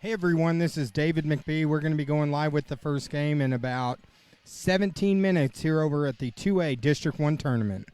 Hey everyone, this is David McBee. We're going to be going live with the first game in about 17 minutes here over at the 2A District 1 tournament.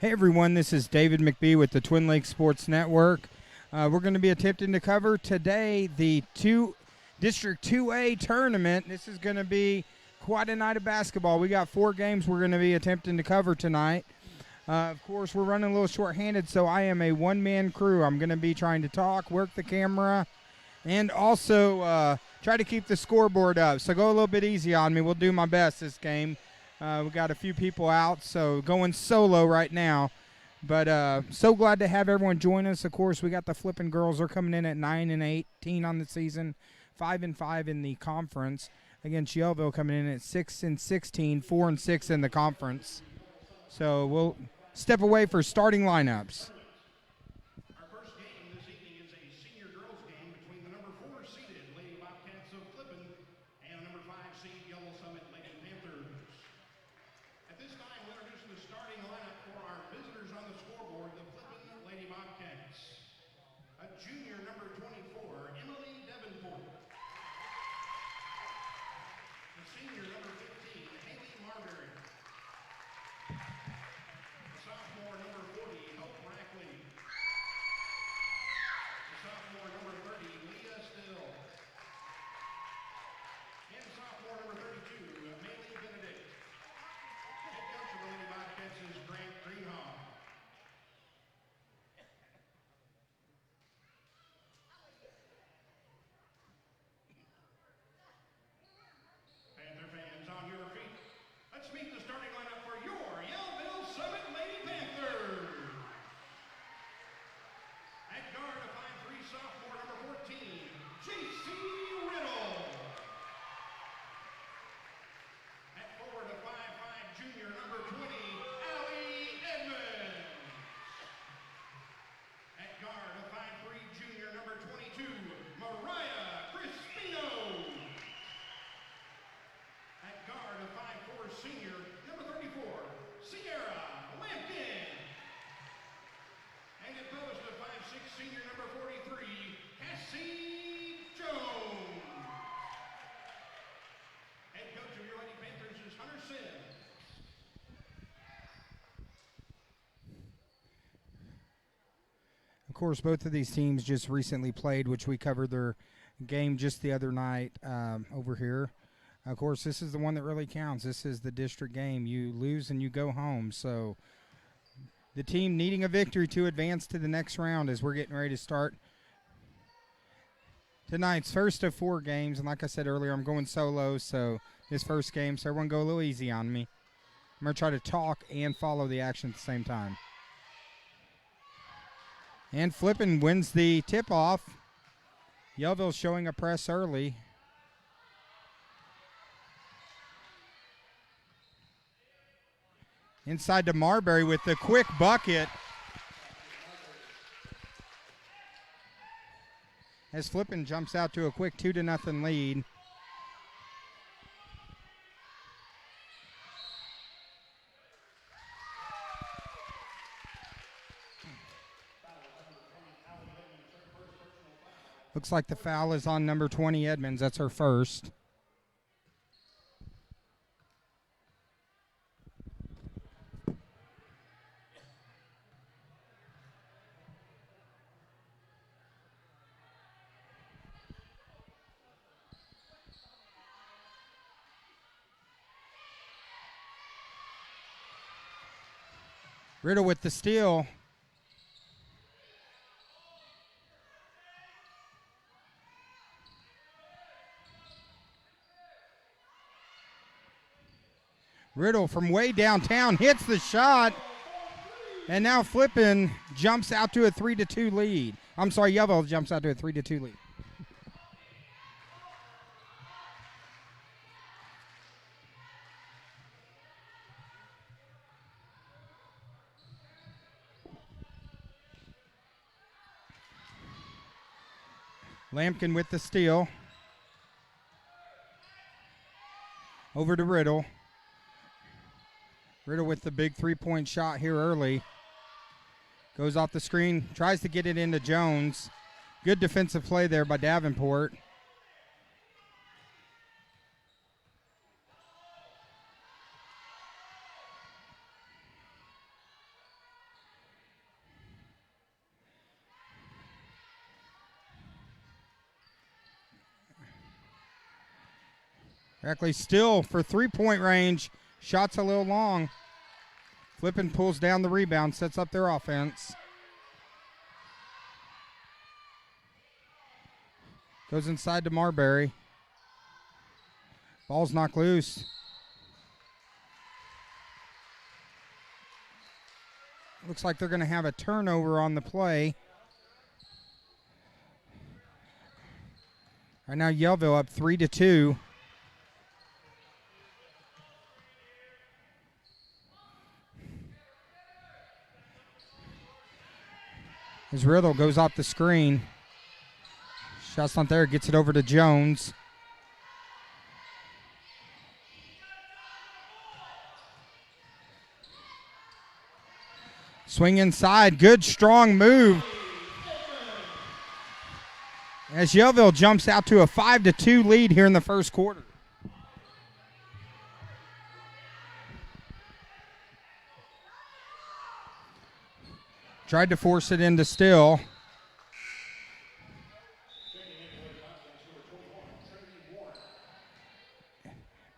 Hey everyone, this is David McBee with the Twin Lakes Sports Network. We're going to be attempting to cover today the District 2A tournament. This is going to be quite a night of basketball. We got 4 games we're going to be attempting to cover tonight. Of course, we're running a little short-handed, so I am a one-man crew. I'm going to be trying to talk, work the camera, and also try to keep the scoreboard up. So go a little bit easy on me. We'll do my best this game. We got a few people out, so going solo right now. But so glad to have everyone join us. Of course, we got the Flippin girls. They're coming in at 9-18 on the season, 5-5 in the conference. Against Yellville coming in at 6-16, 4-6 in the conference. So we'll step away for starting lineups. Our first game this evening is a senior girls game between the number 4 seeded Lady Bobcats of Flippin and number 5 seed Yellow Summit Lady Panthers. At this time, we'll introduce the starting lineup for our visitors on the scoreboard, the Flippin Lady Bobcats. A junior number 24, Emily Davenport. The senior number 15, Haley Marbury. The sophomore number 40, Hope Rackley. The sophomore number 30, Leah Still. And sophomore number 32, Maylee Benedict. Head coach of the Lady Bobcats is Grant Greenhaw. Panther fans, on your feet. Let's meet the starting lineup for your Yellville Summit Lady Panthers. At guard, a 5'3" sophomore number 14, J.C. Riddle. At forward, a 5'5" junior number 20, Allie Edmonds. At guard, a 5'3" junior number 22, Mariah Crispino. At guard, a 5'4" senior number 34, Sierra Lampkin. And at post, a 5'6" senior number 43, Cassie Jones. Head coach of your Lady Panthers is Hunter Sims. Of course, both of these teams just recently played, which we covered their game just the other night over here. Of course, this is the one that really counts. This is the district game. You lose and you go home. So the team needing a victory to advance to the next round as we're getting ready to start tonight's first of 4 games. And like I said earlier, I'm going solo, so this first game, so everyone go a little easy on me. I'm going to try to talk and follow the action at the same time. And Flippin wins the tip-off. Yellville showing a press early. Inside to Marbury with the quick bucket. As Flippin jumps out to a quick 2-0 lead. Looks like the foul is on number 20, Edmonds. That's her first. Riddle with the steal. Riddle from way downtown hits the shot. And now Flippin jumps out to a 3-2 lead. I'm sorry, Yellville jumps out to a 3-2 lead. Lampkin with the steal. Over to Riddle. Riddle with the big three-point shot here early. Goes off the screen, tries to get it into Jones. Good defensive play there by Davenport. Rackley still for three-point range. Shot's a little long. Flippin pulls down the rebound, sets up their offense. Goes inside to Marbury. Ball's knocked loose. Looks like they're going to have a turnover on the play. Right now, Yellville up 3-2. As Riddle goes off the screen. Shot's not there, gets it over to Jones. Swing inside, good strong move. As Yellville jumps out to a 5-2 lead here in the first quarter. Tried to force it into Still.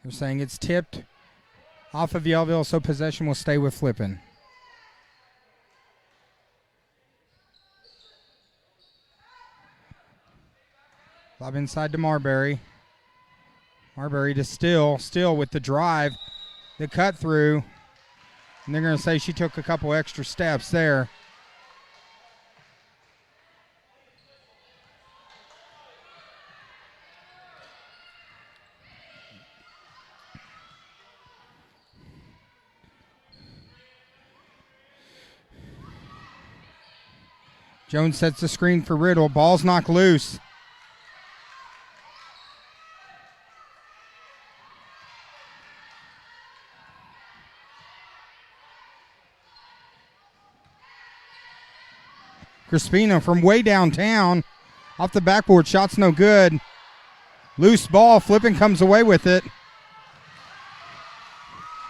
They're saying it's tipped off of Yellville, so possession will stay with Flippin. Lob inside to Marbury. Marbury to Still. Still with the drive. The cut through. And they're going to say she took a couple extra steps there. Jones sets the screen for Riddle. Ball's knocked loose. Crispino from way downtown. Off the backboard. Shot's no good. Loose ball. Flippin comes away with it.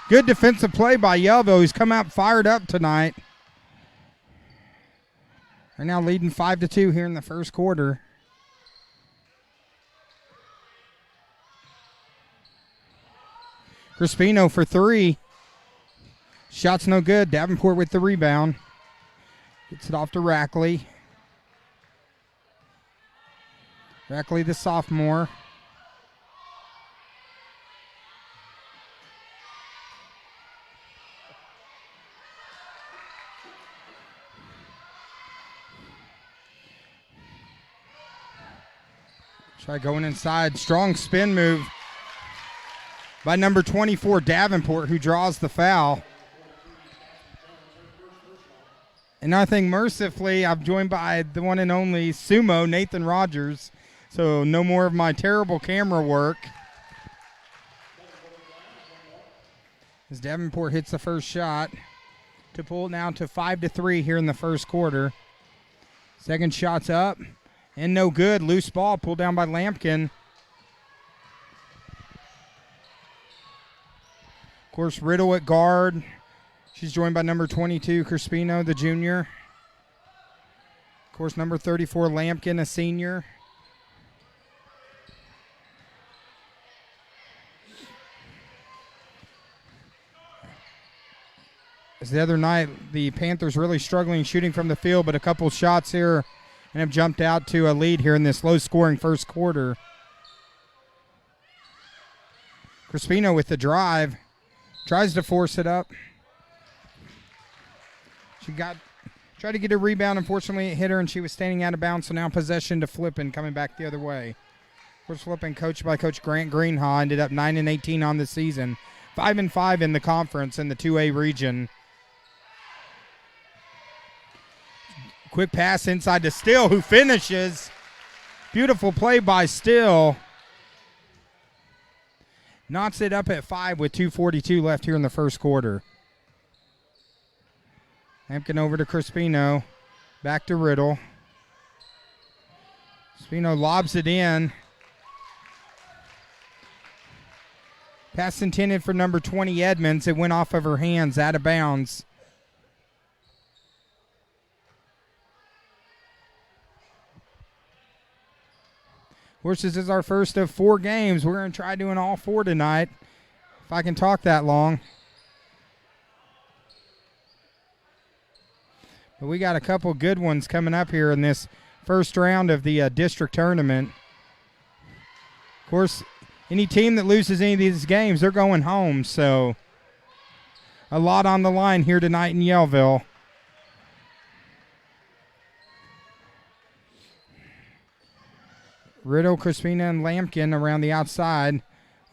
Good defensive play by Yellville. He's come out fired up tonight. They're now leading 5-2 here in the first quarter. Crispino for three. Shot's no good. Davenport with the rebound. Gets it off to Rackley. Rackley, the sophomore. Try going inside. Strong spin move by number 24, Davenport, who draws the foul. And I think mercifully, I'm joined by the one and only Sumo, Nathan Rogers. So no more of my terrible camera work. As Davenport hits the first shot to pull it now to 5-3 here in the first quarter. Second shot's up and no good. Loose ball pulled down by Lampkin. Of course, Riddle at guard. She's joined by number 22, Crispino, the junior. Of course, number 34, Lampkin, a senior. As the other night, the Panthers really struggling shooting from the field, but a couple shots here and have jumped out to a lead here in this low-scoring first quarter. Crispino with the drive. Tries to force it up. She tried to get a rebound. Unfortunately, it hit her, and she was standing out of bounds, so now possession to Flippin, coming back the other way. Of course, Flippin, coached by Coach Grant Greenhaw, ended up 9-18 on the season. 5-5 in the conference in the 2A region. Quick pass inside to Still, who finishes. Beautiful play by Still. Knots it up at 5 with 2:42 left here in the first quarter. Lampkin over to Crispino. Back to Riddle. Crispino lobs it in. Pass intended for number 20, Edmonds. It went off of her hands, out of bounds. Of course, this is our first of 4 games. We're going to try doing all 4 tonight, if I can talk that long. But we got a couple good ones coming up here in this first round of the district tournament. Of course, any team that loses any of these games, they're going home. So a lot on the line here tonight in Yellville. Riddle, Crispino, and Lampkin around the outside.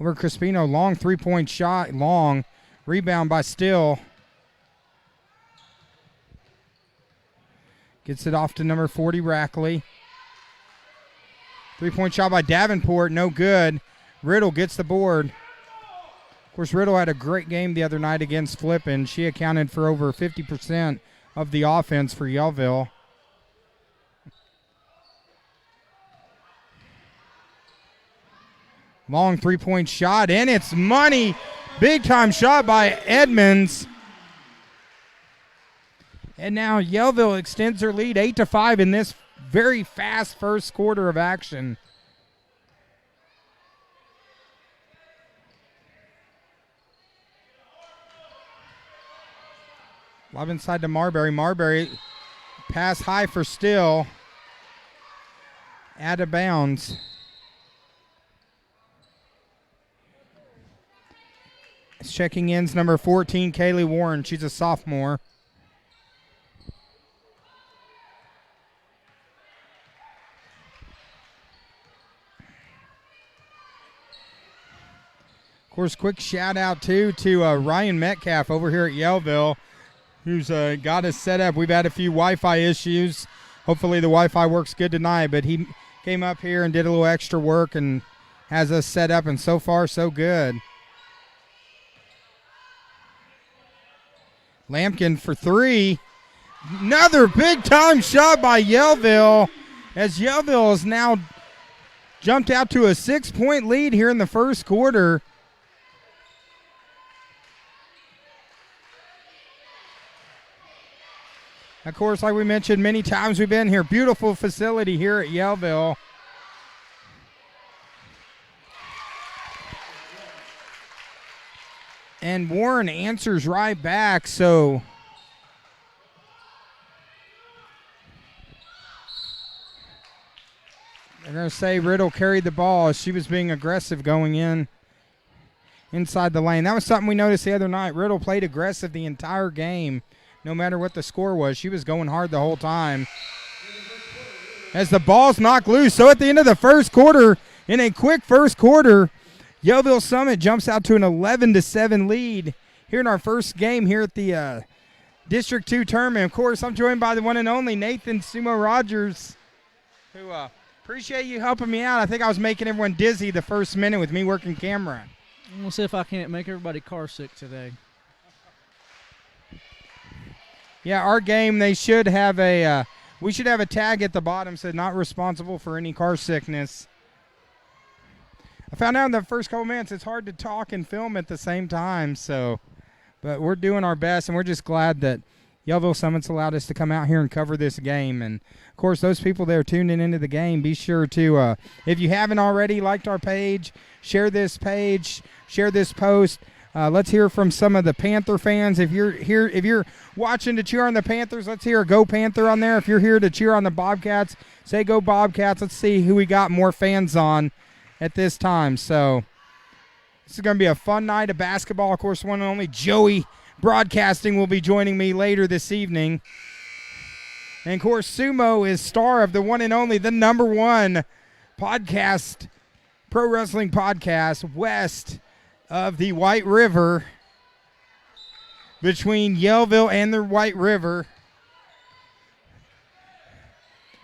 Over Crispino, long three-point shot, long. Rebound by Still. Gets it off to number 40, Rackley. Three-point shot by Davenport, no good. Riddle gets the board. Of course, Riddle had a great game the other night against Flippin. She accounted for over 50% of the offense for Yellville. Long three-point shot, and it's money. Big-time shot by Edmonds. And now Yellville extends their lead 8-5 in this very fast first quarter of action. Lob inside to Marbury. Marbury pass high for Still. Out of bounds. Checking in's number 14, Kaylee Warren. She's a sophomore. Of course, quick shout out to Ryan Metcalf over here at Yellville, who's got us set up. We've had a few Wi-Fi issues. Hopefully the Wi-Fi works good tonight, but he came up here and did a little extra work and has us set up, and so far so good. Lampkin for 3. Another big-time shot by Yellville, as Yellville has now jumped out to a 6-point lead here in the first quarter. Of course, like we mentioned many times, we've been here. Beautiful facility here at Yellville. And Warren answers right back, so they're going to say Riddle carried the ball as she was being aggressive going inside the lane. That was something we noticed the other night. Riddle played aggressive the entire game, no matter what the score was. She was going hard the whole time. As the ball's knocked loose, so at the end of the first quarter, in a quick first quarter, Yellville Summit jumps out to an 11-7 lead here in our first game here at the District 2 tournament. Of course, I'm joined by the one and only Nathan Sumo Rogers, who appreciate you helping me out. I think I was making everyone dizzy the first minute with me working camera. We'll see if I can't make everybody car sick today. Yeah, our game, they should have we should have a tag at the bottom said not responsible for any car sickness. I found out in the first couple minutes it's hard to talk and film at the same time, but we're doing our best, and we're just glad that Yellville Summit's allowed us to come out here and cover this game. And, of course, those people that are tuning into the game, be sure to, if you haven't already liked our page, share this page, share this post. Let's hear from some of the Panther fans. If you're watching to cheer on the Panthers, let's hear a Go Panther on there. If you're here to cheer on the Bobcats, say Go Bobcats. Let's see who we got more fans on at this time. So this is going to be a fun night of basketball. Of course, one and only Joey Broadcasting will be joining me later this evening. And, of course, Sumo is star of the one and only, the number one podcast, pro wrestling podcast, west of the White River, between Yellville and the White River.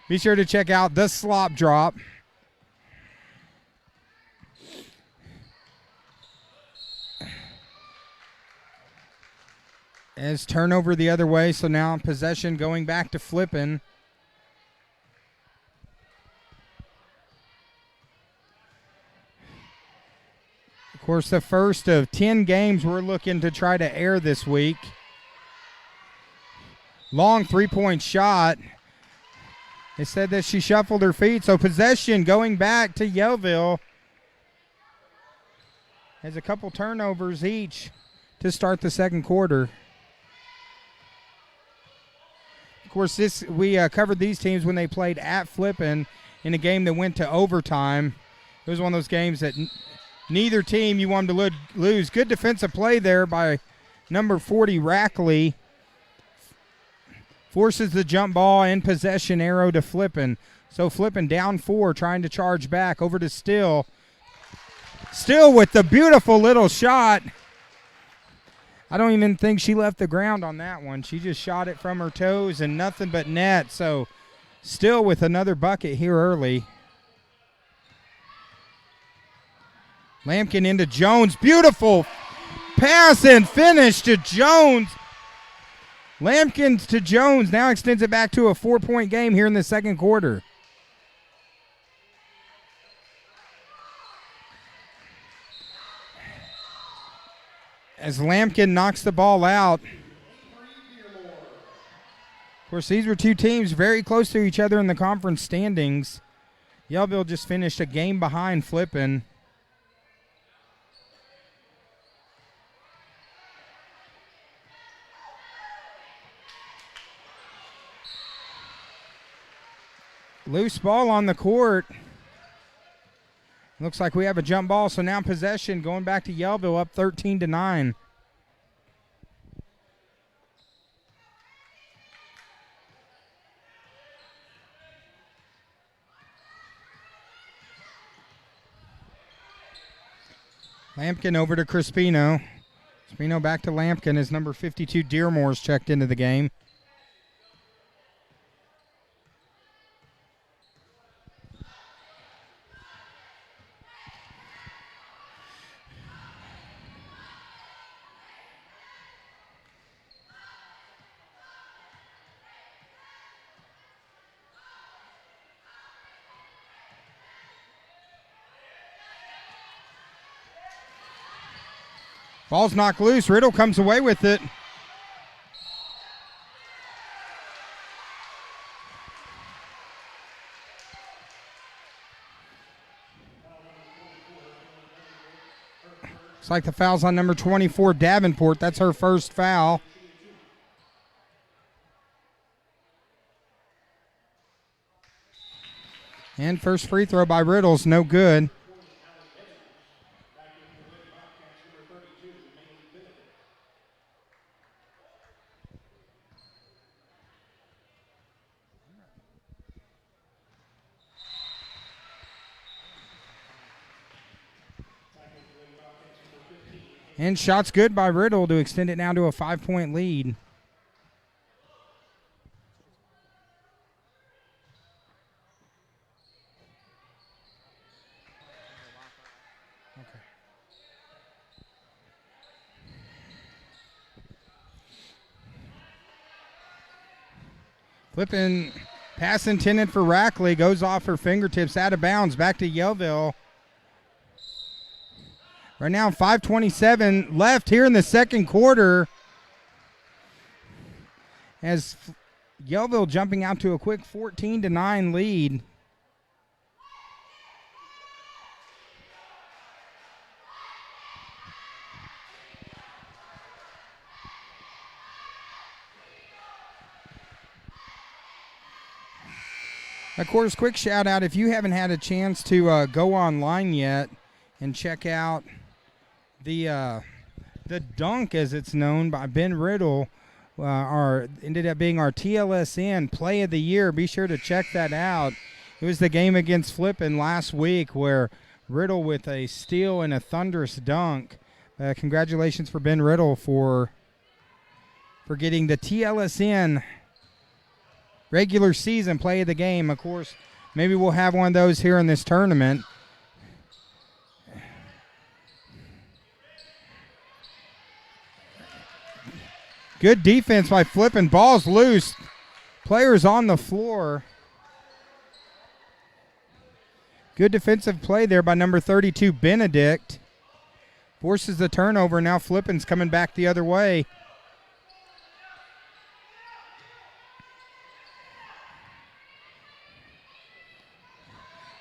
Be sure to check out The Slop Drop. As turnover the other way, so now possession going back to Flippin. Of course, the first of 10 games we're looking to try to air this week. Long three-point shot. They said that she shuffled her feet, so possession going back to Yellville. Has a couple turnovers each to start the second quarter. Of course, we covered these teams when they played at Flippin in a game that went to overtime. It was one of those games that neither team you wanted to lose. Good defensive play there by number 40, Rackley. Forces the jump ball and possession arrow to Flippin. So Flippin down 4, trying to charge back over to Still. Still with the beautiful little shot. I don't even think she left the ground on that one. She just shot it from her toes and nothing but net. So Still with another bucket here early. Lampkin into Jones. Beautiful pass and finish to Jones. Lampkin to Jones now extends it back to a 4-point game here in the second quarter. As Lampkin knocks the ball out. Of course, these were two teams very close to each other in the conference standings. Yellville just finished a game behind Flippin. Loose ball on the court. Looks like we have a jump ball, so now possession going back to Yellville, up 13-9. Lampkin over to Crispino. Crispino back to Lampkin as number 52 Dearmore's checked into the game. Ball's knocked loose. Riddle comes away with it. Looks like the foul's on number 24, Davenport. That's her first foul. And first free throw by Riddle's no good. And shots good by Riddle to extend it now to a 5-point lead. Flippin' pass intended for Rackley, goes off her fingertips, out of bounds, back to Yellville. Right now, 5:27 left here in the second quarter. As Yellville jumping out to a quick 14-9 lead. Of course, quick shout out if you haven't had a chance to go online yet and check out the dunk, as it's known, by Ben Riddle, ended up being our TLSN Play of the Year. Be sure to check that out. It was the game against Flippin last week where Riddle with a steal and a thunderous dunk. Congratulations for Ben Riddle for getting the TLSN regular season Play of the Game. Of course, maybe we'll have one of those here in this tournament. Good defense by Flippin. Ball's loose. Players on the floor. Good defensive play there by number 32, Benedict. Forces the turnover. Now Flippin's coming back the other way.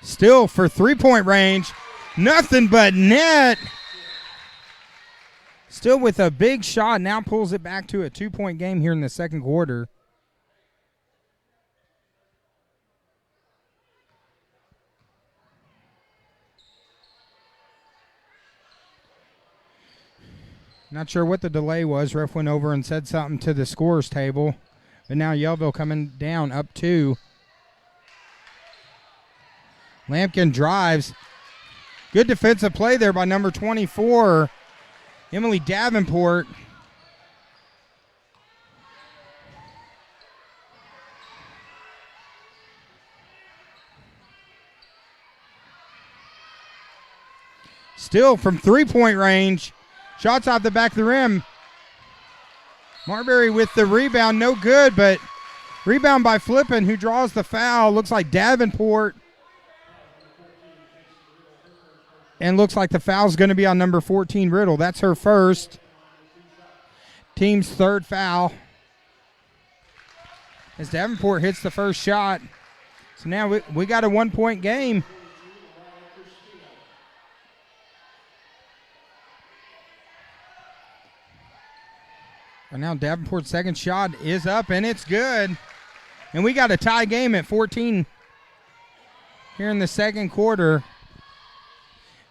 Still for three-point range. Nothing but net. Still with a big shot. Now pulls it back to a 2-point game here in the second quarter. Not sure what the delay was. Ref went over and said something to the scorer's table. But now Yellville coming down up 2. Lampkin drives. Good defensive play there by number 24, Emily Davenport. Still from three-point range. Shots off the back of the rim. Marbury with the rebound, no good, but rebound by Flippin, who draws the foul. Looks like Davenport. And looks like the foul's going to be on number 14, Riddle. That's her first. Team's third foul. As Davenport hits the first shot. So now we got a 1-point game. And now Davenport's second shot is up, and it's good. And we got a tie game at 14 here in the second quarter.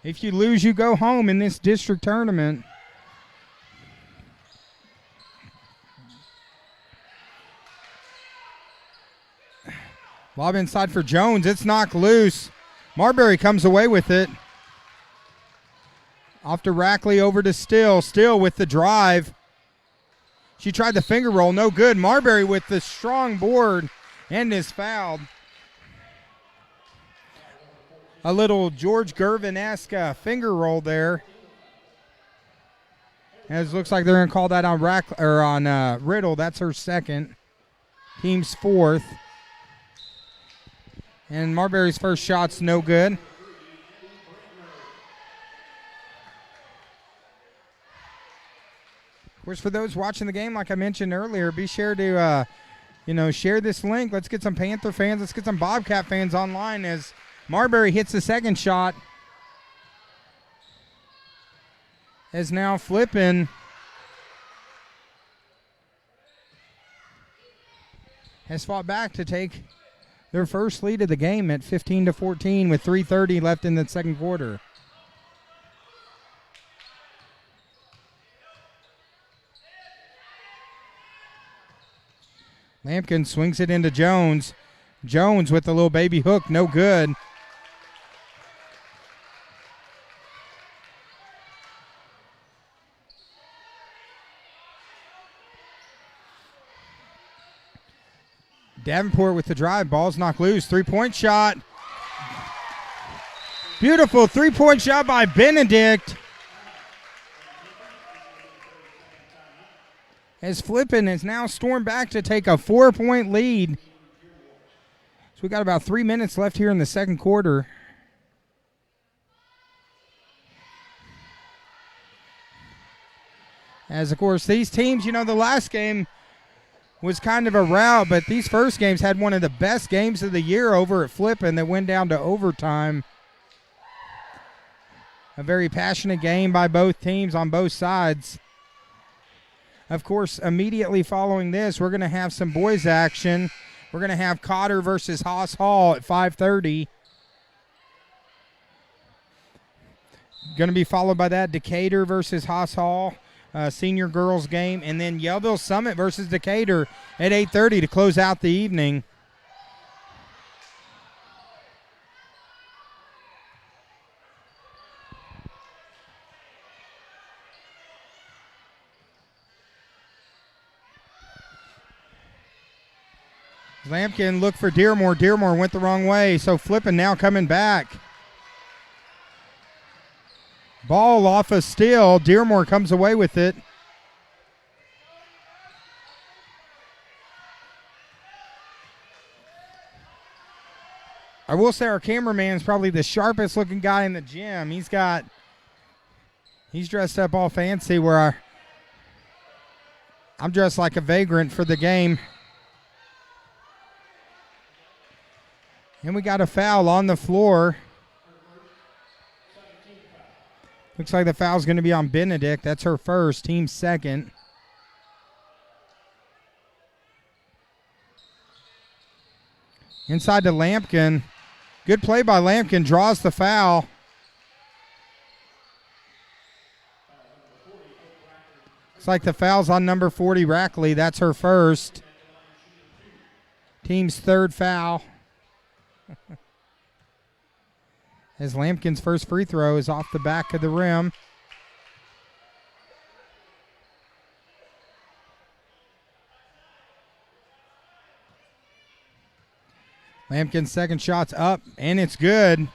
If you lose, you go home in this district tournament. Lob inside for Jones. It's knocked loose. Marbury comes away with it. Off to Rackley, over to Still. Still with the drive. She tried the finger roll, no good. Marbury with the strong board and is fouled. A little George Gervin-esque finger roll there. As it looks like they're going to call that on Riddle. That's her second. Team's fourth. And Marbury's first shot's no good. Of course, for those watching the game, like I mentioned earlier, be sure to, share this link. Let's get some Panther fans. Let's get some Bobcat fans online as Marbury hits the second shot. As now Flippin has fought back to take their first lead of the game at 15-14 with 3:30 left in the second quarter. Lampkin swings it into Jones. Jones with the little baby hook, no good. Davenport with the drive, ball's knocked loose, three-point shot. Beautiful three-point shot by Benedict. As Flippin has now stormed back to take a 4-point lead. So we got about 3 minutes left here in the second quarter. As, of course, these teams, the last game was kind of a rout, but these first games had one of the best games of the year over at Flippin that went down to overtime. A very passionate game by both teams on both sides. Of course, immediately following this, we're going to have some boys action. We're going to have Cotter versus Haas Hall at 5:30. Going to be followed by that Decatur versus Haas Hall, senior girls game, and then Yellville Summit versus Decatur at 8:30 to close out the evening. Lampkin looked for Dearmore. Dearmore went the wrong way, so Flippin now coming back. Ball off a steal. Dearmore comes away with it. I will say our cameraman is probably the sharpest looking guy in the gym. He's dressed up all fancy where I'm dressed like a vagrant for the game. And we got a foul on the floor. Looks like the foul's going to be on Benedict. That's her first, team second. Inside to Lampkin. Good play by Lampkin. Draws the foul. Looks like the foul's on number 40, Rackley. That's her first. Team's third foul. As Lampkin's first free throw is off the back of the rim. Lampkin's second shot's up, and it's good.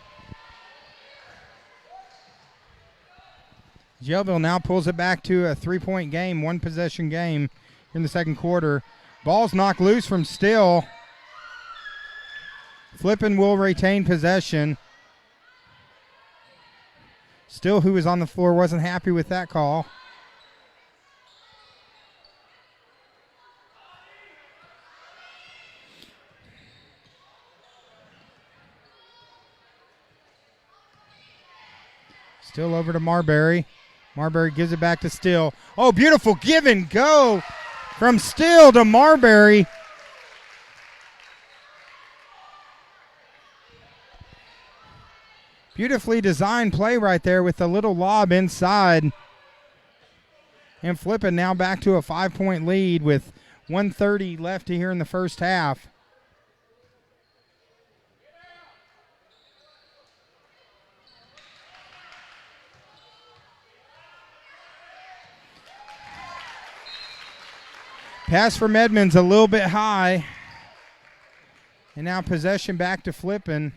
Yellville now pulls it back to a three-point game, one-possession game in the second quarter. Ball's knocked loose from Still. Flippin will retain possession. Still, who was on the floor, wasn't happy with that call. Still over to Marbury. Marbury gives it back to Still. Oh, beautiful give and go from Still to Marbury. Beautifully designed play right there with the little lob inside. And Flippin now back to a 5-point lead with 1:30 left here in the first half. Pass from Edmonds a little bit high. And now possession back to Flippin.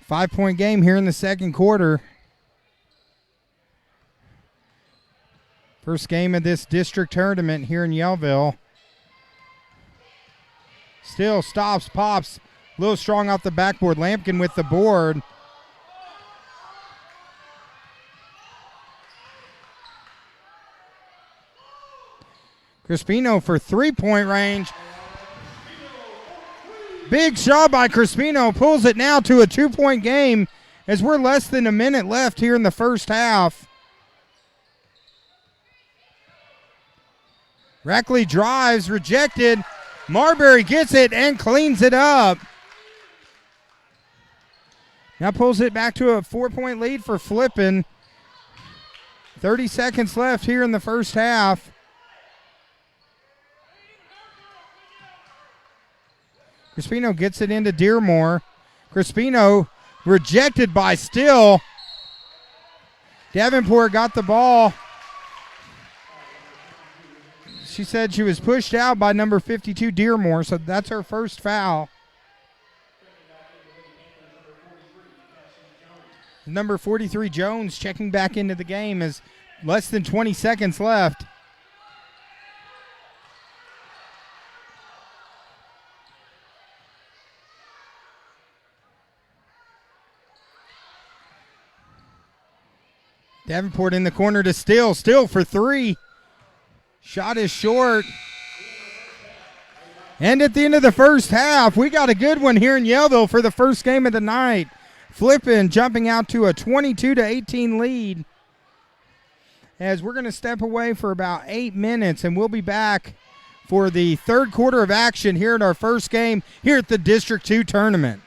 Five-point game here in the second quarter. First game of this district tournament here in Yellville. Still stops, pops. A little strong off the backboard. Lampkin with the board. Crispino for three-point range. Big shot by Crispino. Pulls it now to a 2-point game as we're less than a minute left here in the first half. Rackley drives, rejected. Marbury gets it and cleans it up. Now pulls it back to a 4-point lead for Flippin. 30 seconds left here in the first half. Crispino gets it into Dearmore. Crispino rejected by Still. Davenport got the ball. She said she was pushed out by number 52, Dearmore, so that's her first foul. Number 43, Jones, checking back into the game as less than 20 seconds left. Davenport in the corner to Still. Still for three. Shot is short. And at the end of the first half, we got a good one here in Yellville for the first game of the night. Flippin jumping out to a 22-18 lead. As we're going to step away for about 8 minutes, and we'll be back for the third quarter of action here in our first game here at the District 2 tournament.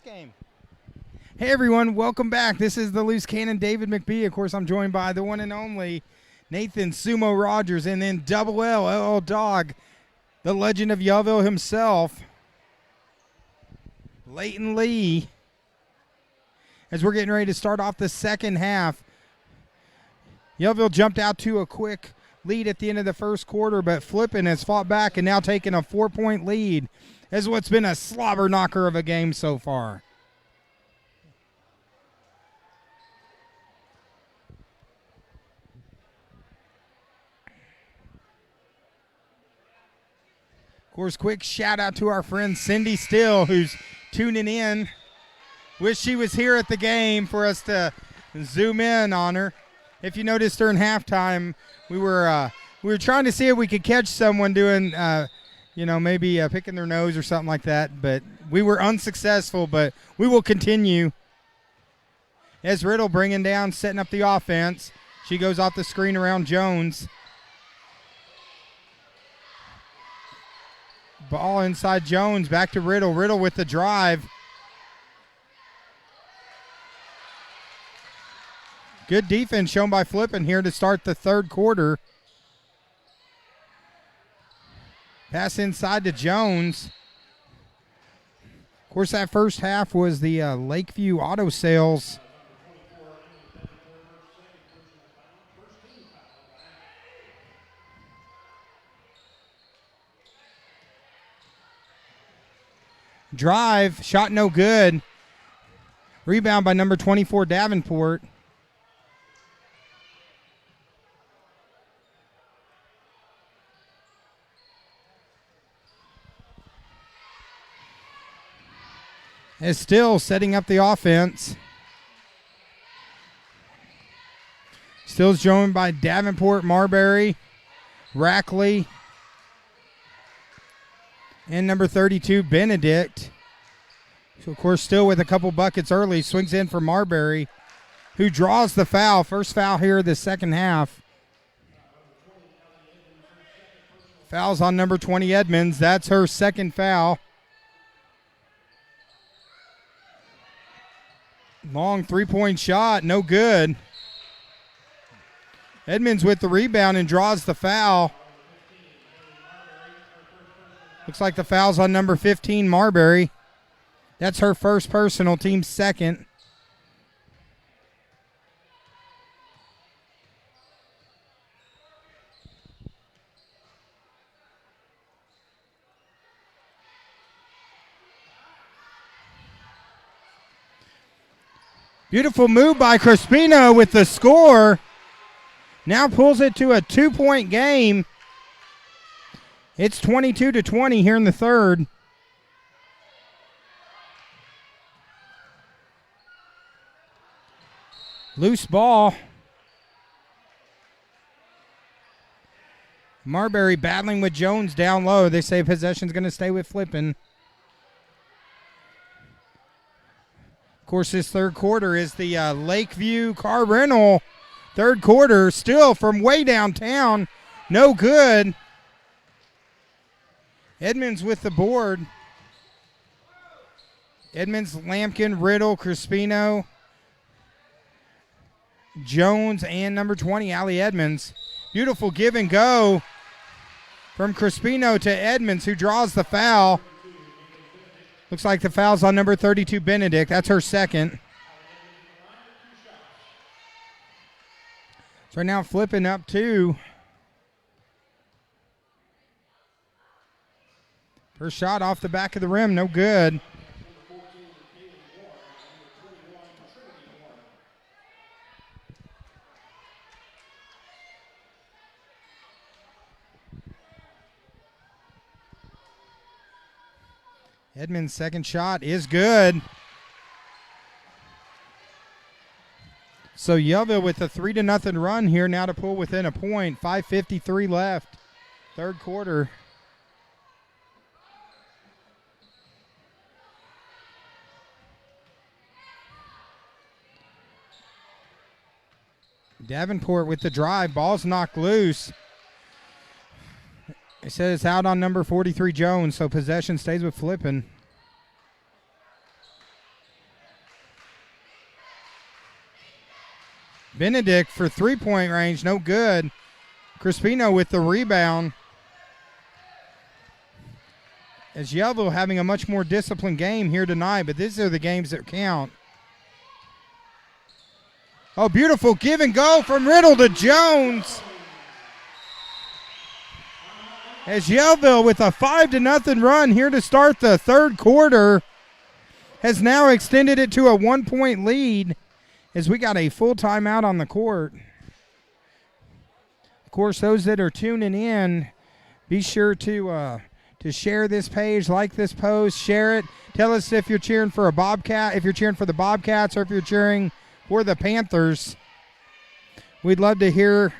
game. Hey everyone, welcome back. This is the Loose Cannon David McBee. Of course, I'm joined by the one and only Nathan Sumo Rogers, and then Double L Dog, the legend of Yellville himself, Leighton Lee. As we're getting ready to start off the second half, Yellville jumped out to a quick lead at the end of the first quarter, but Flippin has fought back and now taking a 4-point lead as what's been a slobber knocker of a game so far. Of course, quick shout out to our friend Cindy Still, who's tuning in. Wish she was here at the game for us to zoom in on her. If you noticed during halftime, we were trying to see if we could catch someone doing, maybe picking their nose or something like that, but we were unsuccessful. But we will continue. As Riddle bringing down, setting up the offense. She goes off the screen around Jones. Ball inside Jones, back to Riddle. Riddle with the drive. Good defense shown by Flippin here to start the third quarter. Pass inside to Jones. Of course, that first half was the Lakeview Auto Sales. Drive, shot no good. Rebound by number 24, Davenport. Is still setting up the offense. Still's joined by Davenport, Marbury, Rackley, and number 32, Benedict. So, of course, still with a couple buckets early. Swings in for Marbury, who draws the foul. First foul here of the second half. Foul's on number 20, Edmonds. That's her second foul. Long three-point shot, no good. Edmonds with the rebound and draws the foul. Looks like the foul's on number 15, Marbury. That's her first personal, team's second. Beautiful move by Crispino with the score. Now pulls it to a 2-point game. It's 22-20 here in the third. Loose ball. Marbury battling with Jones down low. They say possession's going to stay with Flippin. Of course, this third quarter is the Lakeview car rental. Third quarter, still from way downtown. No good. Edmonds with the board. Edmonds, Lampkin, Riddle, Crispino, Jones, and number 20, Allie Edmonds. Beautiful give and go from Crispino to Edmonds, who draws the foul. Looks like the foul's on number 32, Benedict. That's her second. So now Flippin up 2. First shot off the back of the rim, no good. Edmonds' second shot is good. So Yellville with a 3-0 run here now to pull within a point. 5:53 left, third quarter. Davenport with the drive. Ball's knocked loose. It says it's out on number 43, Jones, so possession stays with Flippin. Benedict for three-point range, no good. Crispino with the rebound. As Yellville having a much more disciplined game here tonight, but these are the games that count. Oh, beautiful give and go from Riddle to Jones. As Yellville with a 5-0 run here to start the third quarter has now extended it to a 1-point lead as we got a full timeout on the court. Of course, those that are tuning in, be sure to share this page, like this post, share it. Tell us if you're cheering for a Bobcat, if you're cheering for the Bobcats, or if you're cheering for the Panthers. We'd love to hear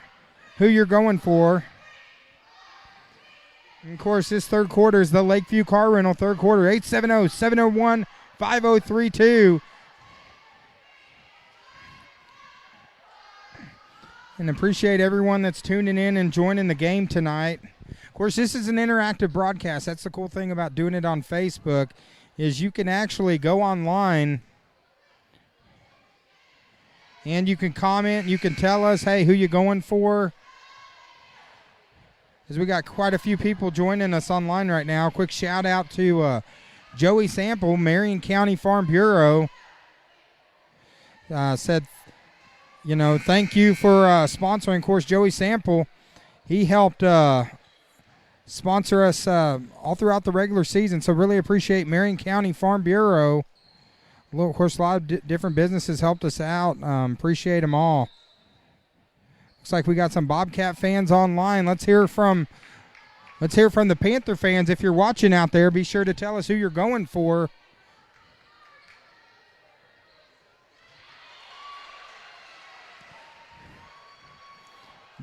who you're going for. And of course, this third quarter is the Lakeview Car Rental third quarter. 870-701-5032. And appreciate everyone that's tuning in and joining the game tonight. Of course, this is an interactive broadcast. That's the cool thing about doing it on Facebook, is you can actually go online and you can comment. You can tell us, hey, who you going for. As we got quite a few people joining us online right now. Quick shout out to Joey Sample, Marion County Farm Bureau. Said, thank you for sponsoring. Of course, Joey Sample, he helped sponsor us all throughout the regular season. So really appreciate Marion County Farm Bureau. Of course, a lot of different businesses helped us out. Appreciate them all. Looks like we got some Bobcat fans online. Let's hear from the Panther fans. If you're watching out there, be sure to tell us who you're going for.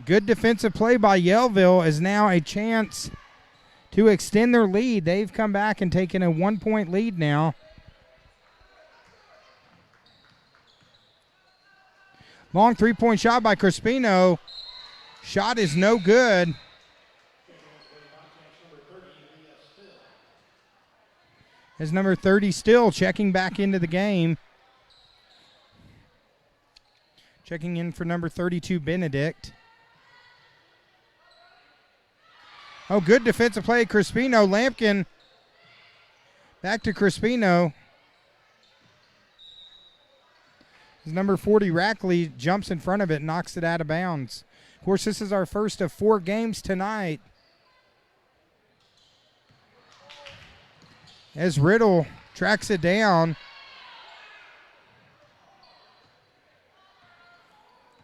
Good defensive play by Yellville is now a chance to extend their lead. They've come back and taken a 1-point lead now. Long three-point shot by Crispino. Shot is no good. As number 30 Still checking back into the game. Checking in for number 32 Benedict. Oh, good defensive play, Crispino. Lampkin back to Crispino. Number 40, Rackley, jumps in front of it and knocks it out of bounds. Of course, this is our first of 4 games tonight. As Riddle tracks it down.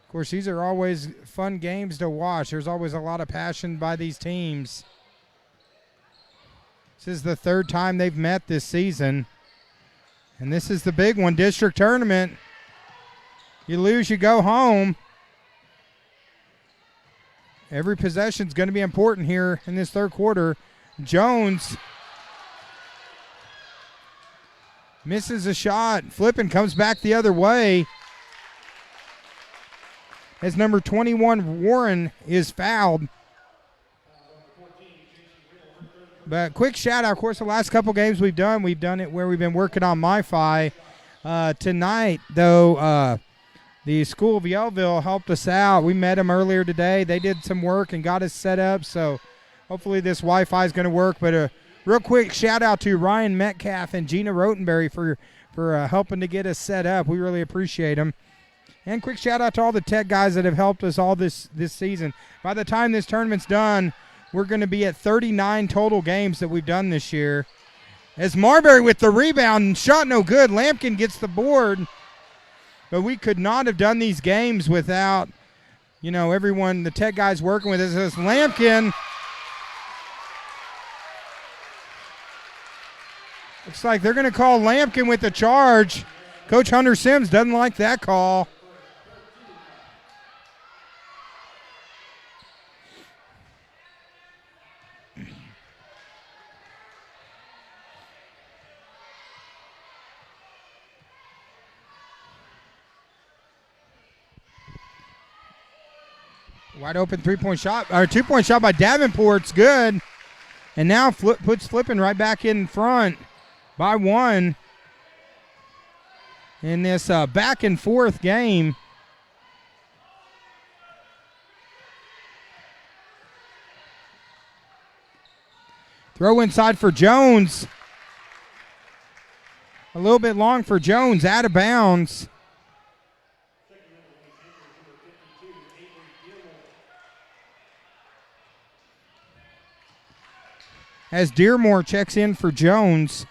Of course, these are always fun games to watch. There's always a lot of passion by these teams. This is the third time they've met this season. And this is the big one, district tournament. You lose, you go home. Every possession is going to be important here in this third quarter. Jones misses a shot. Flippin comes back the other way. As number 21, Warren, is fouled. But quick shout out, of course, the last couple games we've done it where we've been working on MiFi. Tonight, though, the School of Yellville helped us out. We met them earlier today. They did some work and got us set up, so hopefully this Wi-Fi is going to work. But a real quick shout-out to Ryan Metcalf and Gina Rotenberry for helping to get us set up. We really appreciate them. And quick shout-out to all the tech guys that have helped us all this season. By the time this tournament's done, we're going to be at 39 total games that we've done this year. As Marbury with the rebound, shot no good. Lampkin gets the board. But we could not have done these games without, everyone, the tech guys working with us. As Lampkin, looks like they're going to call Lampkin with the charge. Coach Hunter Sims doesn't like that call. Wide open three-point shot, or two-point shot by Davenport's good. And now puts Flippin right back in front by 1 in this back and forth game. Throw inside for Jones. A little bit long for Jones, out of bounds. As Dearmore checks in for Jones.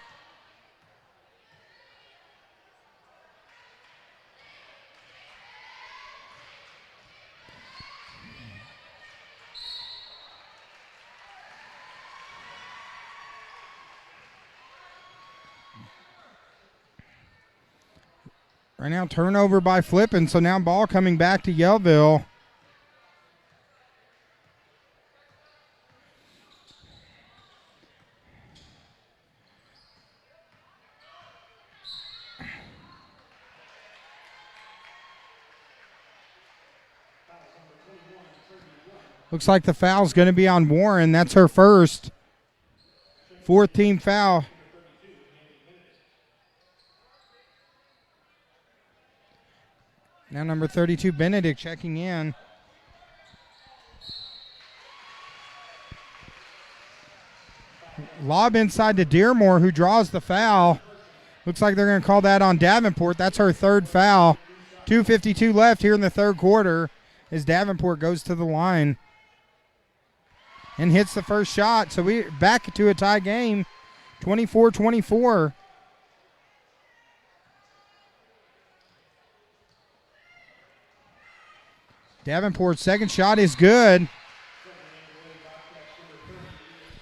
Right now, turnover by Flippin, so now ball coming back to Yellville. Looks like the foul's going to be on Warren. That's her first. Fourth team foul. Now number 32, Benedict, checking in. Lob inside to Dearmore, who draws the foul. Looks like they're going to call that on Davenport. That's her third foul. 2:52 left here in the third quarter as Davenport goes to the line and hits the first shot. So we're back to a tie game, 24-24. Davenport's second shot is good.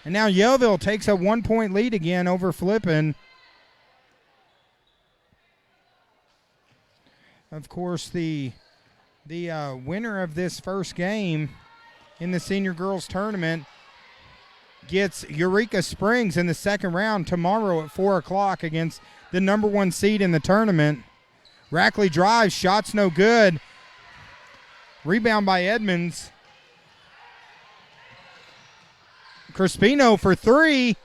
And now Yellville takes a 1-point lead again over Flippin. Of course, the winner of this first game in the senior girls tournament gets Eureka Springs in the second round tomorrow at 4 o'clock against the number 1 seed in the tournament. Rackley drives, shots no good. Rebound by Edmonds. Crispino for 3.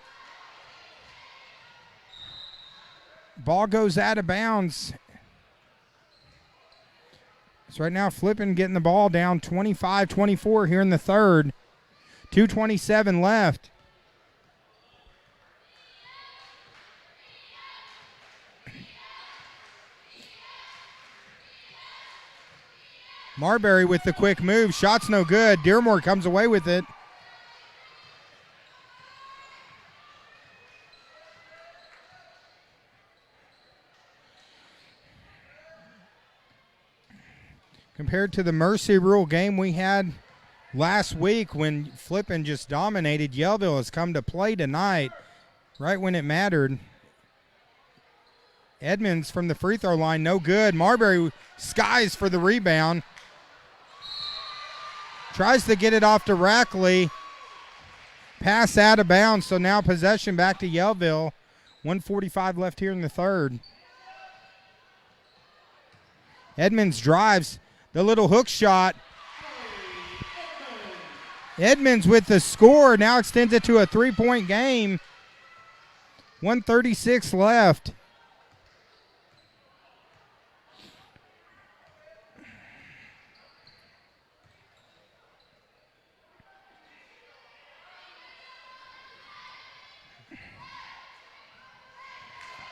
Ball goes out of bounds. So right now Flippin getting the ball down 25-24 here in the third. 2:27 left. Marbury with the quick move. Shot's no good. Dearmore comes away with it. Compared to the Mercy Rule game we had last week when Flippin just dominated, Yellville has come to play tonight right when it mattered. Edmonds from the free throw line, no good. Marbury skies for the rebound. Tries to get it off to Rackley. Pass out of bounds, so now possession back to Yellville. 1:45 left here in the third. Edmonds drives. The little hook shot. Edmonds with the score. Now extends it to a 3-point game. 1:36 left.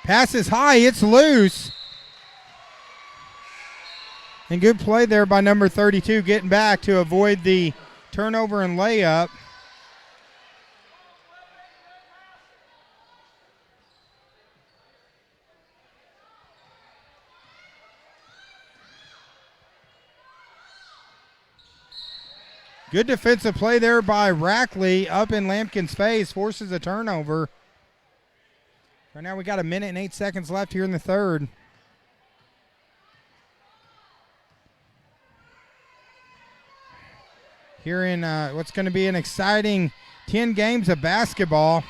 Pass is high. It's loose. And good play there by number 32, getting back to avoid the turnover and layup. Good defensive play there by Rackley up in Lampkin's face, forces a turnover. Right now we got 1 minute and 8 seconds left here in the third. Here in what's going to be an exciting 10 games of basketball.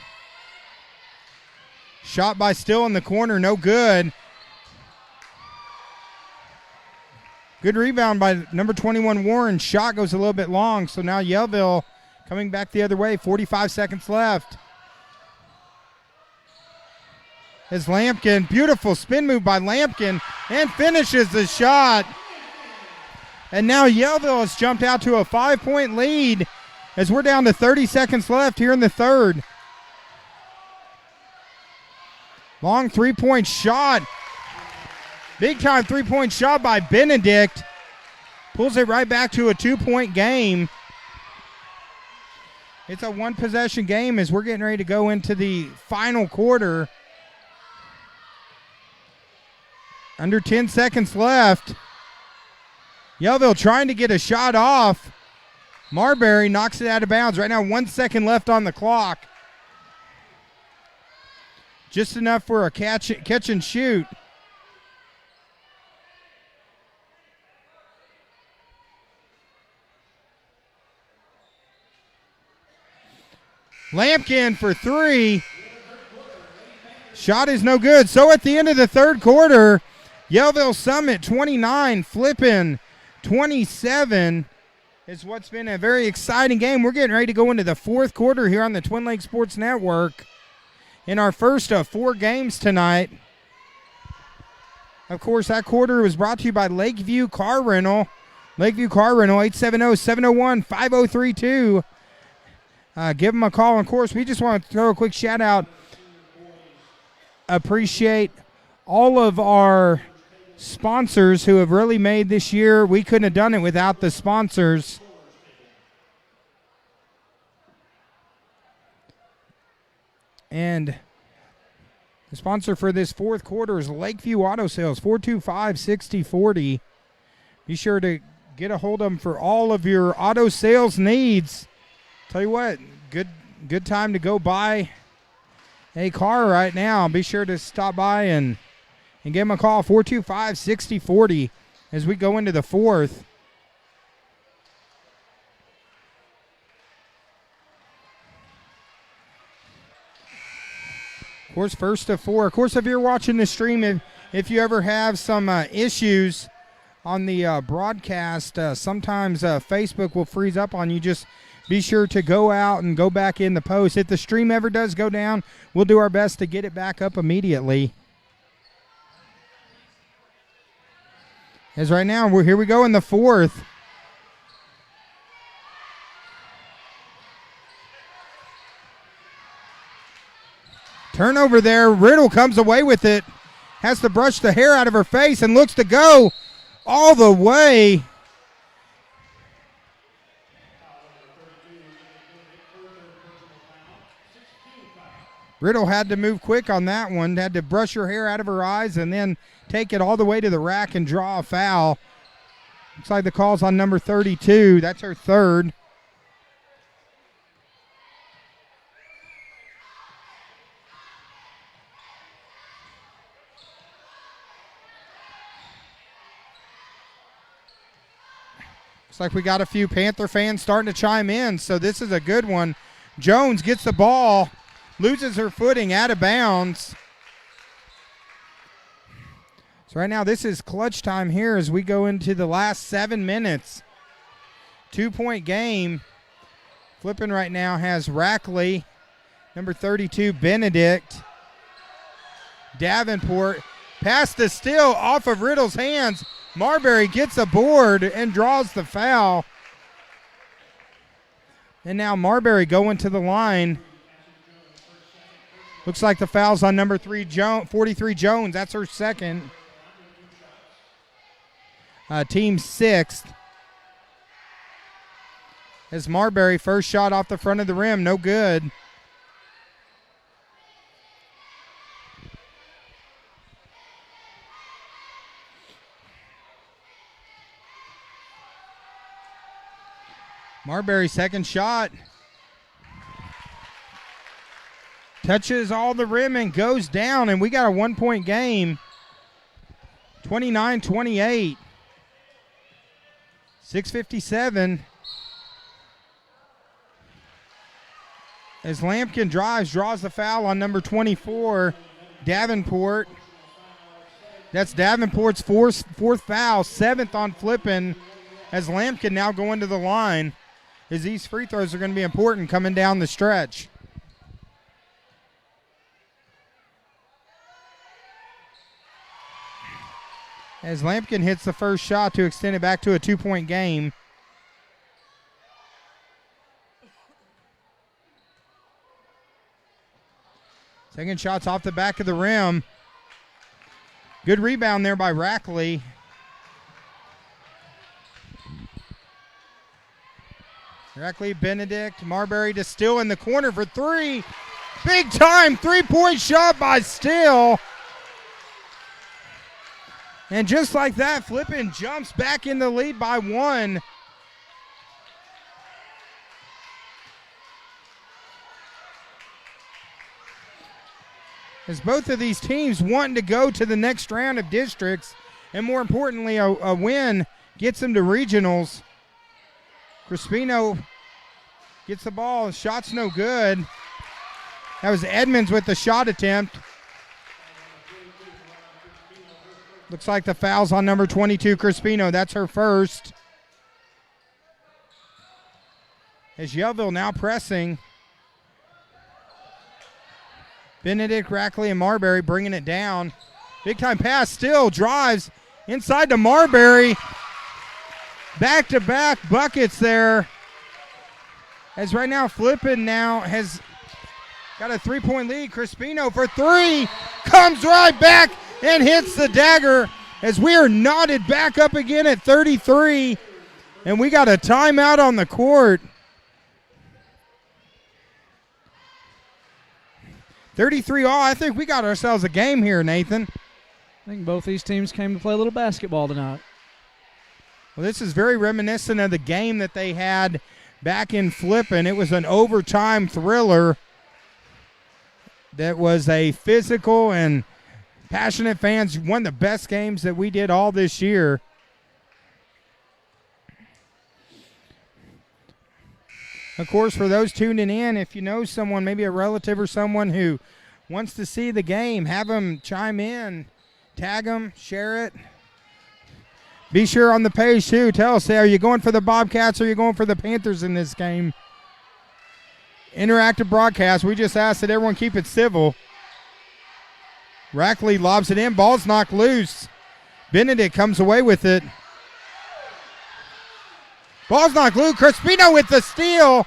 Shot by Still in the corner, no good. Good rebound by number 21, Warren. Shot goes a little bit long, so now Yellville coming back the other way. 45 seconds left. As Lampkin, beautiful spin move by Lampkin, and finishes the shot. And now Yellville has jumped out to a 5-point lead as we're down to 30 seconds left here in the third. Long three-point shot. Big-time three-point shot by Benedict. Pulls it right back to a 2-point game. It's a one-possession game as we're getting ready to go into the final quarter. Under 10 seconds left. Yellville trying to get a shot off. Marbury knocks it out of bounds. Right now, 1 second left on the clock. Just enough for a catch and shoot. Lampkin for three. Shot is no good. So at the end of the third quarter, Yellville Summit 29, Flippin 27. It's what's been a very exciting game. We're getting ready to go into the fourth quarter here on the Twin Lakes Sports Network in our first of 4 games tonight. Of course, that quarter was brought to you by Lakeview Car Rental. Lakeview Car Rental, 870-701-5032. Give them a call. And of course, we just want to throw a quick shout out. Appreciate all of our sponsors who have really made this year. We couldn't have done it without the sponsors. And the sponsor for this fourth quarter is Lakeview Auto Sales, 425-6040. Be sure to get a hold of them for all of your auto sales needs. Tell you what, good time to go buy a car right now. Be sure to stop by and give them a call, 425-6040, as we go into the fourth. Of course, first of 4. Of course, if you're watching the stream, if you ever have some issues on the broadcast, sometimes Facebook will freeze up on you. Just be sure to go out and go back in the post. If the stream ever does go down, we'll do our best to get it back up immediately. As right now, here we go in the fourth. Turnover there. Riddle comes away with it. Has to brush the hair out of her face and looks to go all the way. Riddle had to move quick on that one. Had to brush her hair out of her eyes and then take it all the way to the rack and draw a foul. Looks like the call's on number 32. That's her third. Looks like we got a few Panther fans starting to chime in, so this is a good one. Jones gets the ball. Loses her footing out of bounds. So right now this is clutch time here as we go into the last 7 minutes. 2-point game. Flippin right now has Rackley, number 32, Benedict. Davenport. Pass the steal off of Riddle's hands. Marbury gets a board and draws the foul. And now Marbury going to the line. Looks like the foul's on number 43 Jones. That's her second. Team sixth. As Marbury, first shot off the front of the rim, no good. Marbury, second shot. Touches all the rim and goes down, and we got a 1-point game. 29-28. 6:57. As Lampkin draws the foul on number 24, Davenport. That's Davenport's fourth foul, 7th on Flippin, as Lampkin now going to the line, as these free throws are going to be important coming down the stretch. As Lampkin hits the first shot to extend it back to a 2-point game. Second shot's off the back of the rim. Good rebound there by Rackley. Rackley, Benedict, Marbury to Still in the corner for three. Big time three-point shot by Still. And just like that, Flippin jumps back in the lead by one. As both of these teams wanting to go to the next round of districts, and more importantly, a win gets them to regionals. Crispino gets the ball, shot's no good. That was Edmonds with the shot attempt. Looks like the foul's on number 22, Crispino. That's her first. As Yellville now pressing. Benedict, Rackley, and Marbury bringing it down. Big time pass, Still drives inside to Marbury. Back-to-back buckets there. As right now, Flippin now has got a three-point lead. Crispino for three. Comes right back and hits the dagger as we are knotted back up again at 33. And we got a timeout on the court. 33 all. I think we got ourselves a game here, Nathan. I think both these teams came to play a little basketball tonight. Well, this is very reminiscent of the game that they had back in Flippin. It was an overtime thriller that was a physical and passionate fans. One of the best games that we did all this year. Of course, for those tuning in, if you know someone, maybe a relative or someone who wants to see the game, have them chime in, tag them, share it. Be sure on the page, too. Tell us, are you going for the Bobcats or are you going for the Panthers in this game? Interactive broadcast. We just ask that everyone keep it civil. Rackley lobs it in. Ball's knocked loose. Benedict comes away with it. Ball's knocked loose. Crispino with the steal.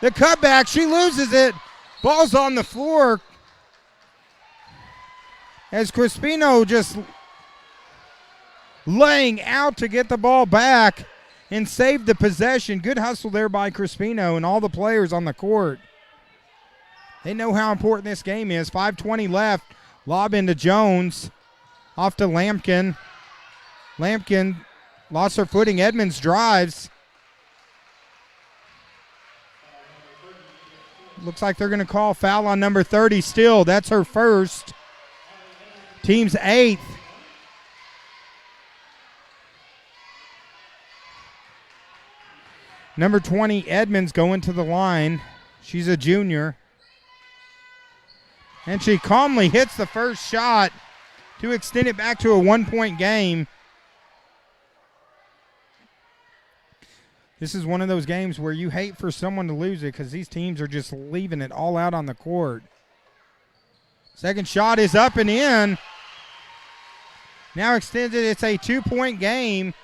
The cutback. She loses it. Ball's on the floor. As Crispino just laying out to get the ball back and save the possession. Good hustle there by Crispino and all the players on the court. They know how important this game is. 5:20 left. Lob into Jones. Off to Lampkin. Lampkin lost her footing. Edmonds drives. Looks like they're going to call foul on number 30 Still. That's her first. Team's eighth. Number 20, Edmonds, going to the line. She's a junior. And she calmly hits the first shot to extend it back to a one-point game. This is one of those games where you hate for someone to lose it because these teams are just leaving it all out on the court. Second shot is up and in. Now extends it. It's a two-point game.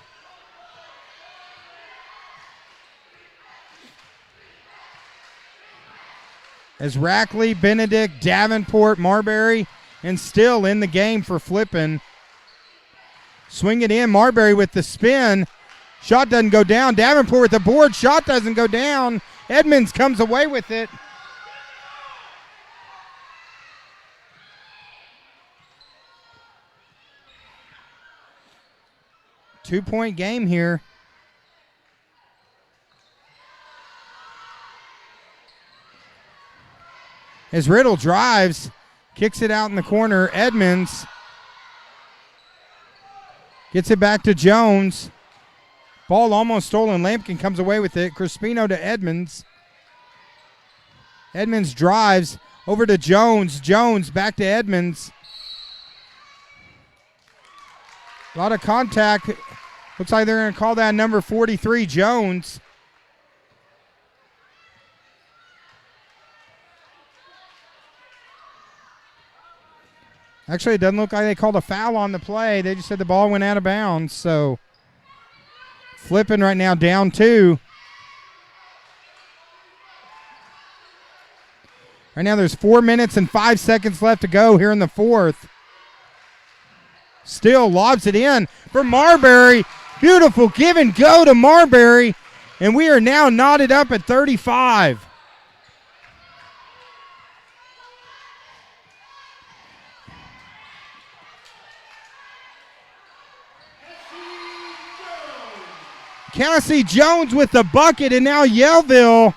As Rackley, Benedict, Davenport, Marbury, and Still in the game for Flippin. Swing it in. Marbury with the spin. Shot doesn't go down. Davenport with the board. Shot doesn't go down. Edmonds comes away with it. Two-point game here. As Riddle drives, kicks it out in the corner. Edmonds gets it back to Jones. Ball almost stolen. Lampkin comes away with it. Crispino to Edmonds. Edmonds drives over to Jones. Jones back to Edmonds. A lot of contact. Looks like they're going to call that number 43, Jones. Actually, it doesn't look like they called a foul on the play. They just said the ball went out of bounds. So, Flippin right now down two. Right now there's 4 minutes and 5 seconds left to go here in the fourth. Still lobs it in for Marbury. Beautiful give and go to Marbury. And we are now knotted up at 35. Cassie Jones with the bucket, and now Yellville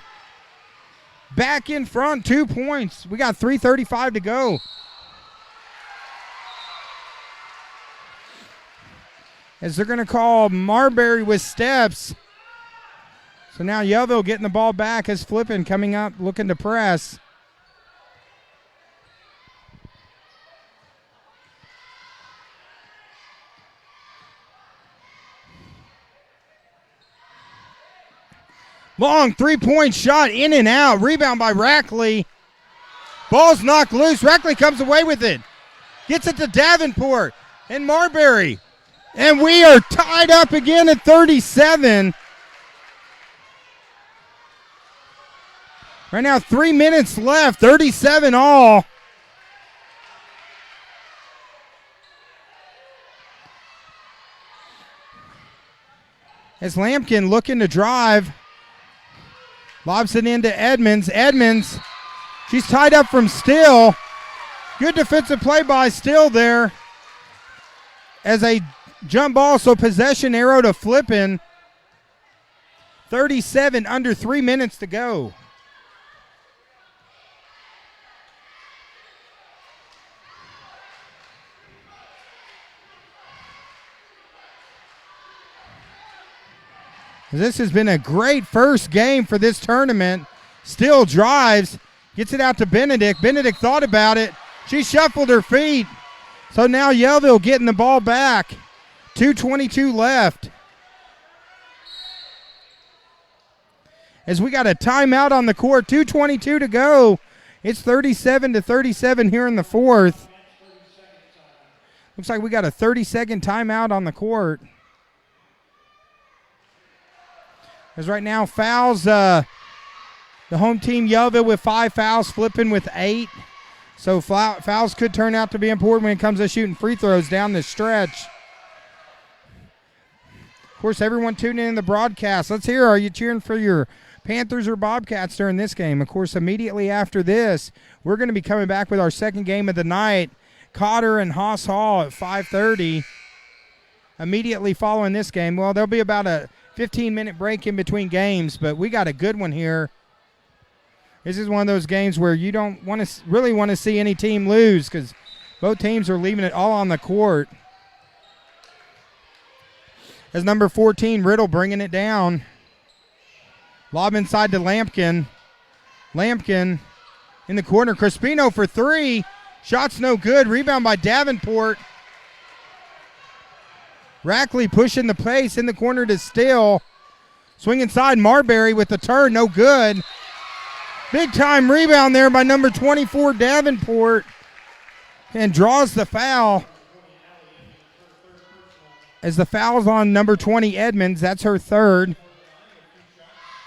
back in front, 2 points. We got 3:35 to go. As they're going to call Marbury with steps. So now Yellville getting the ball back as Flippin coming up looking to press. Long three-point shot in and out. Rebound by Rackley. Ball's knocked loose. Rackley comes away with it. Gets it to Davenport and Marbury. And we are tied up again at 37. Right now, 3 minutes left. 37 all. As Lampkin looking to drive. Lobs it into Edmonds. Edmonds, she's tied up from Still. Good defensive play by Still there. As a jump ball, so possession arrow to Flippin. 37, under 3 minutes to go. This has been a great first game for this tournament. Still drives, gets it out to Benedict. Benedict thought about it. She shuffled her feet. So now Yellville getting the ball back. 2:22 left. As we got a timeout on the court, 2:22 to go. It's 37-37 here in the fourth. Looks like we got a 30-second timeout on the court. As right now fouls, the home team Yellville with 5 fouls, Flippin with 8. So fouls could turn out to be important when it comes to shooting free throws down the stretch. Of course, everyone tuning in the broadcast, let's hear, are you cheering for your Panthers or Bobcats during this game? Of course, immediately after this, we're going to be coming back with our second game of the night, Cotter and Haas Hall at 5:30. Immediately following this game, well, there'll be about a 15-minute break in between games, but we got a good one here. This is one of those games where you don't really want to see any team lose because both teams are leaving it all on the court. As number 14, Riddle bringing it down. Lob inside to Lampkin. Lampkin in the corner. Crispino for 3. Shot's no good. Rebound by Davenport. Rackley pushing the pace in the corner to Still. Swing inside, Marbury with the turn, no good. Big time rebound there by number 24, Davenport. And draws the foul. As the foul's on number 20, Edmonds, that's her third.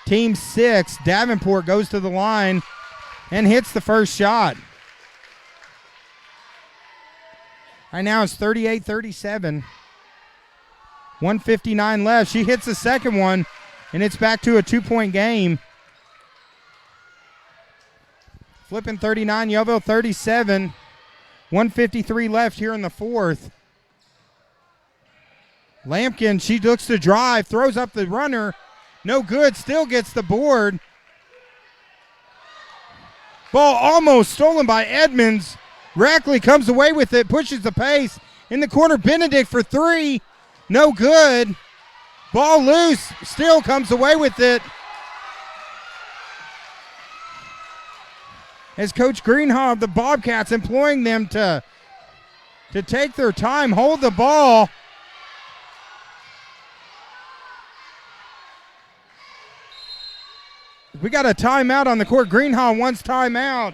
Team 6, Davenport goes to the line and hits the first shot. Right now it's 38-37. 1:59 left. She hits the second one, and it's back to a 2-point game. Flippin 39, Yellville 37. 1:53 left here in the fourth. Lampkin, she looks to drive, throws up the runner. No good, still gets the board. Ball almost stolen by Edmonds. Rackley comes away with it, pushes the pace. In the corner, Benedict for 3. No good. Ball loose. Still comes away with it. As Coach Greenhaw of the Bobcats employing them to take their time, hold the ball. We got a timeout on the court. Greenhaw wants timeout.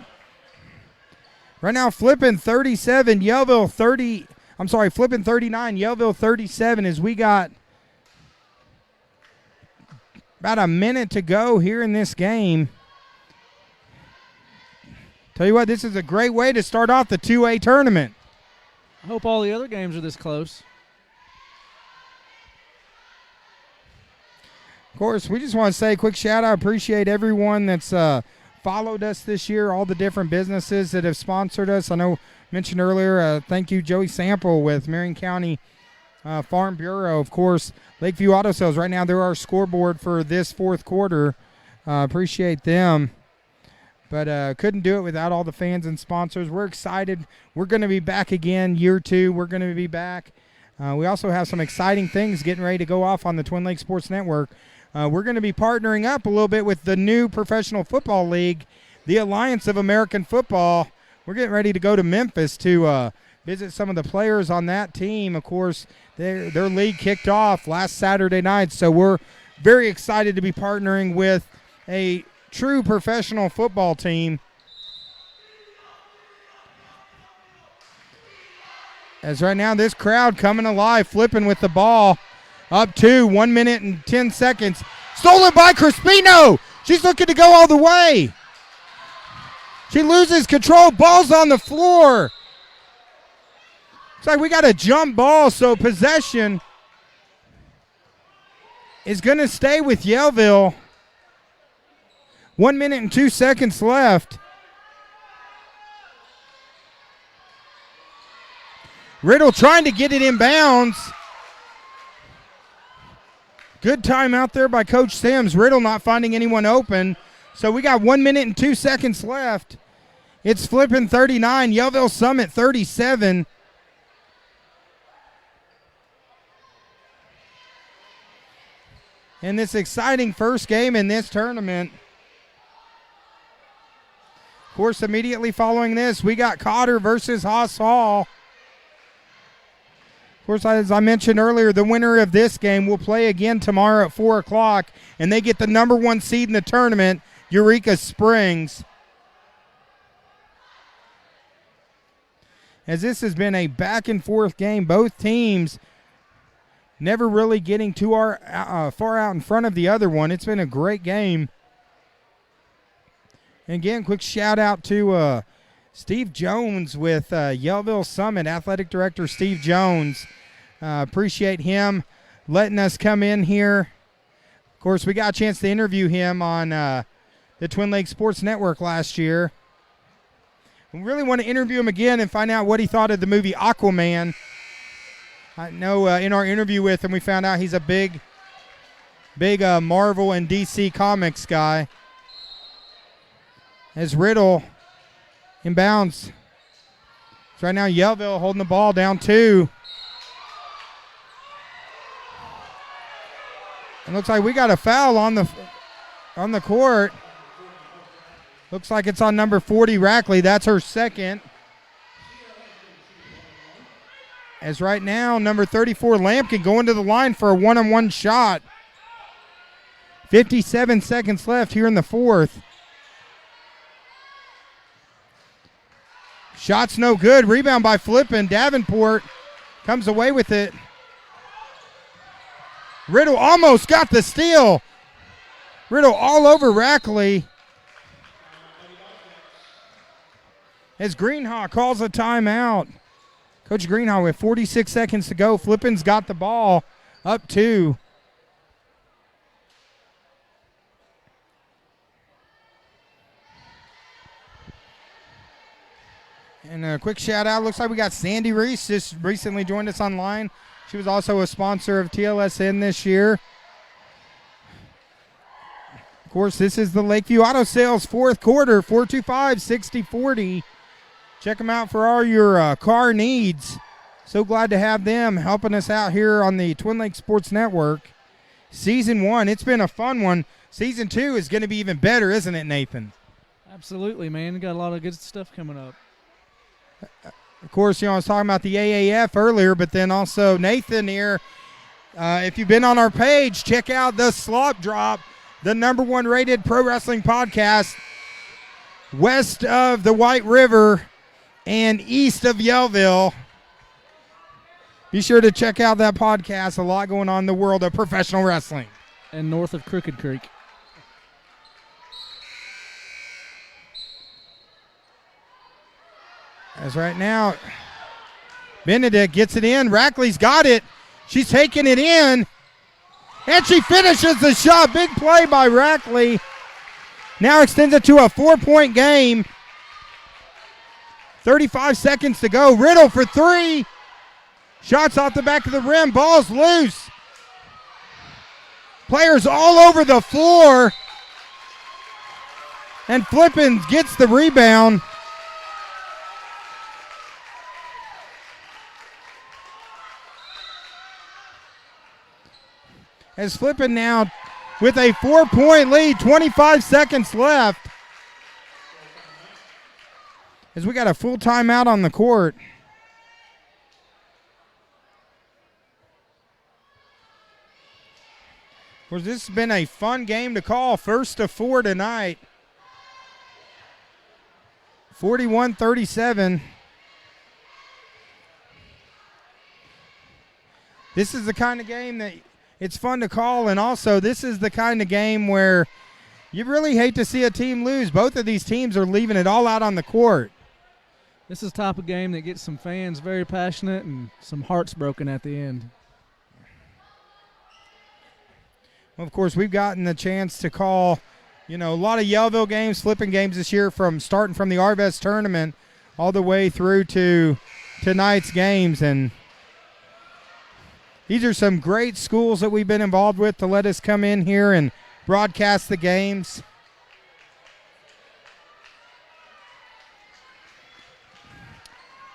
Right now, Flippin 37, Yellville 30. I'm sorry, Flippin 39, Yellville 37 as we got about a minute to go here in this game. Tell you what, this is a great way to start off the 2A tournament. I hope all the other games are this close. Of course, we just want to say a quick shout out. Appreciate everyone that's followed us this year, all the different businesses that have sponsored us. I know I mentioned earlier, thank you, Joey Sample with Marion County Farm Bureau. Of course, Lakeview Auto Sales. Right now, they're our scoreboard for this fourth quarter. Appreciate them. But couldn't do it without all the fans and sponsors. We're excited. We're going to be back again year 2. We're going to be back. We also have some exciting things getting ready to go off on the Twin Lakes Sports Network. We're going to be partnering up a little bit with the new Professional Football League, the Alliance of American Football. We're getting ready to go to Memphis to visit some of the players on that team. Of course, their league kicked off last Saturday night, so we're very excited to be partnering with a true professional football team. As right now, this crowd coming alive, flipping with the ball. Up 2, 1 minute and 10 seconds. Stolen by Crispino. She's looking to go all the way. She loses control. Ball's on the floor. It's like we got a jump ball, so possession is going to stay with Yellville. 1 minute and 2 seconds left. Riddle trying to get it in bounds. Good time out there by Coach Sims. Riddle not finding anyone open. So we got 1 minute and 2 seconds left. It's Flippin 39, Yellville Summit 37. In this exciting first game in this tournament. Of course, immediately following this, we got Cotter versus Haas Hall. Of course, as I mentioned earlier, the winner of this game will play again tomorrow at 4 o'clock, and they get the number 1 seed in the tournament, Eureka Springs. As this has been a back-and-forth game, both teams never really getting too far out in front of the other one. It's been a great game. And again, quick shout-out to Steve Jones with Yellville Summit, Athletic Director Steve Jones. Appreciate him letting us come in here. Of course, we got a chance to interview him on the Twin Lakes Sports Network last year. We really want to interview him again and find out what he thought of the movie Aquaman. I know in our interview with him, we found out he's a big Marvel and DC Comics guy. As Riddle inbounds. So right now, Yellville holding the ball down 2. It looks like we got a foul on the court. Looks like it's on number 40, Rackley. That's her second. As right now, number 34, Lampkin going to the line for a one-on-one shot. 57 seconds left here in the fourth. Shot's no good. Rebound by Flippin. Davenport comes away with it. Riddle almost got the steal. Riddle all over Rackley. As Greenhaw calls a timeout. Coach Greenhaw with 46 seconds to go. Flippin's got the ball. Up 2. And a quick shout out. Looks like we got Sandy Reese just recently joined us online. She was also a sponsor of TLSN this year. Of course, this is the Lakeview Auto Sales fourth quarter, 425-60-40. Check them out for all your car needs. So glad to have them helping us out here on the Twin Lakes Sports Network. Season 1, it's been a fun one. Season 2 is going to be even better, isn't it, Nathan? Absolutely, man. Got a lot of good stuff coming up. Of course, I was talking about the AAF earlier, but then also Nathan here. If you've been on our page, check out the Slop Drop, the number 1 rated pro wrestling podcast west of the White River and east of Yellville. Be sure to check out that podcast. A lot going on in the world of professional wrestling. And north of Crooked Creek. As right now, Benedict gets it in. Rackley's got it. She's taking it in. And she finishes the shot. Big play by Rackley. Now extends it to a 4-point game. 35 seconds to go. Riddle for three. Shots off the back of the rim. Ball's loose. Players all over the floor. And Flippin gets the rebound. As Flippin now with a 4-point lead, 25 seconds left. As we got a full timeout on the court. Well, this has been a fun game to call. First to four tonight. 41-37. This is the kind of game that it's fun to call, and also this is the kind of game where you really hate to see a team lose. Both of these teams are leaving it all out on the court. This is the type of game that gets some fans very passionate and some hearts broken at the end. Well, of course, we've gotten the chance to call, a lot of Yellville games, Flippin games this year, from starting from the RVES tournament all the way through to tonight's games. And these are some great schools that we've been involved with to let us come in here and broadcast the games.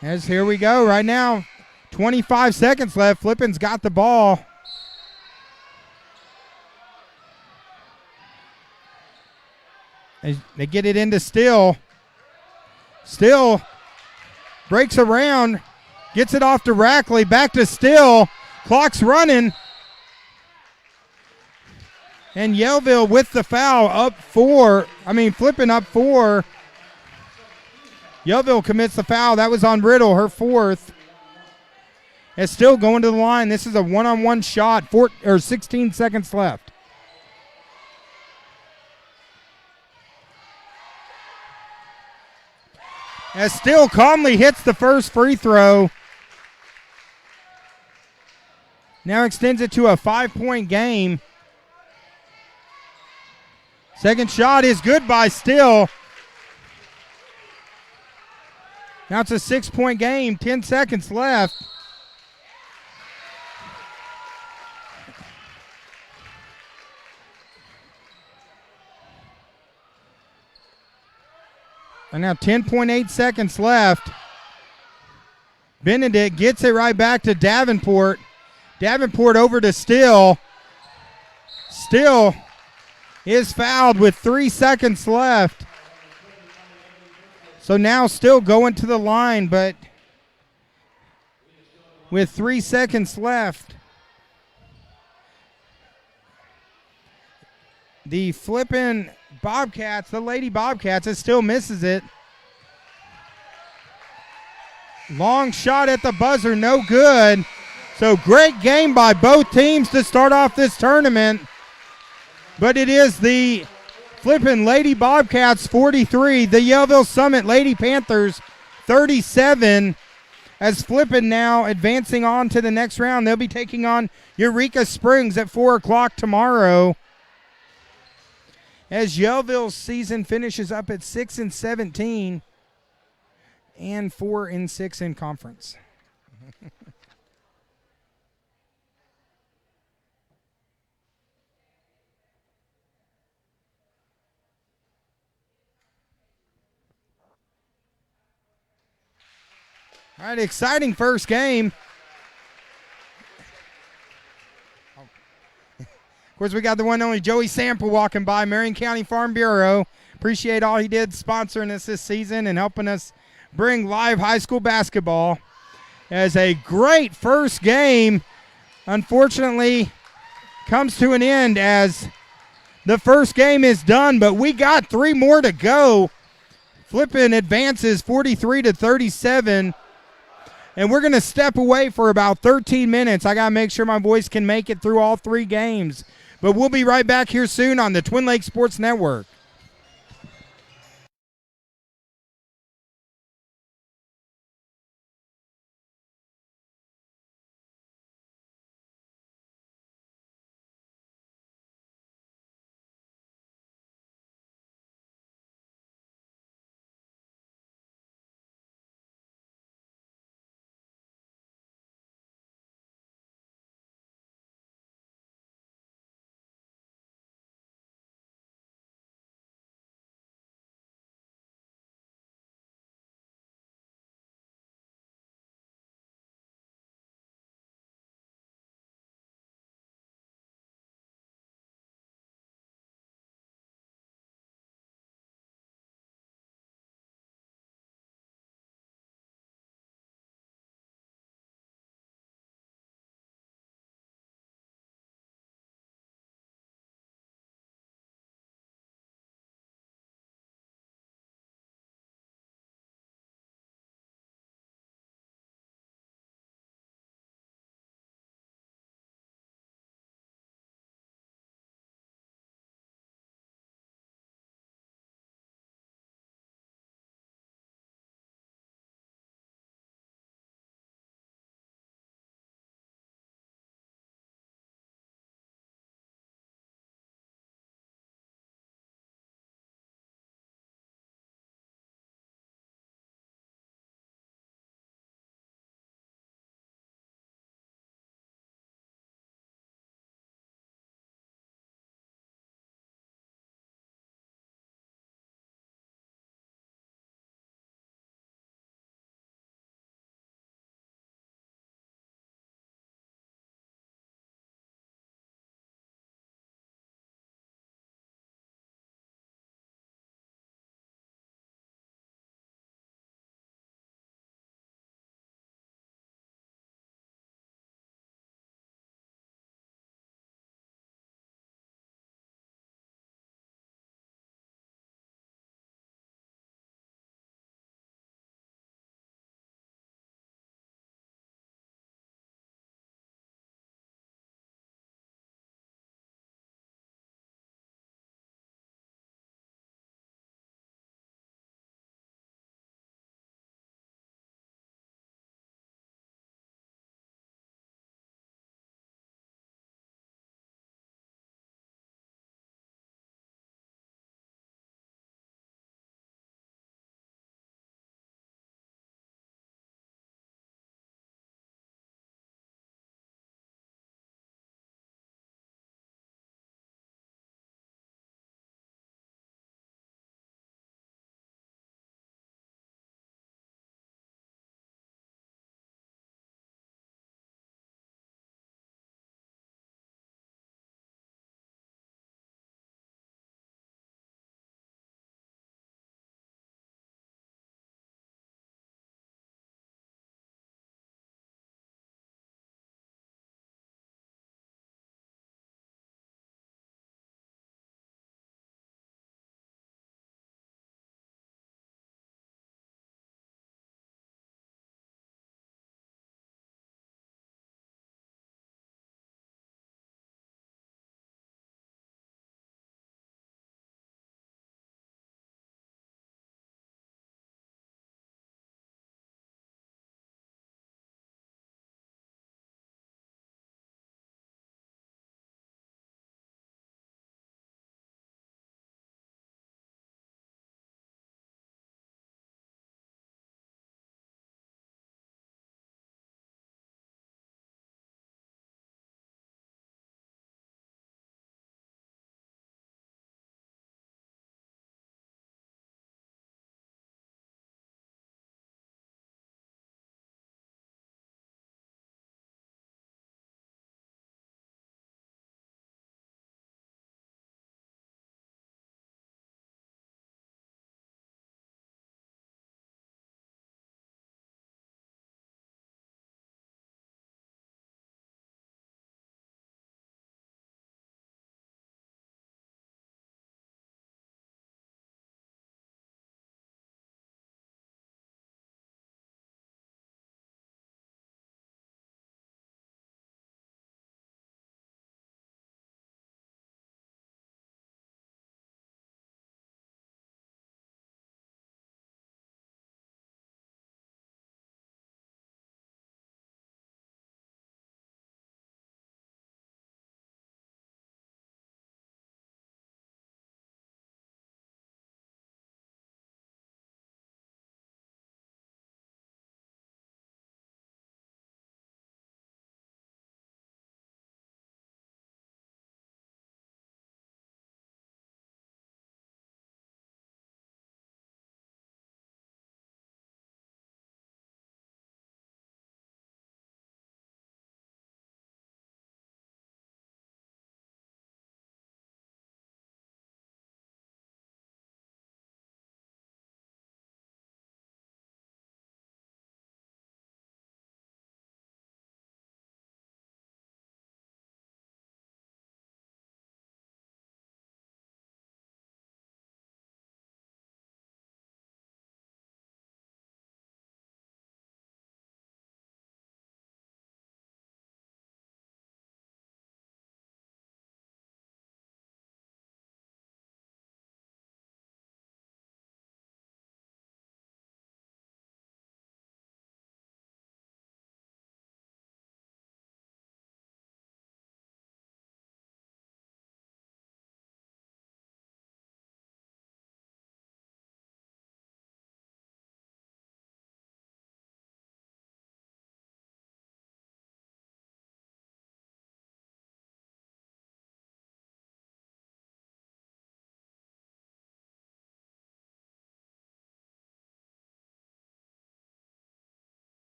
As here we go right now, 25 seconds left. Flippin's got the ball. They get it into Still. Still breaks around, gets it off to Rackley, back to Still. Clock's running. And Yellville with the foul up four. Flippin up four. Yellville commits the foul. That was on Riddle, her fourth. It's still going to the line. This is a one-on-one shot. 16 seconds left. As Still calmly hits the first free throw. Now extends it to a 5-point game. Second shot is good by Still. Now it's a 6-point game, 10 seconds left. And now 10.8 seconds left. Benedict gets it right back to Davenport. Davenport over to Still. Still is fouled with 3 seconds left. So now Still going to the line, but with 3 seconds left. The Flippin Bobcats, the Lady Bobcats, it still misses it. Long shot at the buzzer, no good. So great game by both teams to start off this tournament. But it is the Flippin Lady Bobcats 43, the Yellville Summit Lady Panthers 37. As Flippin now advancing on to the next round. They'll be taking on Eureka Springs at 4 o'clock tomorrow. As Yellville's season finishes up at 6-17 and 4-6 in conference. All right, exciting first game. Of course, we got the one and only Joey Sample walking by, Marion County Farm Bureau. Appreciate all he did sponsoring us this season and helping us bring live high school basketball. As a great first game, unfortunately, comes to an end as the first game is done, but we got 3 more to go. Flippin advances 43-37. And we're going to step away for about 13 minutes. I got to make sure my boys can make it through all 3 games. But we'll be right back here soon on the Twin Lakes Sports Network.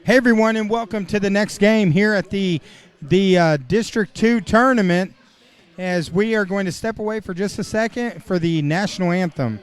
Hey everyone, and welcome to the next game here at the District 2 tournament, as we are going to step away for just a second for the national anthem.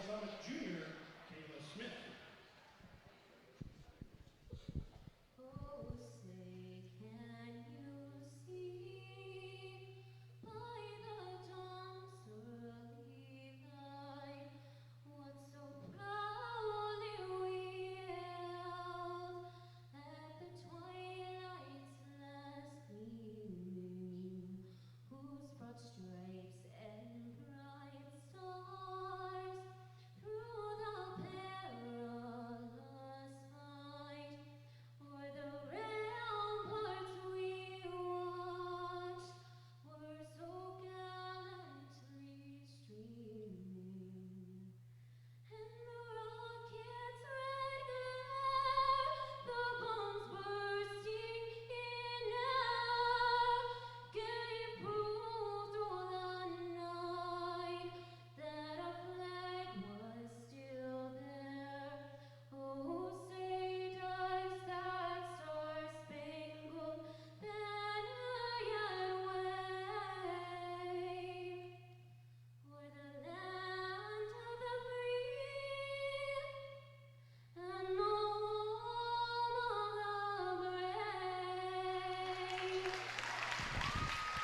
Stripes and bright stars through the perilous fight, o'er the ramparts we watched, were so gallantly streaming, and the rocket's red glare, the bombs bursting in air, gave proof through the night that our flag was still there. Oh, say does that star-spangled banner yet wave o'er the land of the free and the home of the brave?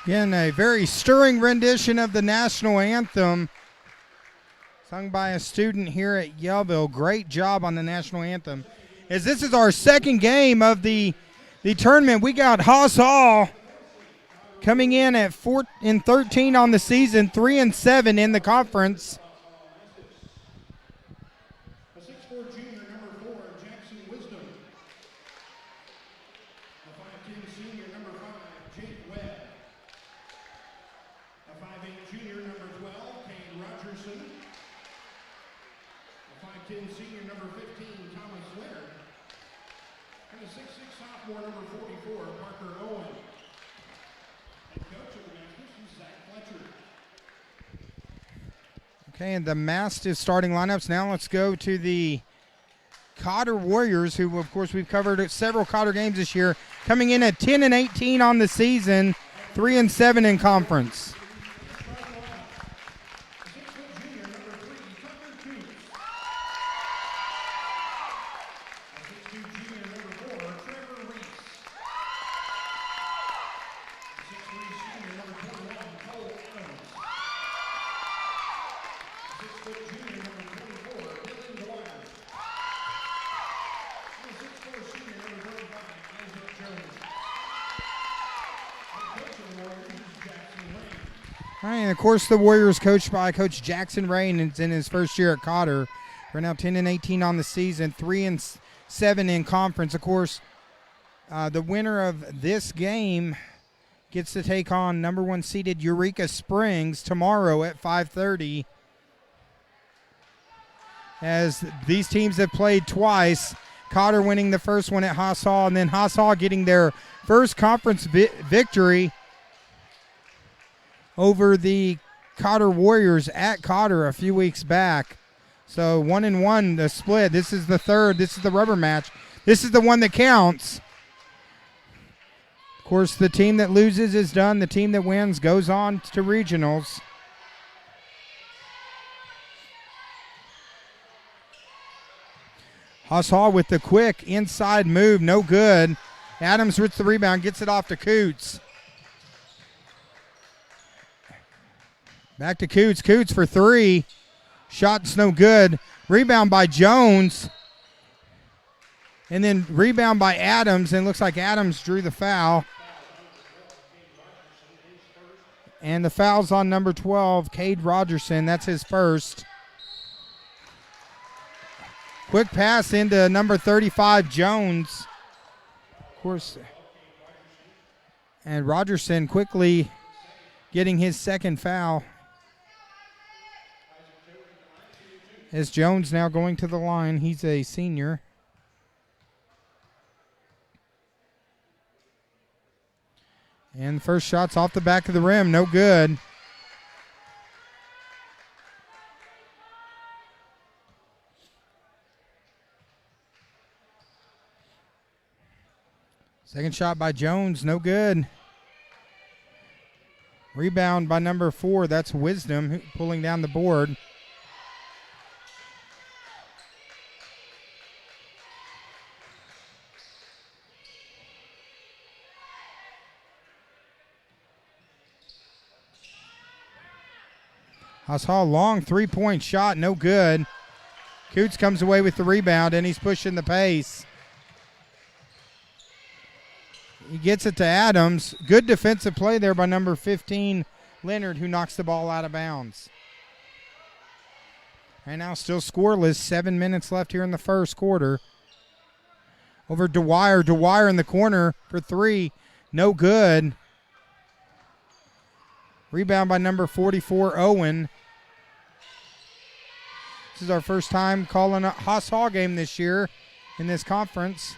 Again, a very stirring rendition of the national anthem, sung by a student here at Yellville. Great job on the national anthem. As this is our second game of the tournament, we got Haas Hall coming in at 4-13 on the season, 3-7 in the conference. A 6'4" junior, number 4, Jackson Wisdom. A 5'10" senior, number 5, Jake Webb. A 5'8" junior, number 12, Cade Rogerson. A 5'10" senior, number 15, Thomas Leonard. And a 6'6" sophomore, number 44, Parker Owen. And coach of the Masters is Zach Fletcher. Okay, and the Mastiff starting lineups. Now let's go to the Cotter Warriors, who, of course, we've covered several Cotter games this year, coming in at 10-18 on the season, 3-7 in conference. All right, and of course the Warriors coached by Coach Jackson Rain, and it's in his first year at Cotter. We're now 10-18 on the season, 3-7 in conference. Of course, the winner of this game gets to take on number 1 seeded Eureka Springs tomorrow at 5:30. As these teams have played twice, Cotter winning the first one at Haas Hall, and then Haas Hall getting their first conference victory over the Cotter Warriors at Cotter a few weeks back. So 1-1 the split. This is the third. This is the rubber match. This is the one that counts. Of course, the team that loses is done. The team that wins goes on to regionals. Haas Hall with the quick inside move, no good. Adams with the rebound, gets it off to Coots. Back to Coots. Coots for 3. Shot's no good. Rebound by Jones. And then rebound by Adams. And it looks like Adams drew the foul. And the foul's on number 12, Cade Rogerson. That's his first. Quick pass into number 35, Jones. Of course. And Rogerson quickly getting his second foul. As Jones now going to the line. He's a senior. And the first shot's off the back of the rim. No good. Second shot by Jones, no good. Rebound by number 4, that's Wisdom pulling down the board. Haas Hall, long three-point shot, no good. Coots comes away with the rebound, and he's pushing the pace. He gets it to Adams. Good defensive play there by number 15, Leonard, who knocks the ball out of bounds. And now still scoreless, 7 minutes left here in the first quarter. Over Dwyer. Dwyer in the corner for 3. No good. Rebound by number 44, Owen. This is our first time calling a Haas Hall game this year in this conference.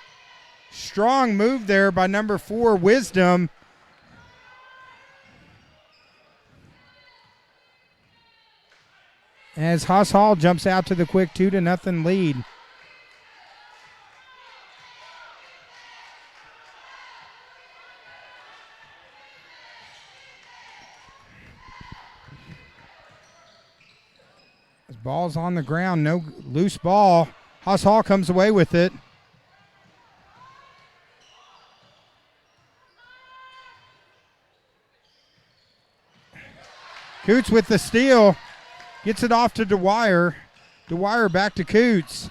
Strong move there by number 4, Wisdom. As Haas Hall jumps out to the quick 2-0 lead. This ball's on the ground, no loose ball. Haas Hall comes away with it. Coots with the steal. Gets it off to Dwyer. Dwyer back to Coots.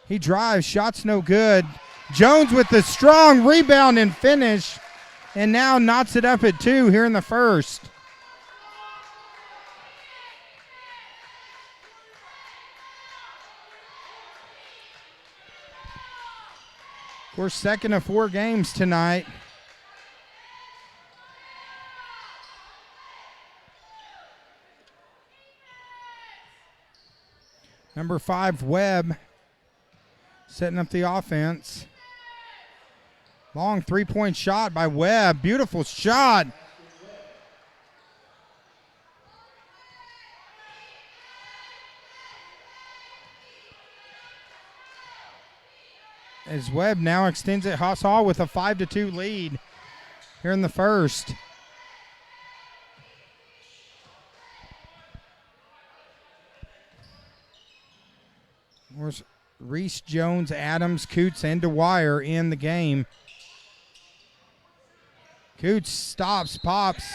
He drives. Shot's no good. Jones with the strong rebound and finish. And now knots it up at 2 here in the first. We're second of 4 games tonight. Number 5, Webb, setting up the offense. Long three-point shot by Webb. Beautiful shot. As Webb now extends it, Haas Hall with a 5-2 lead here in the first. Where's Reese, Jones, Adams, Coots, and Dwyer in the game. Coots stops, pops,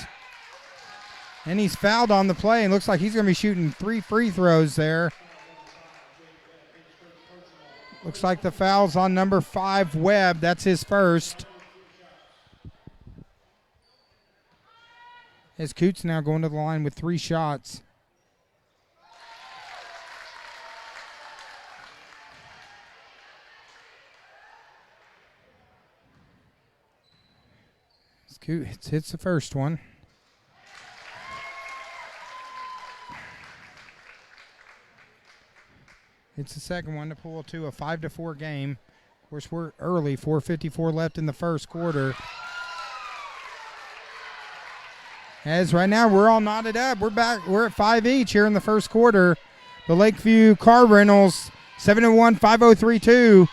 and he's fouled on the play, and looks like he's going to be shooting 3 free throws there. Looks like the foul's on number 5, Webb. That's his first. As Coots now going to the line with 3 shots. Coots hits the first one. It's the second one to pull to a 5-4 game. Of course, we're early, 4:54 left in the first quarter. As right now we're all knotted up. We're back. We're at 5 each here in the first quarter. The Lakeview Car Rentals 7-1, 5-0-3-2.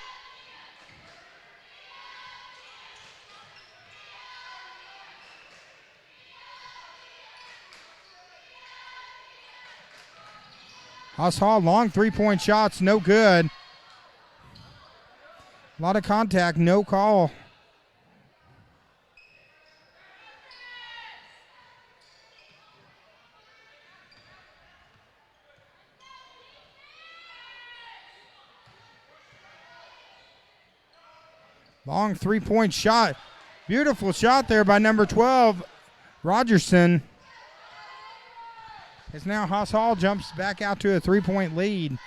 Haas Hall, long three-point shots, no good. A lot of contact, no call. Long three-point shot. Beautiful shot there by number 12, Rogerson. As now Haas Hall jumps back out to a 3-point lead.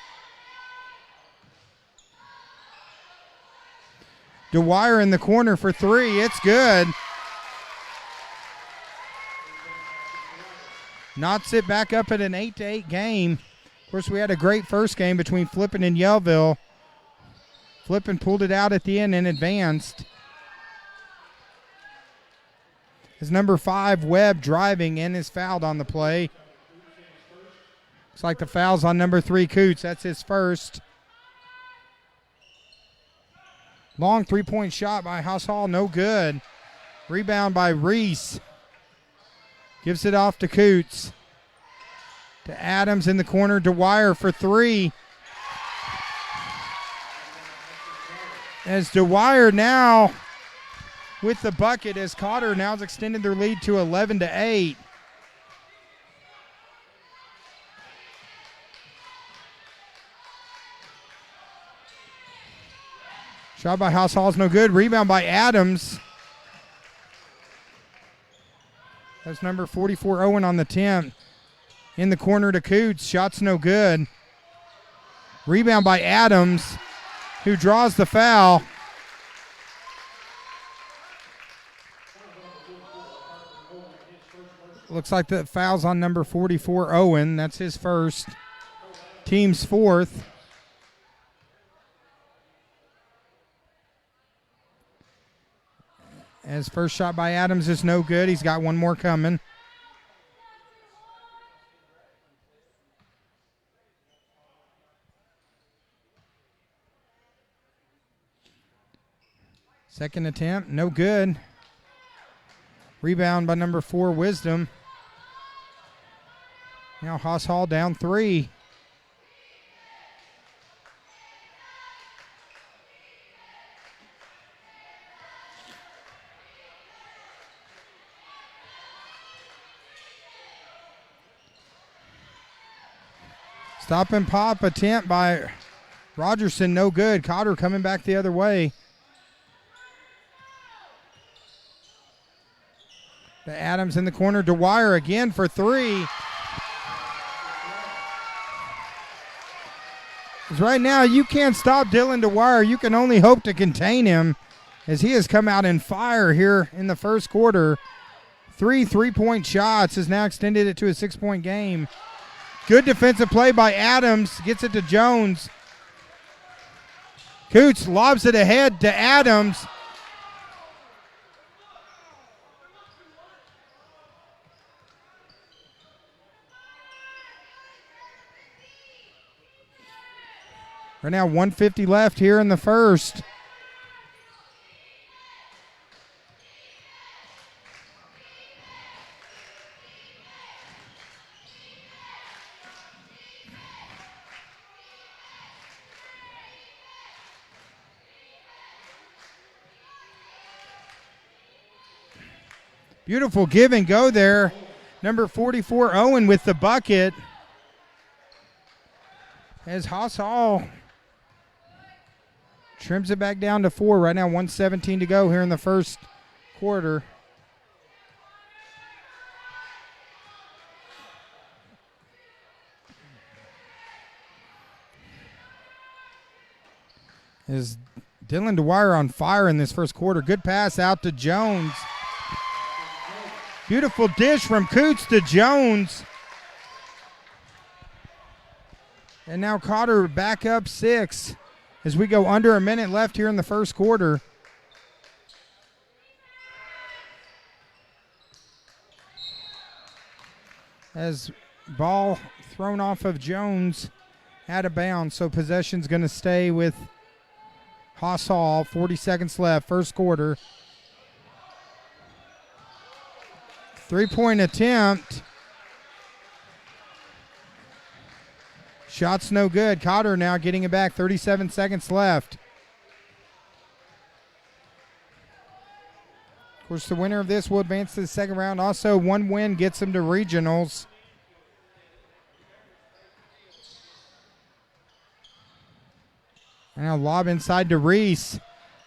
Dwyer in the corner for 3. It's good. Knots it back up at an 8-8 game. Of course, we had a great first game between Flippin and Yellville. Flippin pulled it out at the end and advanced. As number 5, Webb, driving and is fouled on the play. Looks like the foul's on number 3, Coots. That's his first. Long three-point shot by Haas Hall, no good. Rebound by Reese. Gives it off to Coots. To Adams in the corner. Dwyer for three. As Dwyer now with the bucket, as Cotter now has extended their lead to 11-8. Shot by Haas Hall is no good. Rebound by Adams. That's number 44, Owen on the 10. In the corner to Coots. Shot's no good. Rebound by Adams, who draws the foul. Looks like the foul's on number 44, Owen. That's his first. Team's fourth. As first shot by Adams is no good. He's got one more coming. Second attempt, no good. Rebound by number 4, Wisdom. Now Haas Hall down 3. Stop and pop attempt by Rogerson, no good. Cotter coming back the other way. To Adams in the corner. Dwyer again for three. Because right now you can't stop Dylan Dwyer. You can only hope to contain him, as he has come out in fire here in the first quarter. 3 3-point shots has now extended it to a 6-point game. Good defensive play by Adams. Gets it to Jones. Coots lobs it ahead to Adams. Right now 1:50 left here in the first. Beautiful give and go there. Number 44, Owen with the bucket. As Haas Hall trims it back down to 4. Right now 1:17 to go here in the first quarter. Is Dylan Dwyer on fire in this first quarter. Good pass out to Jones. Beautiful dish from Coots to Jones. And now Cotter back up 6 as we go under a minute left here in the first quarter. As ball thrown off of Jones out of bounds, so possession's going to stay with Haas Hall. 40 seconds left, first quarter. 3-point attempt. Shot's no good. Cotter now getting it back. 37 seconds left. Of course, the winner of this will advance to the second round. Also, one win gets them to regionals. Now lob inside to Reese.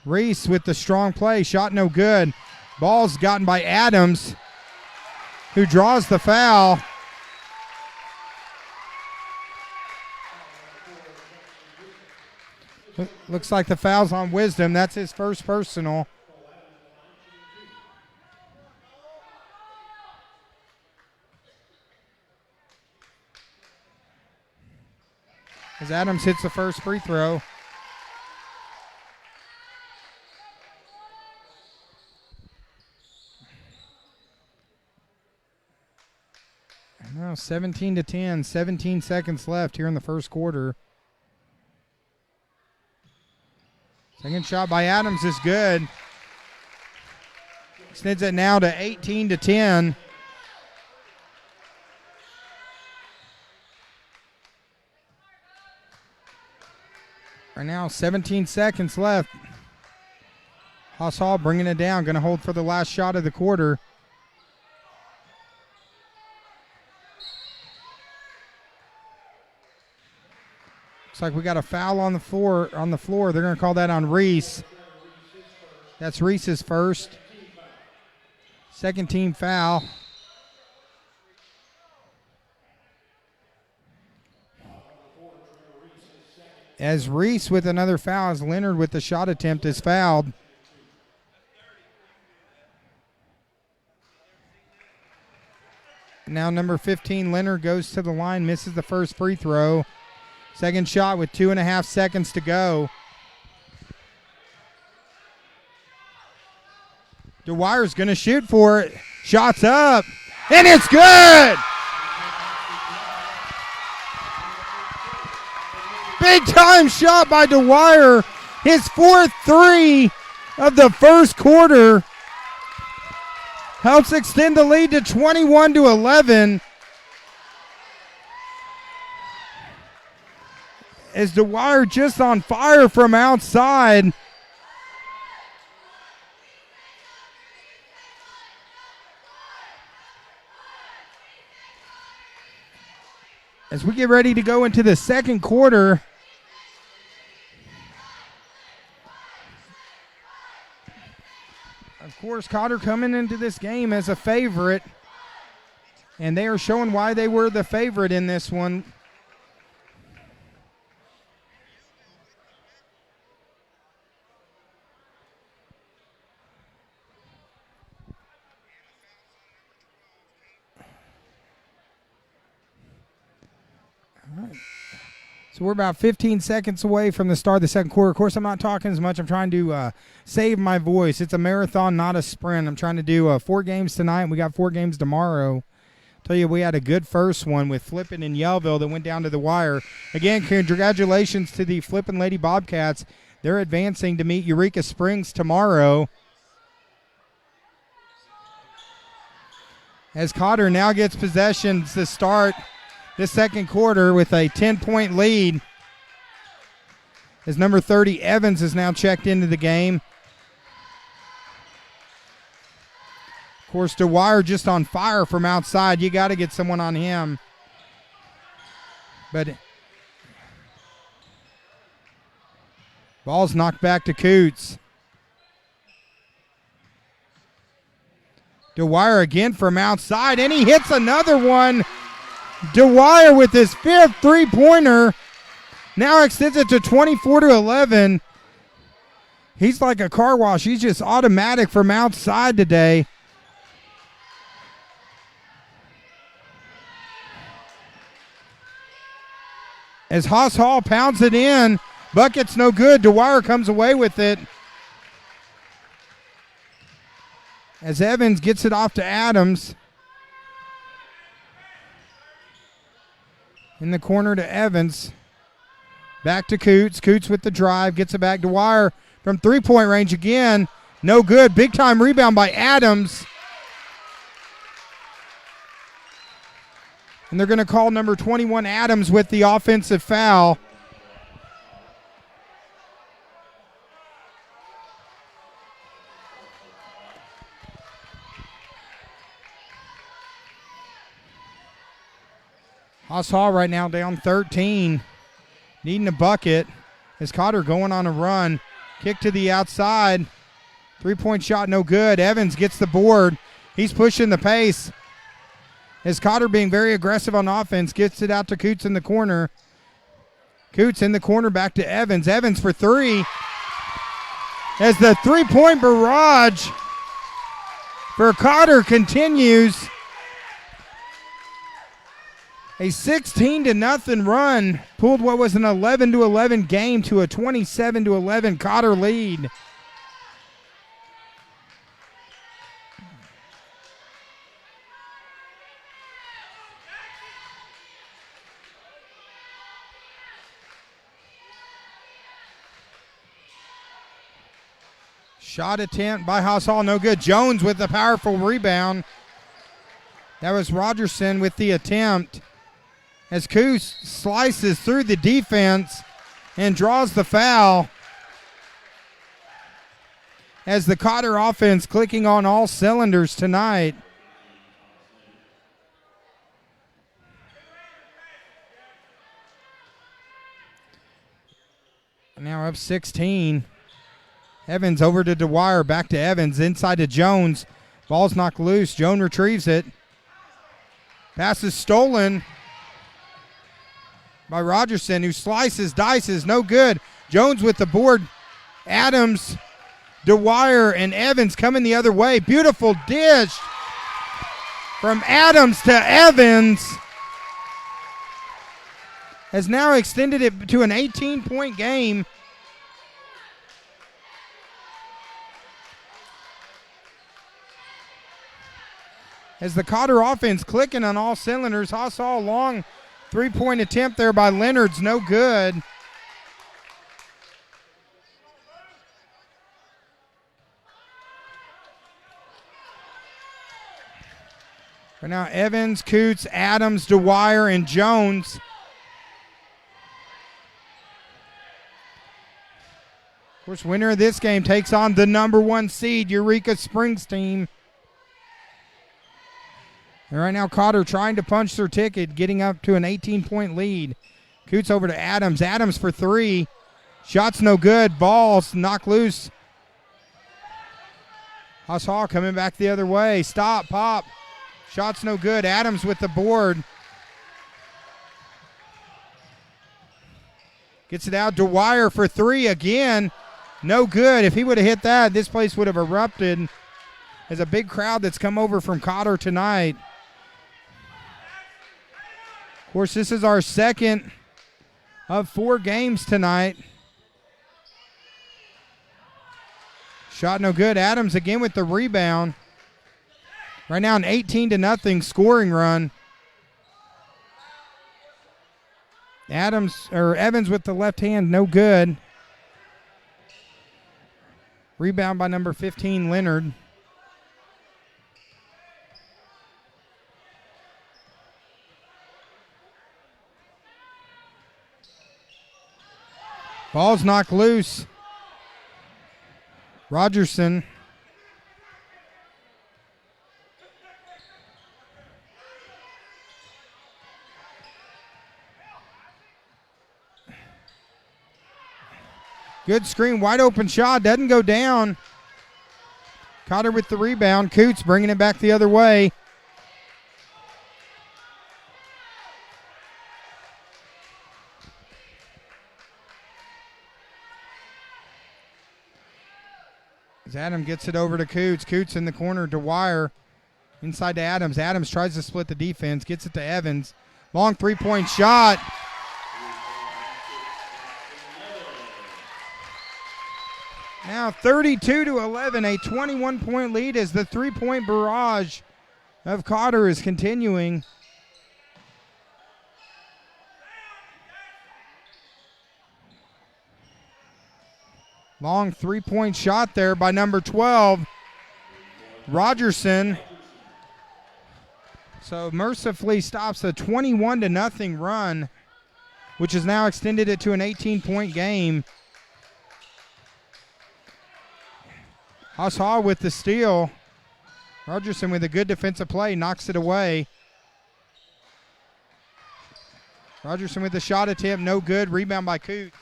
Reese with the strong play. Shot no good. Ball's gotten by Adams, who draws the foul. Looks like the foul's on Wisdom. That's his first personal. As Adams hits the first free throw. Now 17-10, 17 seconds left here in the first quarter. Second shot by Adams is good. Extends it now to 18-10. Right now, 17 seconds left. Haas Hall bringing it down, going to hold for the last shot of the quarter. Looks like we got a foul on the floor. They're going to call that on Reese. That's Reese's first. Second team foul. As Reese with another foul, as Leonard with the shot attempt is fouled. Now number 15, Leonard, goes to the line, misses the first free throw. Second shot with 2.5 seconds to go. DeWire's going to shoot for it. Shots up, and it's good! Big time shot by DeWire. His fourth three of the first quarter helps extend the lead to 21-11. As DeWire just on fire from outside. As we get ready to go into the second quarter, of course, Cotter coming into this game as a favorite, and they are showing why they were the favorite in this one. All right. So we're about 15 seconds away from the start of the second quarter. Of course, I'm not talking as much. I'm trying to save my voice. It's a marathon, not a sprint. I'm trying to do 4 games tonight. We got 4 games tomorrow. Tell you, we had a good first one with Flippin and Yellville that went down to the wire. Again, congratulations to the Flippin Lady Bobcats. They're advancing to meet Eureka Springs tomorrow. As Cotter now gets possession to start this second quarter with a 10-point lead. As number 30, Evans, is now checked into the game. Of course, DeWire just on fire from outside. You got to get someone on him. But ball's knocked back to Coots. DeWire again from outside, and he hits another one. DeWire with his 5th three-pointer now extends it to 24-11. He's like a car wash. He's just automatic from outside today. As Haas Hall pounds it in, bucket's no good. DeWire comes away with it. As Evans gets it off to Adams. In the corner to Evans. Back to Coots. Coots with the drive. Gets it back to DeWire from three-point range again. No good. Big-time rebound by Adams. And they're going to call number 21 Adams with the offensive foul. Haas Hall right now down 13, needing a bucket. As Cotter going on a run. Kick to the outside. Three-point shot no good. Evans gets the board. He's pushing the pace. As Cotter being very aggressive on offense, gets it out to Coots in the corner. Coots in the corner back to Evans. Evans for 3. As the three-point barrage for Cotter continues. A 16-0 run pulled what was an 11-11 game to a 27-11 Cotter lead. Shot attempt by Haas Hall, no good. Jones with the powerful rebound. That was Rogerson with the attempt. As Coos slices through the defense and draws the foul. As the Cotter offense clicking on all cylinders tonight. Now up 16. Evans over to Dwyer, back to Evans, inside to Jones. Ball's knocked loose. Jones retrieves it. Pass is stolen by Rogerson, who slices, dices, no good. Jones with the board. Adams, Dwyer, and Evans coming the other way. Beautiful dish from Adams to Evans. Has now extended it to an 18-point game. As the Cotter offense clicking on all cylinders. Haas Hall long three-point attempt there by Leonard's, no good. Right now Evans, Coots, Adams, Dwyer, and Jones. Of course, winner of this game takes on the number 1 seed, Eureka Springs team. And right now, Cotter trying to punch their ticket, getting up to an 18-point lead. Coots over to Adams. Adams for 3. Shot's no good. Ball's knocked loose. Haas Hall coming back the other way. Stop, pop. Shot's no good. Adams with the board. Gets it out. Dwyer for 3 again. No good. If he would have hit that, this place would have erupted. There's a big crowd that's come over from Cotter tonight. Of course, this is our second of 4 games tonight. Shot no good. Adams again with the rebound. Right now an 18-0 scoring run. Evans with the left hand, no good. Rebound by number 15, Leonard. Ball's knocked loose. Rogerson. Good screen, wide open shot, doesn't go down. Cotter with the rebound. Coots bringing it back the other way. As Adam gets it over to Coots. Coots in the corner to Dwyer. Inside to Adams. Adams tries to split the defense. Gets it to Evans. Long three-point shot. Now 32-11, a 21-point lead as the three-point barrage of Cotter is continuing. Long three-point shot there by number 12, Rogerson. So mercifully stops a 21-0 run, which has now extended it to an 18-point game. Haas Hall with the steal. Rogerson with a good defensive play, knocks it away. Rogerson with the shot attempt, no good. Rebound by Coots.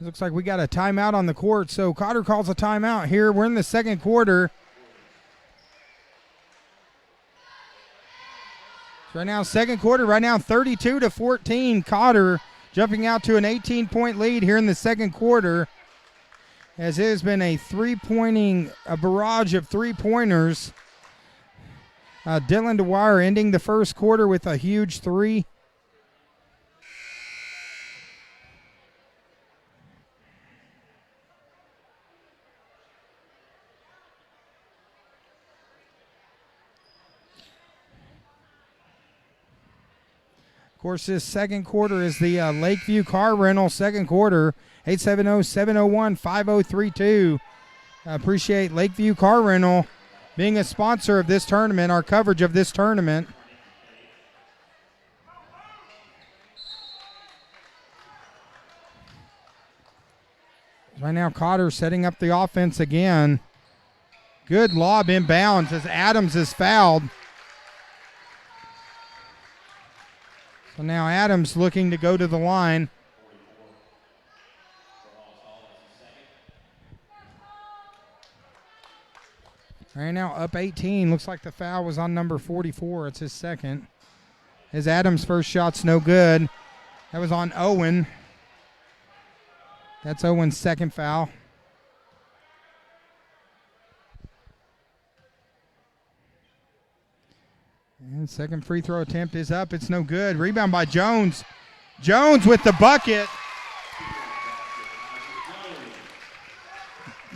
It looks like we got a timeout on the court, so Cotter calls a timeout here. We're in the second quarter. So right now, second quarter, right now 32-14. Cotter jumping out to an 18-point lead here in the second quarter, as it has been a barrage of three-pointers. Dylan Dwyer ending the first quarter with a huge three. Of course, this second quarter is the Lakeview Car Rental second quarter. 870-701-5032. Appreciate Lakeview Car Rental being a sponsor of this tournament, our coverage of this tournament. Right now, Cotter setting up the offense again. Good lob inbounds as Adams is fouled. So now Adams looking to go to the line. Right now up 18. Looks like the foul was on number 44. It's his second. As Adams' first shot's no good. That was on Owen. That's Owen's second foul. And second free throw attempt is up. It's no good. Rebound by Jones. Jones with the bucket.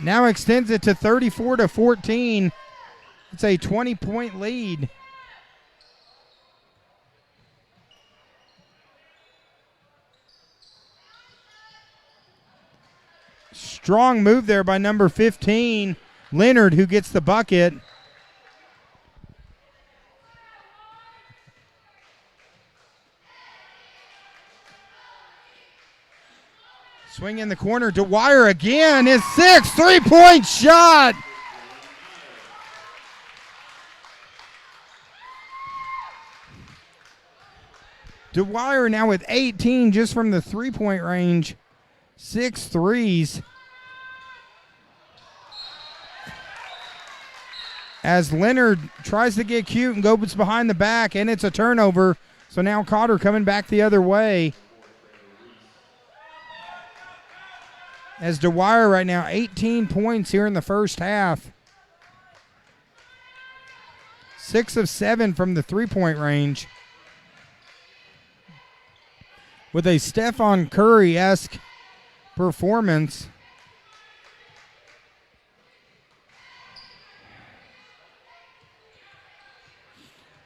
Now extends it to 34-14. It's a 20-point lead. Strong move there by number 15, Leonard, who gets the bucket. Swing in the corner. Dwyer again. His sixth three-point shot. Dwyer now with 18 just from the three-point range. 6 threes. As Leonard tries to get cute and goes behind the back, and it's a turnover. So now Cotter coming back the other way. As Dwyer right now, 18 points here in the first half. 6 of 7 from the three-point range. With a Stephon Curry-esque performance.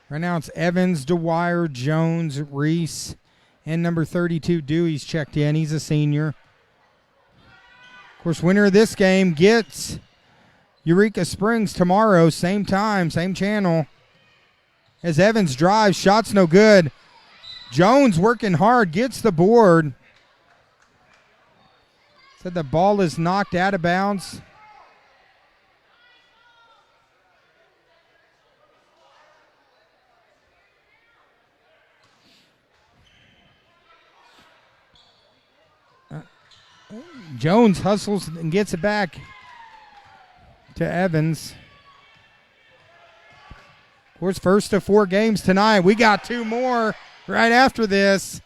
Right now it's Evans, Dwyer, Jones, Reese, and number 32, Dewey's checked in. He's a senior. Of course, winner of this game gets Eureka Springs tomorrow, same time, same channel. As Evans drives, shot's no good. Jones working hard, gets the board. Said the ball is knocked out of bounds. Jones hustles and gets it back to Evans. Of course, first of 4 games tonight. We got 2 more right after this.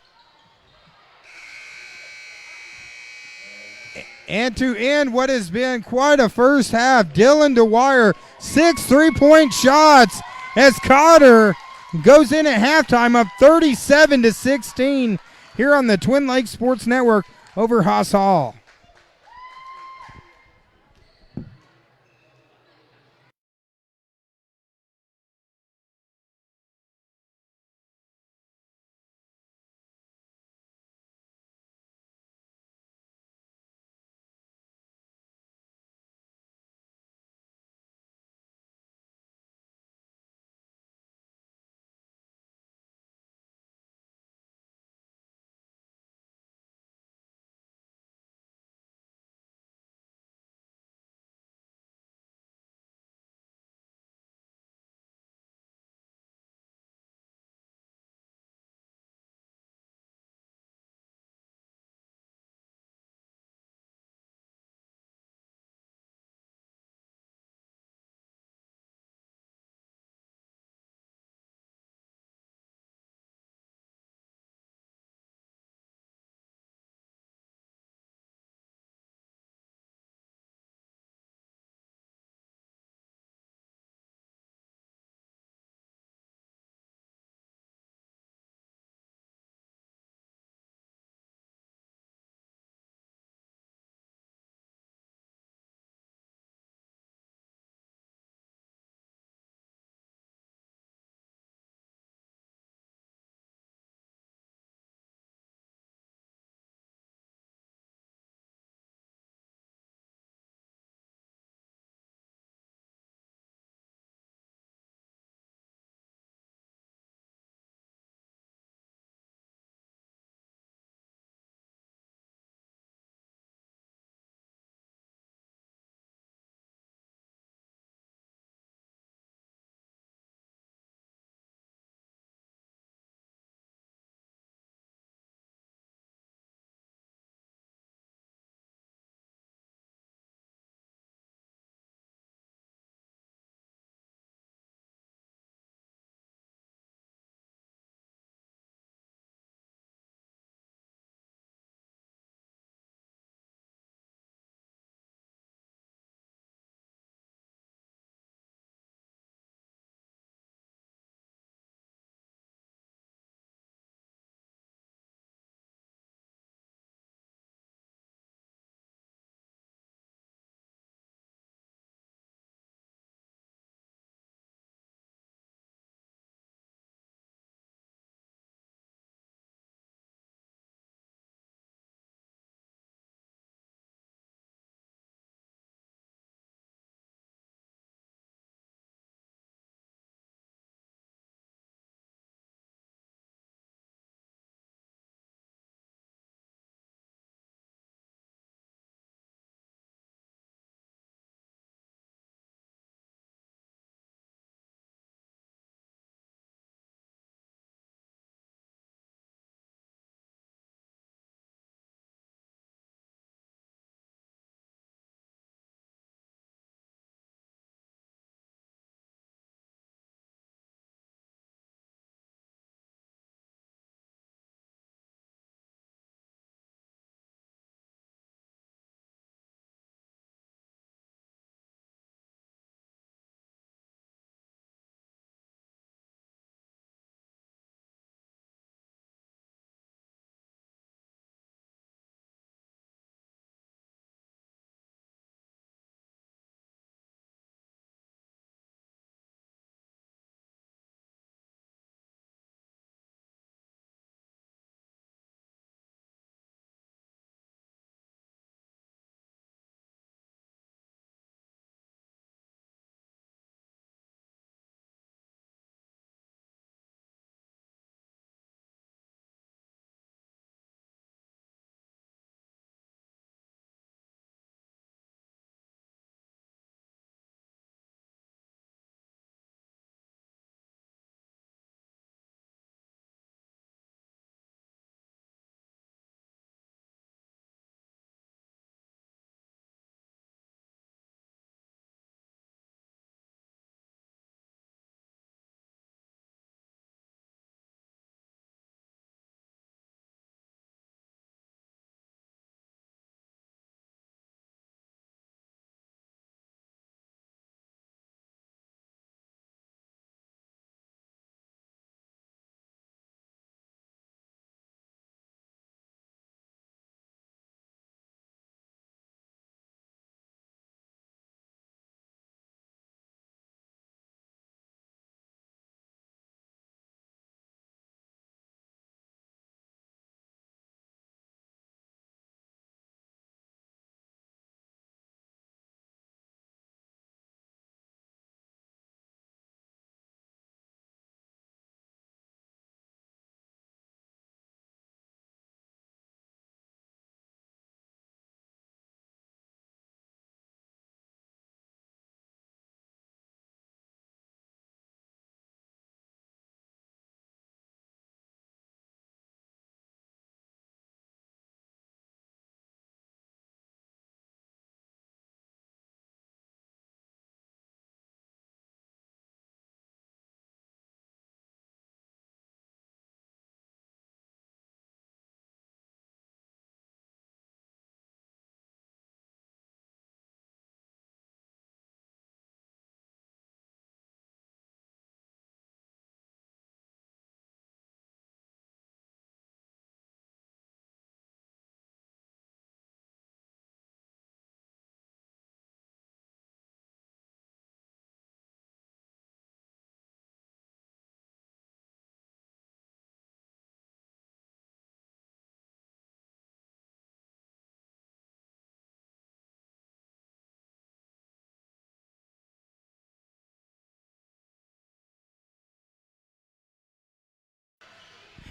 And to end what has been quite a first half, Dylan Dwyer, 6 3-point shots as Cotter goes in at halftime up 37-16 here on the Twin Lakes Sports Network over Haas Hall.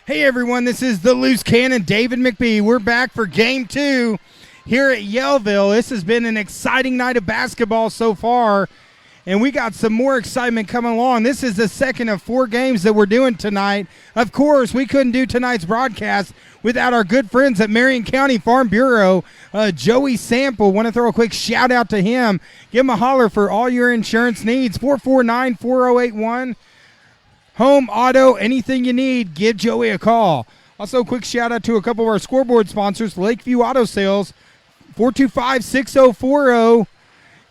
Hey everyone, this is the Loose Cannon, David McBee. We're back for Game 2 here at Yellville. This has been an exciting night of basketball so far, and we got some more excitement coming along. This is the second of 4 games that we're doing tonight. Of course, we couldn't do tonight's broadcast without our good friends at Marion County Farm Bureau. Joey Sample, want to throw a quick shout out to him. Give him a holler for all your insurance needs, 449-4081. Home, auto, anything you need, give Joey a call. Also, a quick shout out to a couple of our scoreboard sponsors, Lakeview Auto Sales, 425-6040.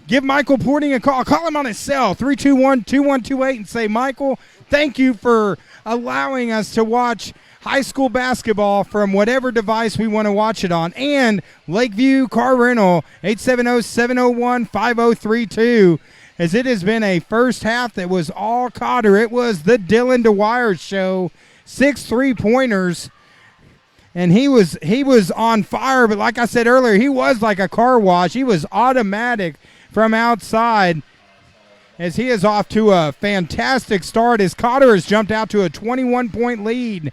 Give Michael Porting a call. Call him on his cell, 321-2128, and say, Michael, thank you for allowing us to watch high school basketball from whatever device we want to watch it on. And Lakeview Car Rental, 870-701-5032. As it has been a first half that was all Cotter. It was the Dylan DeWire show, 6 3-pointers, and he was on fire. But like I said earlier, he was like a car wash. He was automatic from outside, as he is off to a fantastic start as Cotter has jumped out to a 21-point lead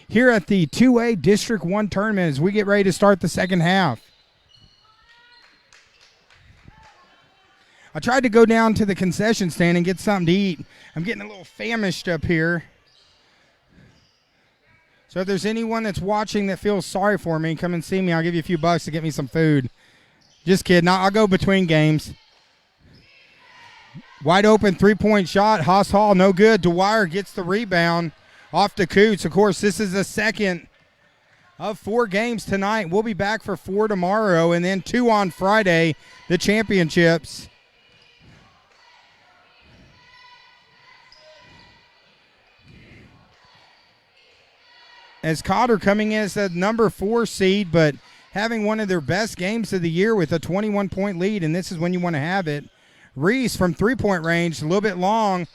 here at the 2A District 1 tournament as we get ready to start the second half. I tried to go down to the concession stand and get something to eat. I'm getting a little famished up here. So if there's anyone that's watching that feels sorry for me, come and see me. I'll give you a few bucks to get me some food. Just kidding. I'll go between games. Wide open 3-point shot. Haas Hall, no good. DeWire gets the rebound off to Coots. Of course, this is the second of 4 games tonight. We'll be back for 4 tomorrow and then 2 on Friday, the championships. As Cotter coming in as the number 4 seed, but having one of their best games of the year with a 21-point lead, and this is when you want to have it. Reese from 3-point range, a little bit long.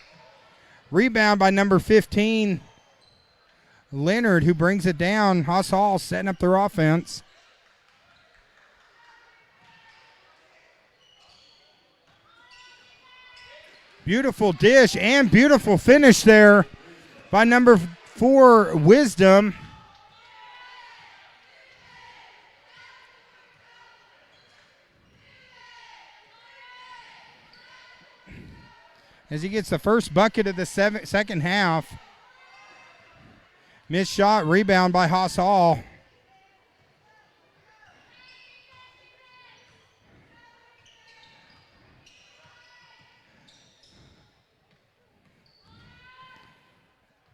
Rebound by number 15, Leonard, who brings it down. Haas Hall setting up their offense. Beautiful dish and beautiful finish there by number 4, Wisdom. As he gets the first bucket of the second half. Missed shot, rebound by Haas Hall.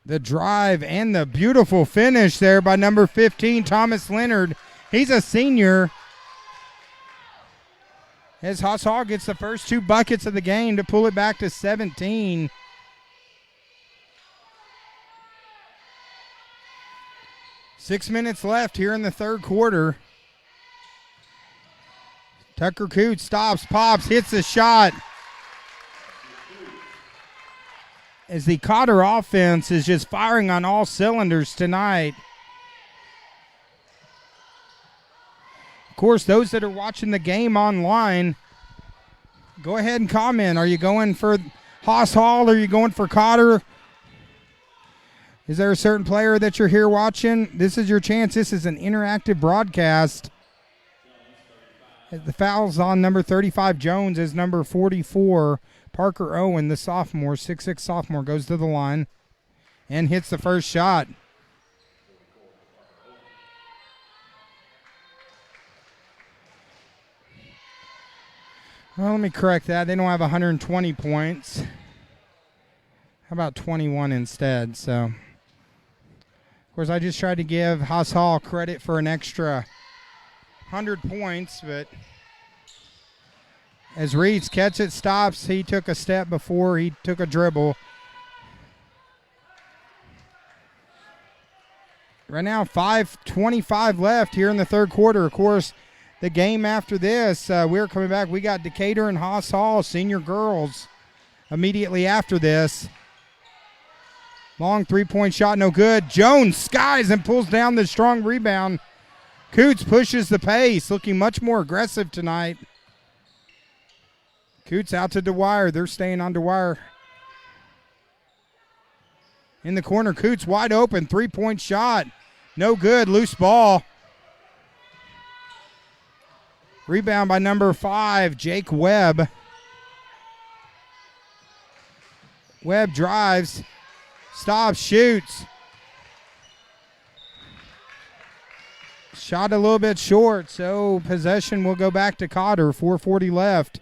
The drive and the beautiful finish there by number 15, Thomas Leonard. He's a senior. As Haas Hall gets the first 2 buckets of the game to pull it back to 17. Six minutes left here in the third quarter. Tucker Coots stops, pops, hits a shot. As the Cotter offense is just firing on all cylinders tonight. Of course, those that are watching the game online, go ahead and comment. Are you going for Haas Hall? Are you going for Cotter? Is there a certain player that you're here watching? This is your chance. This is an interactive broadcast. The foul's on number 35, Jones, as number 44, Parker Owen, the sophomore, 6'6" sophomore, goes to the line and hits the first shot. Well, let me correct that. They don't have 120 points. How about 21 instead? So, of course, I just tried to give Haas Hall credit for an extra 100 points, but as Reeds catch it, stops. He took a step before he took a dribble. Right now, 5:25 left here in the third quarter. Of course, the game after this, we're coming back. We got Decatur and Haas Hall, senior girls, immediately after this. Long 3-point shot, no good. Jones skies and pulls down the strong rebound. Coots pushes the pace, looking much more aggressive tonight. Coots out to DeWire. They're staying on DeWire. In the corner, Coots wide open. 3-point shot. No good. Loose ball. Rebound by number 5, Jake Webb. Webb drives. Stops. Shoots. Shot a little bit short, so possession will go back to Cotter. 4:40 left.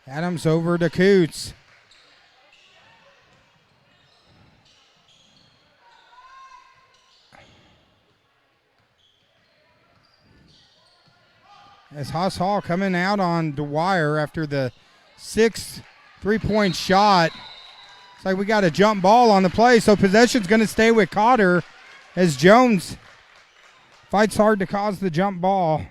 Adams over to Coots. As Haas Hall coming out on Dwyer after the 6th 3-point shot. It's like we got a jump ball on the play, so possession's going to stay with Cotter as Jones fights hard to cause the jump ball.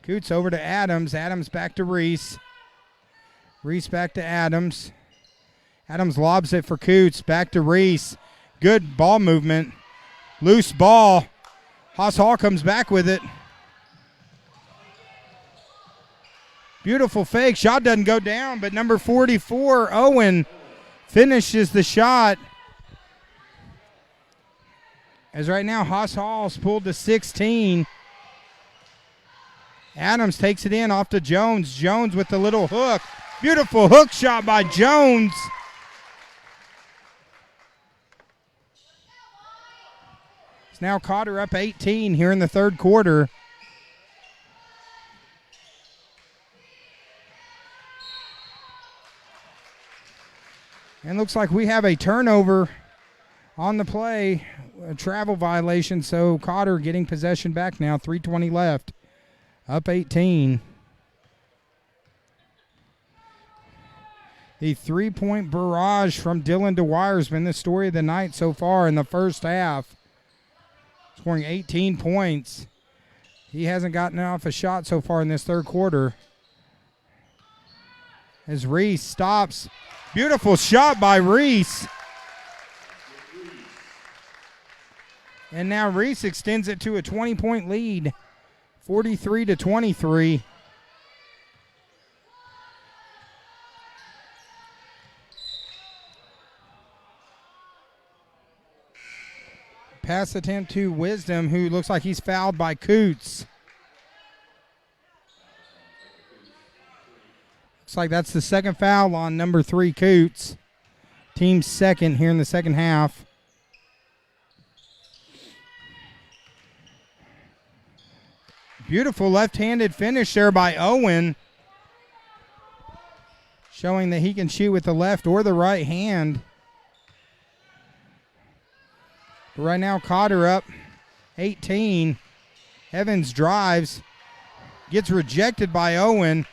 Coots over to Adams. Adams back to Reese. Reese back to Adams. Adams lobs it for Coots. Back to Reese. Good ball movement. Loose ball. Haas Hall comes back with it. Beautiful fake. Shot doesn't go down, but number 44, Owen, finishes the shot. As right now, Haas Hall's pulled to 16. Adams takes it in off to Jones. Jones with the little hook. Beautiful hook shot by Jones. It's now Cotter up 18 here in the third quarter. And looks like we have a turnover on the play, a travel violation, so Cotter getting possession back now, 3:20 left. Up 18. The 3-point barrage from Dylan Dwyer has been the story of the night so far in the first half. Scoring 18 points. He hasn't gotten off a shot so far in this third quarter. As Reese stops. Beautiful shot by Reese. And now Reese extends it to a 20-point lead. 43-23. Pass attempt to Wisdom, who looks like he's fouled by Coots. Looks like that's the second foul on number 3, Coots. Team's second here in the second half. Beautiful left-handed finish there by Owen. Showing that he can shoot with the left or the right hand. But right now, Cotter up 18. Evans drives. Gets rejected by Owen.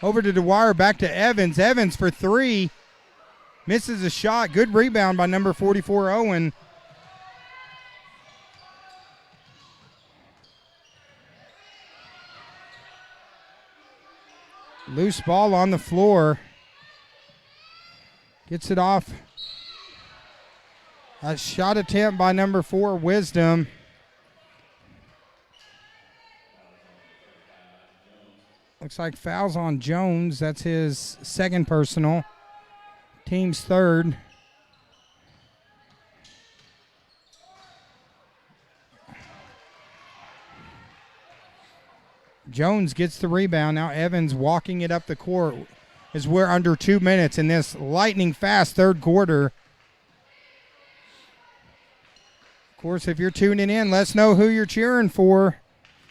Over to Dwyer, back to Evans. Evans for 3. Misses a shot. Good rebound by number 44, Owen. Loose ball on the floor. Gets it off. A shot attempt by number 4, Wisdom. Looks like fouls on Jones. That's his second personal. Team's third. Jones gets the rebound. Now Evans walking it up the court as we're under 2 minutes in this lightning fast third quarter. Of course, if you're tuning in, let us know who you're cheering for.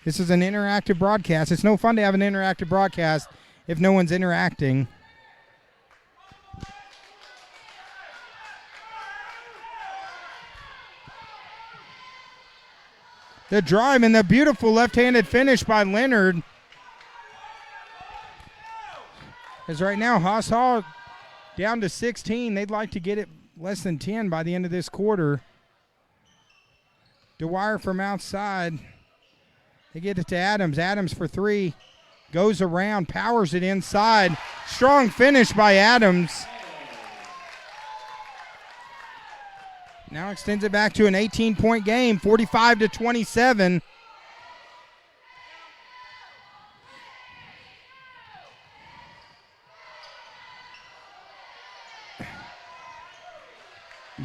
This is an interactive broadcast. It's no fun to have an interactive broadcast if no one's interacting. The drive and the beautiful left-handed finish by Leonard. As right now, Haas Hall down to 16. They'd like to get it less than 10 by the end of this quarter. Dwyer from outside. They get it to Adams. Adams for 3. Goes around, powers it inside. Strong finish by Adams. Now extends it back to an 18-point game, 45-27.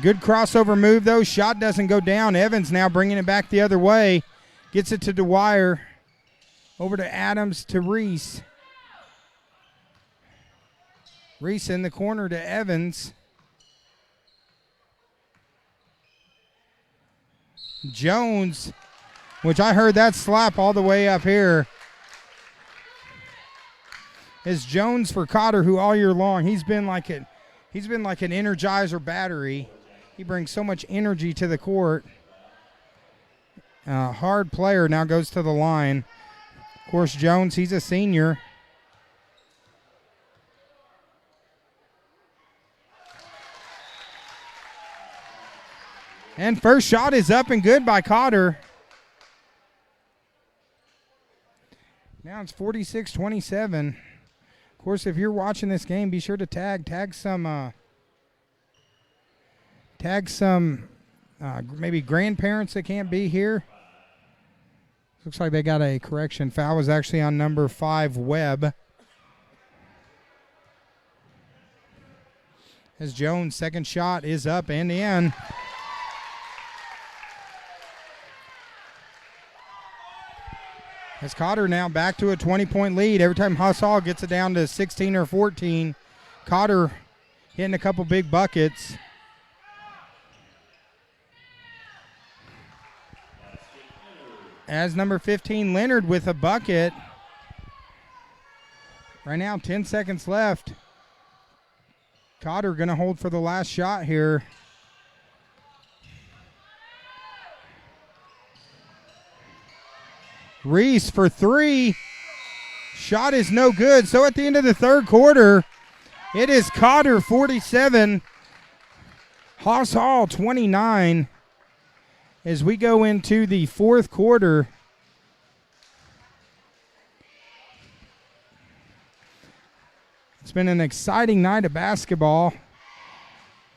Good crossover move, though. Shot doesn't go down. Evans now bringing it back the other way. Gets it to Dwyer. Over to Adams to Reese. Reese in the corner to Evans. Jones, which I heard that slap all the way up here. Is Jones for Cotter, who all year long he's been like an Energizer battery. He brings so much energy to the court. Hard player now goes to the line. Of course, Jones, he's a senior. And first shot is up and good by Cotter. Now it's 46-27. Of course, if you're watching this game, be sure to tag some maybe grandparents that can't be here. Looks like they got a correction. Foul was actually on number 5, Webb. As Jones' second shot is up and in. As Cotter now back to a 20-point lead. Every time Haas gets it down to 16 or 14, Cotter hitting a couple big buckets. As number 15, Leonard with a bucket. Right now, 10 seconds left. Cotter going to hold for the last shot here. Reese for 3. Shot is no good. So at the end of the third quarter, it is Cotter 47, Haas Hall 29. As we go into the fourth quarter, it's been an exciting night of basketball.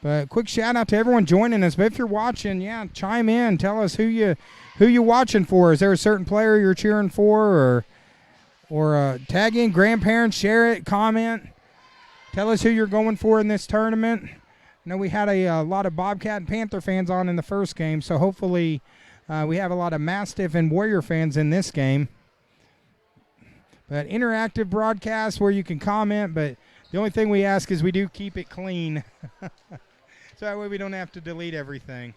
But quick shout out to everyone joining us. But if you're watching, chime in. Tell us who you watching for. Is there a certain player you're cheering for, or tag in grandparents, share it, comment. Tell us who you're going for in this tournament. I know we had a lot of Bobcat and Panther fans on in the first game, so hopefully we have a lot of Mastiff and Warrior fans in this game. But interactive broadcast where you can comment, but the only thing we ask is we do keep it clean. So that way we don't have to delete everything.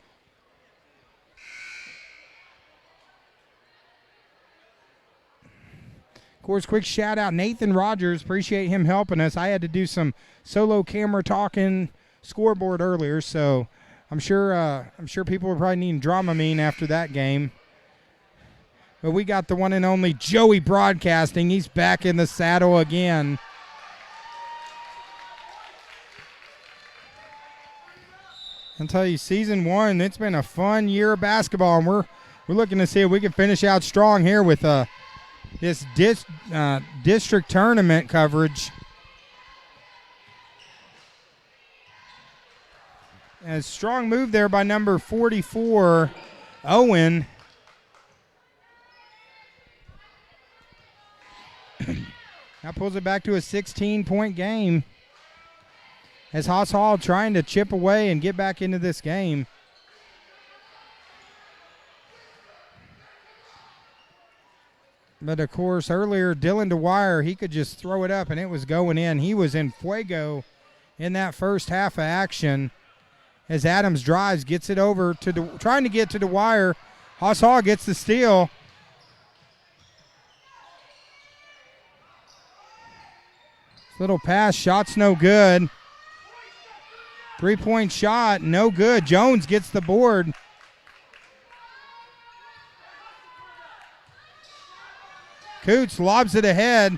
Of course, quick shout out Nathan Rogers. Appreciate him helping us. I had to do some solo camera talking scoreboard earlier, so I'm sure people were probably needing Dramamine after that game. But we got the one and only Joey broadcasting. He's back in the saddle again. I'll tell you, season 1, it's been a fun year of basketball, and we're looking to see if we can finish out strong here with this district tournament coverage. A strong move there by number 44, Owen. Now pulls it back to a 16-point game. As Haas Hall trying to chip away and get back into this game. But, of course, earlier, Dylan Dwyer, he could just throw it up, and it was going in. He was in fuego in that first half of action. As Adams drives, gets it over to trying to get to Dwyer. Haas Hall gets the steal. Little pass, shot's no good. 3-point shot, no good. Jones gets the board. Coots lobs it ahead.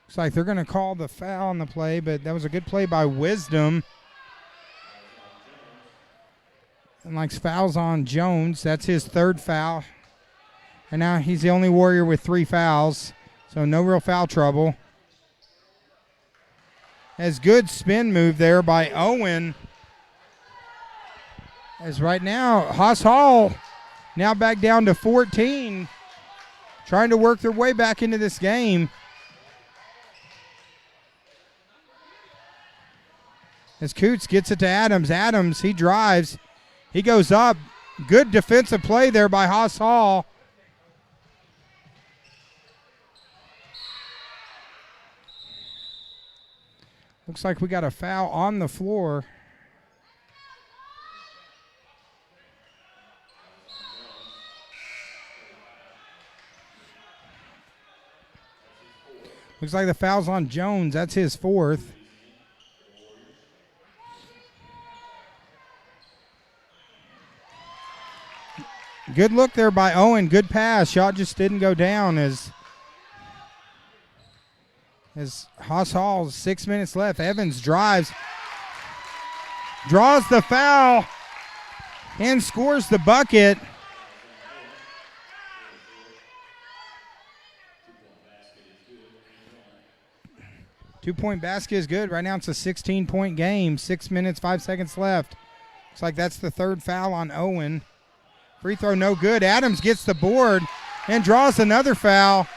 Looks like they're going to call the foul on the play, but that was a good play by Wisdom. And likes fouls on Jones. That's his third foul. And now he's the only Warrior with 3 fouls. So no real foul trouble. As good spin move there by Owen. As right now, Haas Hall now back down to 14. Trying to work their way back into this game. As Coots gets it to Adams. Adams, he drives. He goes up. Good defensive play there by Haas Hall. Looks like we got a foul on the floor. Looks like the foul's on Jones. That's his 4th. Good look there by Owen. Good pass. Shot just didn't go down as Haas Hall, 6 minutes left. Evans drives. Draws the foul and scores the bucket. Two-point basket is good. Right now it's a 16-point game. 6 minutes, 5 seconds left. Looks like that's the 3rd foul on Owen. Free throw no good. Adams gets the board and draws another foul.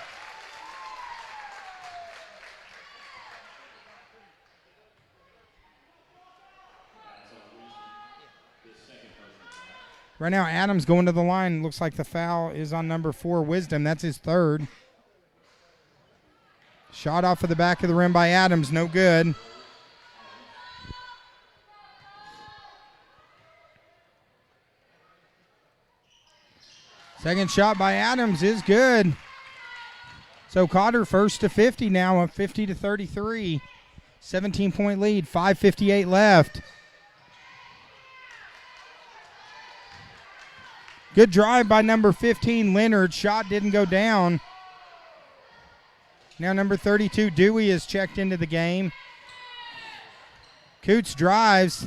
Right now Adams going to the line. Looks like the foul is on number 4, Wisdom. That's his 3rd. Shot off of the back of the rim by Adams. No good. Second shot by Adams is good. So Cotter first to 50 now, up 50 to 33. 17-point lead, 5:58 left. Good drive by number 15, Leonard. Shot didn't go down. Now number 32, Dewey, is checked into the game. Coots drives.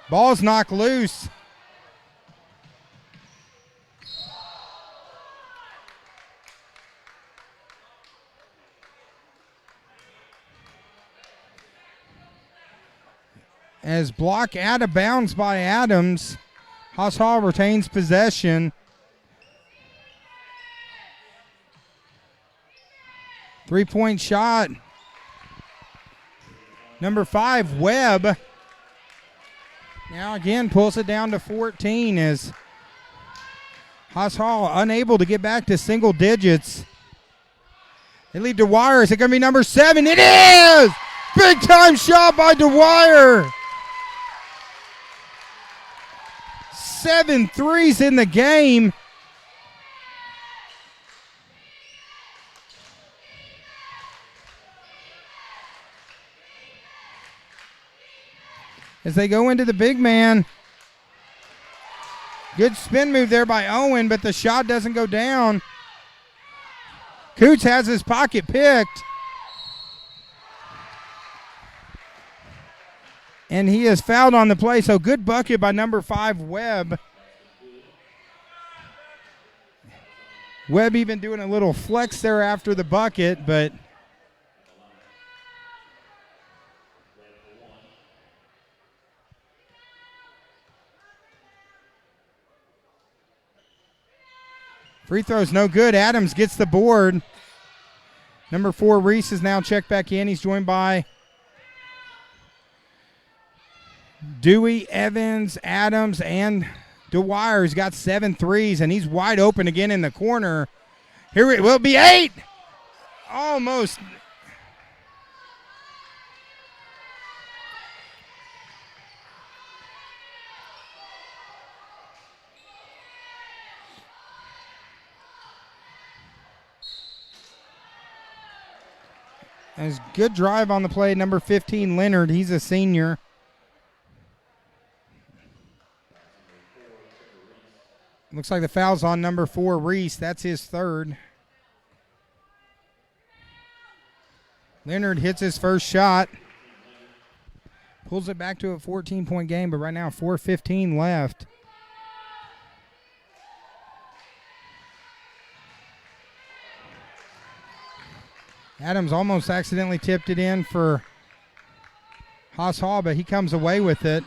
Ball's knocked loose. As block out of bounds by Adams. Haas Hall retains possession. 3-point shot. Number 5, Webb. Now again pulls it down to 14 as Haas Hall unable to get back to single digits. They lead Dwyer. Is it going to be number 7? It is! Big time shot by Dwyer. 7 threes in the game. As they go into the big man. Good spin move there by Owen, but the shot doesn't go down. Coots has his pocket picked. And he is fouled on the play, so good bucket by number 5, Webb. Webb even doing a little flex there after the bucket, but free throw's no good. Adams gets the board. Number 4, Reese, is now checked back in. He's joined by Dewey, Evans, Adams, and Dwyer. He's got 7 threes, and he's wide open again in the corner. Here it will be 8. Almost. As good drive on the play, number 15, Leonard. He's a senior. Looks like the foul's on number 4, Reese. That's his 3rd. Leonard hits his first shot. Pulls it back to a 14-point game, but right now 4:15 left. Adams almost accidentally tipped it in for Haas Hall, but he comes away with it.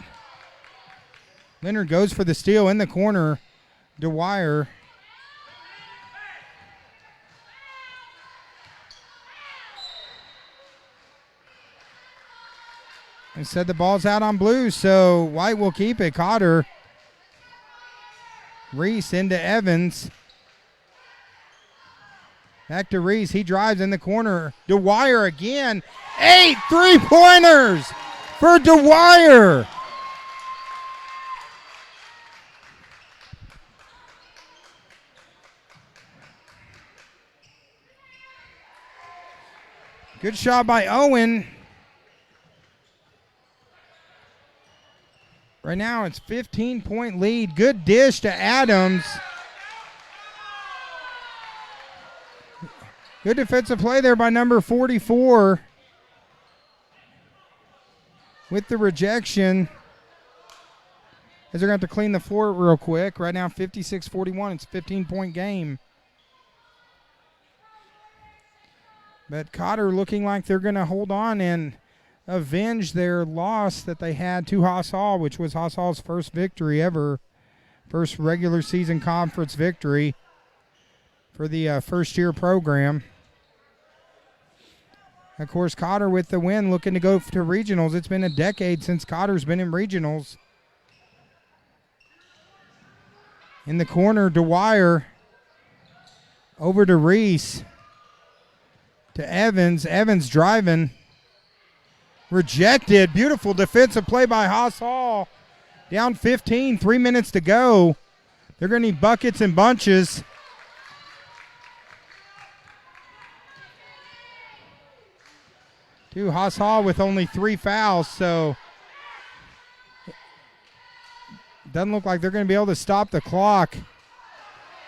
Leonard goes for the steal in the corner. Dwyer. Instead, the ball's out on blue, so White will keep it. Cotter. Reese into Evans. Back to Reese. He drives in the corner. Dwyer again. 8 3-pointers for Dwyer. Good shot by Owen. Right now it's 15-point lead. Good dish to Adams. Good defensive play there by number 44. With the rejection. As they're going to have to clean the floor real quick. Right now 56-41. It's a 15-point game. But Cotter looking like they're going to hold on and avenge their loss that they had to Haas Hall, which was Haas Hall's first victory ever. First regular season conference victory for the first-year program. Of course, Cotter with the win, looking to go to regionals. It's been a decade since Cotter's been in regionals. In the corner, Dwyer over to Reese. To Evans. Evans driving. Rejected. Beautiful defensive play by Haas Hall. Down 15. 3 minutes to go. They're going to need buckets and bunches. Haas Hall with only 3 fouls, so doesn't look like they're going to be able to stop the clock.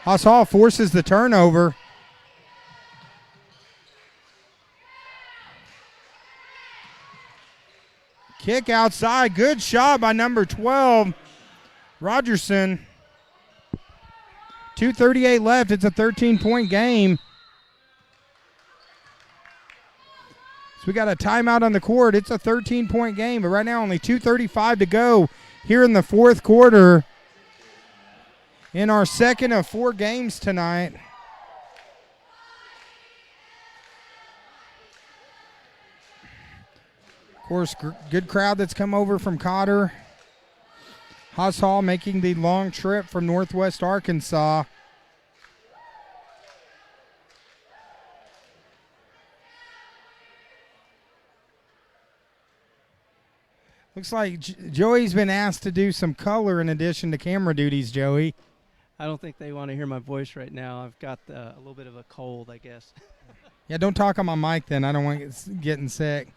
Haas Hall forces the turnover. Kick outside. Good shot by number 12, Rogerson. 2:38 left. It's a 13-point game. So we got a timeout on the court. It's a 13-point game, but right now only 2:35 to go here in the fourth quarter in our second of 4 games tonight. Of course, good crowd that's come over from Cotter. Haas Hall making the long trip from Northwest Arkansas. Looks like Joey's been asked to do some color in addition to camera duties, Joey. I don't think they want to hear my voice right now. I've got a little bit of a cold, I guess. Yeah, don't talk on my mic then. I don't want you getting sick.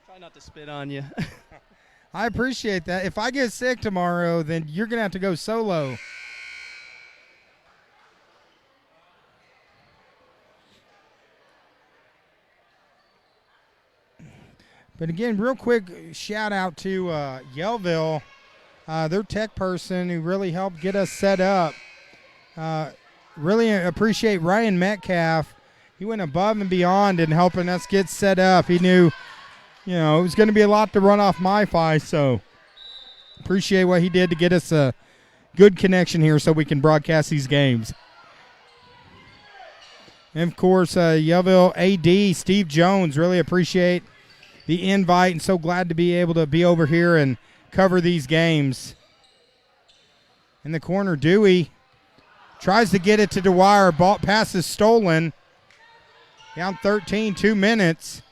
Try not to spit on you. I appreciate that. If I get sick tomorrow, then you're going to have to go solo. But again, real quick shout out to Yellville, their tech person who really helped get us set up. Really appreciate Ryan Metcalf. He went above and beyond in helping us get set up. He knew, it was going to be a lot to run off MiFi, so appreciate what he did to get us a good connection here so we can broadcast these games. And, of course, Yellville AD, Steve Jones, really appreciate the invite and so glad to be able to be over here and cover these games. In the corner, Dewey tries to get it to Dwyer. Ball pass is stolen. Down 13, 2 minutes.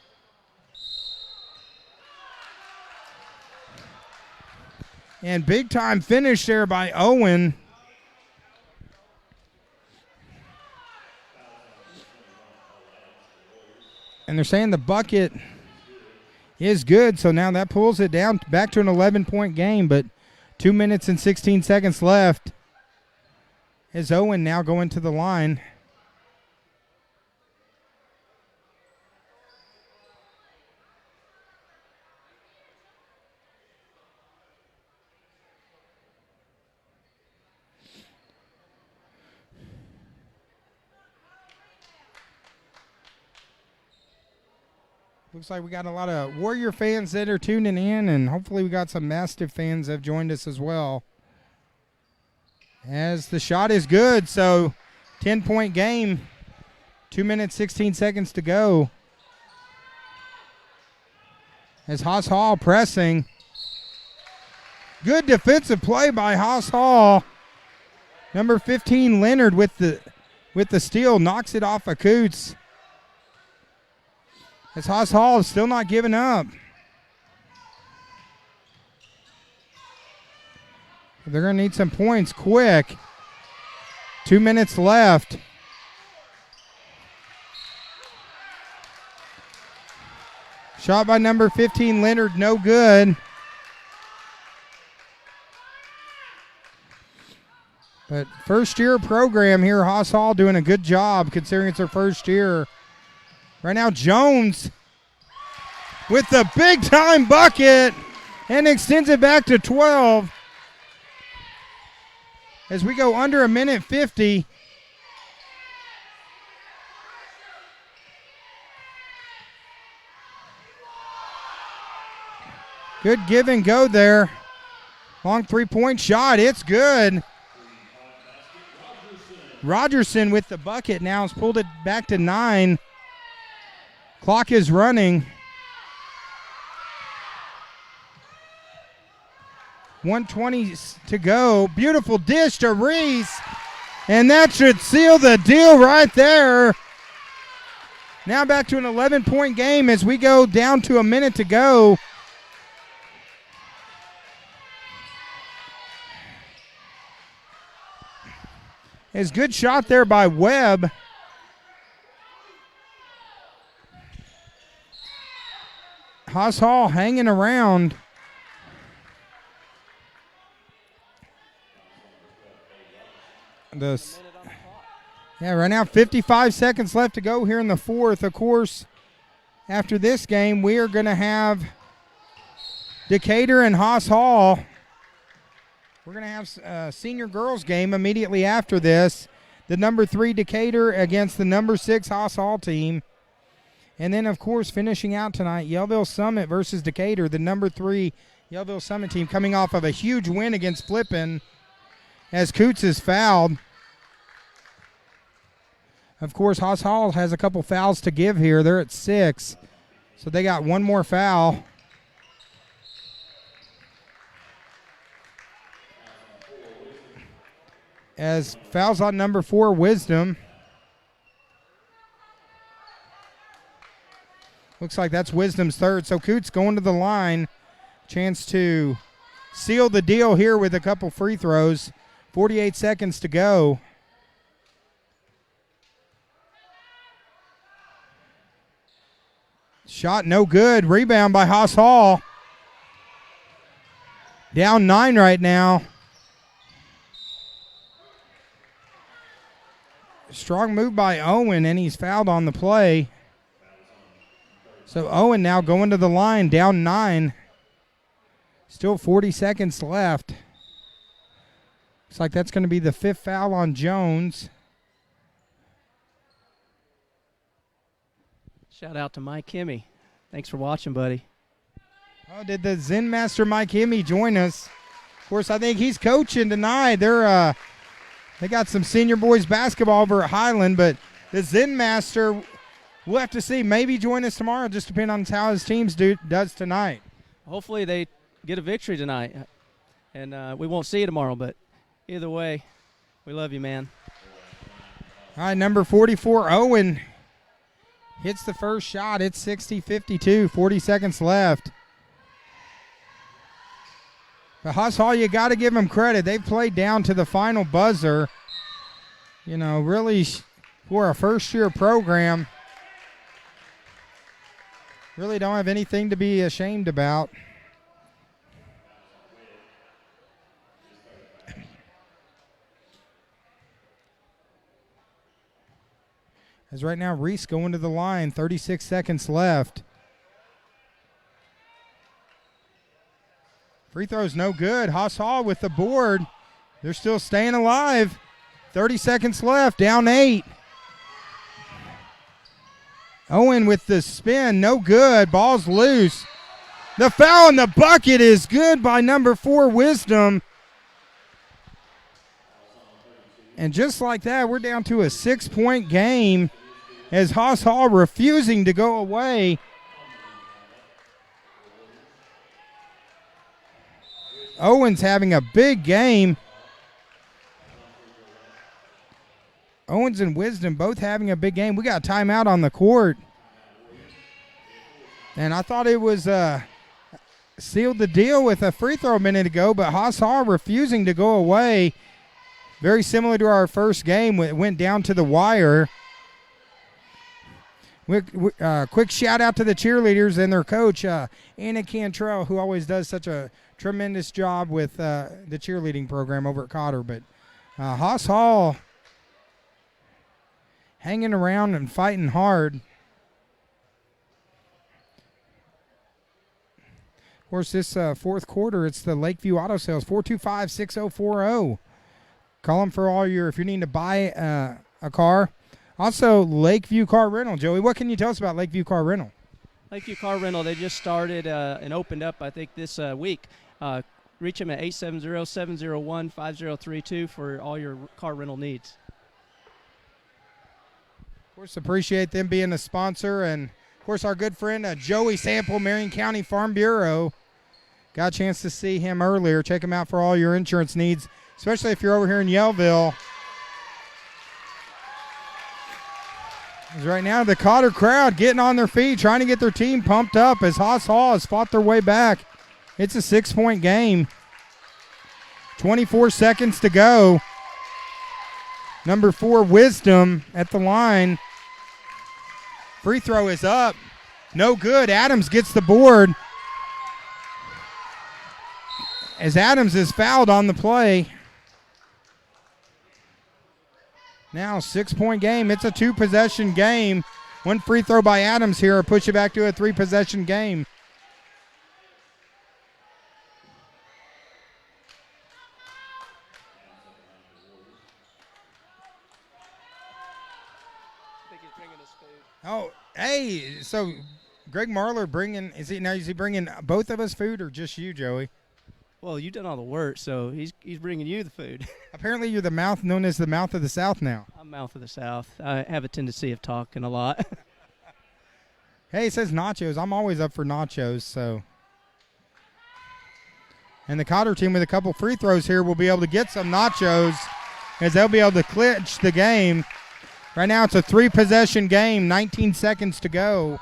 And big time finish there by Owen. And they're saying the bucket is good, so now that pulls it down back to an 11-point game, but 2 minutes and 16 seconds left. As Owen now going to the line. Looks like we got a lot of Warrior fans that are tuning in, and hopefully we got some Mastiff fans that have joined us as well. As the shot is good, so 10-point game. 2 minutes, 16 seconds to go. As Haas Hall pressing. Good defensive play by Haas Hall. Number 15, Leonard with the steal, knocks it off of Coots. As Haas Hall is still not giving up. They're going to need some points quick. 2 minutes left. Shot by number 15, Leonard, no good. But first year program here, Haas Hall doing a good job considering it's their first year. Right now, Jones with the big time bucket and extends it back to 12. As we go under a minute 50. Good give and go there. Long 3-point shot. It's good. Rogerson with the bucket now has pulled it back to 9. Clock is running. 1:20 to go. Beautiful dish to Reese. And that should seal the deal right there. Now back to an 11-point game as we go down to a minute to go. It's a good shot there by Webb. Haas Hall hanging around. Right now 55 seconds left to go here in the fourth. Of course, after this game, we are going to have Decatur and Haas Hall. We're going to have a senior girls game immediately after this. The number 3 Decatur against the number 6 Haas Hall team. And then, of course, finishing out tonight, Yellville Summit versus Decatur, the number 3 Yellville Summit team coming off of a huge win against Flippin as Coots is fouled. Of course, Haas Hall has a couple fouls to give here. They're at 6, so they got one more foul. As fouls on number 4, Wisdom. Looks like that's Wisdom's third. So Coots going to the line. Chance to seal the deal here with a couple free throws. 48 seconds to go. Shot no good. Rebound by Haas Hall. Down 9 right now. Strong move by Owen, and he's fouled on the play. So Owen now going to the line, down 9. Still 40 seconds left. Looks like that's going to be the 5th foul on Jones. Shout out to Mike Hemme. Thanks for watching, buddy. Oh, did the Zen Master Mike Hemme join us? Of course, I think he's coaching tonight. They got some senior boys basketball over at Highland, but the Zen Master, we'll have to see. Maybe join us tomorrow, just depending on how his team does tonight. Hopefully they get a victory tonight, and we won't see you tomorrow, but either way, we love you, man. All right, number 44, Owen, hits the first shot. It's 60-52, 40 seconds left. But Haas Hall, you got to give them credit. They've played down to the final buzzer. You know, really, for a first-year program, really don't have anything to be ashamed about. As right now, Reese going to the line, 36 seconds left. Free throw's no good. Haas Hall with the board. They're still staying alive. 30 seconds left, down 8. Owen with the spin, no good. Ball's loose. The foul in the bucket is good by number 4, Wisdom. And just like that, we're down to a 6-point game as Haas Hall refusing to go away. Owen's having a big game. Owens and Wisdom both having a big game. We got a timeout on the court. And I thought it was sealed the deal with a free throw a minute ago, but Haas Hall refusing to go away. Very similar to our first game. It went down to the wire. Quick shout out to the cheerleaders and their coach, Anna Cantrell, who always does such a tremendous job with the cheerleading program over at Cotter. But Haas Hall hanging around and fighting hard. Of course, this fourth quarter, it's the Lakeview Auto Sales, 425-6040. Call them for all if you need to buy a car. Also, Lakeview Car Rental. Joey, what can you tell us about Lakeview Car Rental? Lakeview Car Rental, they just started and opened up, I think, this week. Reach them at 870-701-5032 for all your car rental needs. Of course, appreciate them being a sponsor. And, of course, our good friend Joey Sample, Marion County Farm Bureau. Got a chance to see him earlier. Check him out for all your insurance needs, especially if you're over here in Yellville. As right now, the Cotter crowd getting on their feet, trying to get their team pumped up as Haas Hall has fought their way back. It's a 6-point game. 24 seconds to go. Number 4, Wisdom at the line. Free throw is up. No good. Adams gets the board. As Adams is fouled on the play. Now 6-point game. It's a 2-possession game. One free throw by Adams here will push it back to a 3-possession game. Oh, hey, so Greg Marler is he bringing both of us food or just you, Joey? Well, you done all the work, so he's bringing you the food. Apparently you're the mouth known as the mouth of the South now. I'm mouth of the South. I have a tendency of talking a lot. Hey, it says nachos. I'm always up for nachos, so. And the Cotter team with a couple free throws here will be able to get some nachos as they'll be able to clinch the game. Right now it's a 3-possession game, 19 seconds to go.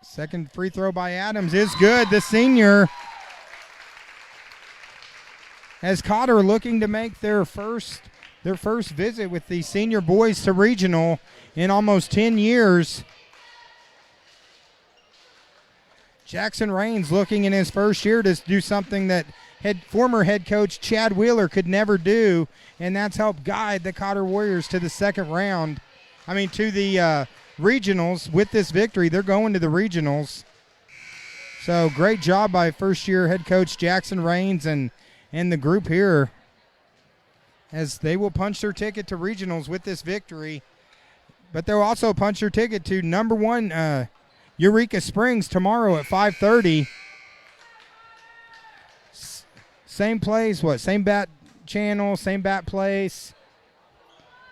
Second free throw by Adams is good. The senior, as Cotter looking to make their first visit with the senior boys to regional in almost 10 years. Jackson Raines looking in his first year to do something that former head coach Chad Wheeler could never do, and that's help guide the Cotter Warriors to the second round. To the regionals with this victory. They're going to the regionals. So great job by first-year head coach Jackson Raines and the group here as they will punch their ticket to regionals with this victory. But they'll also punch their ticket to number 1 Eureka Springs tomorrow at 5:30. Same place, same bat channel, same bat place.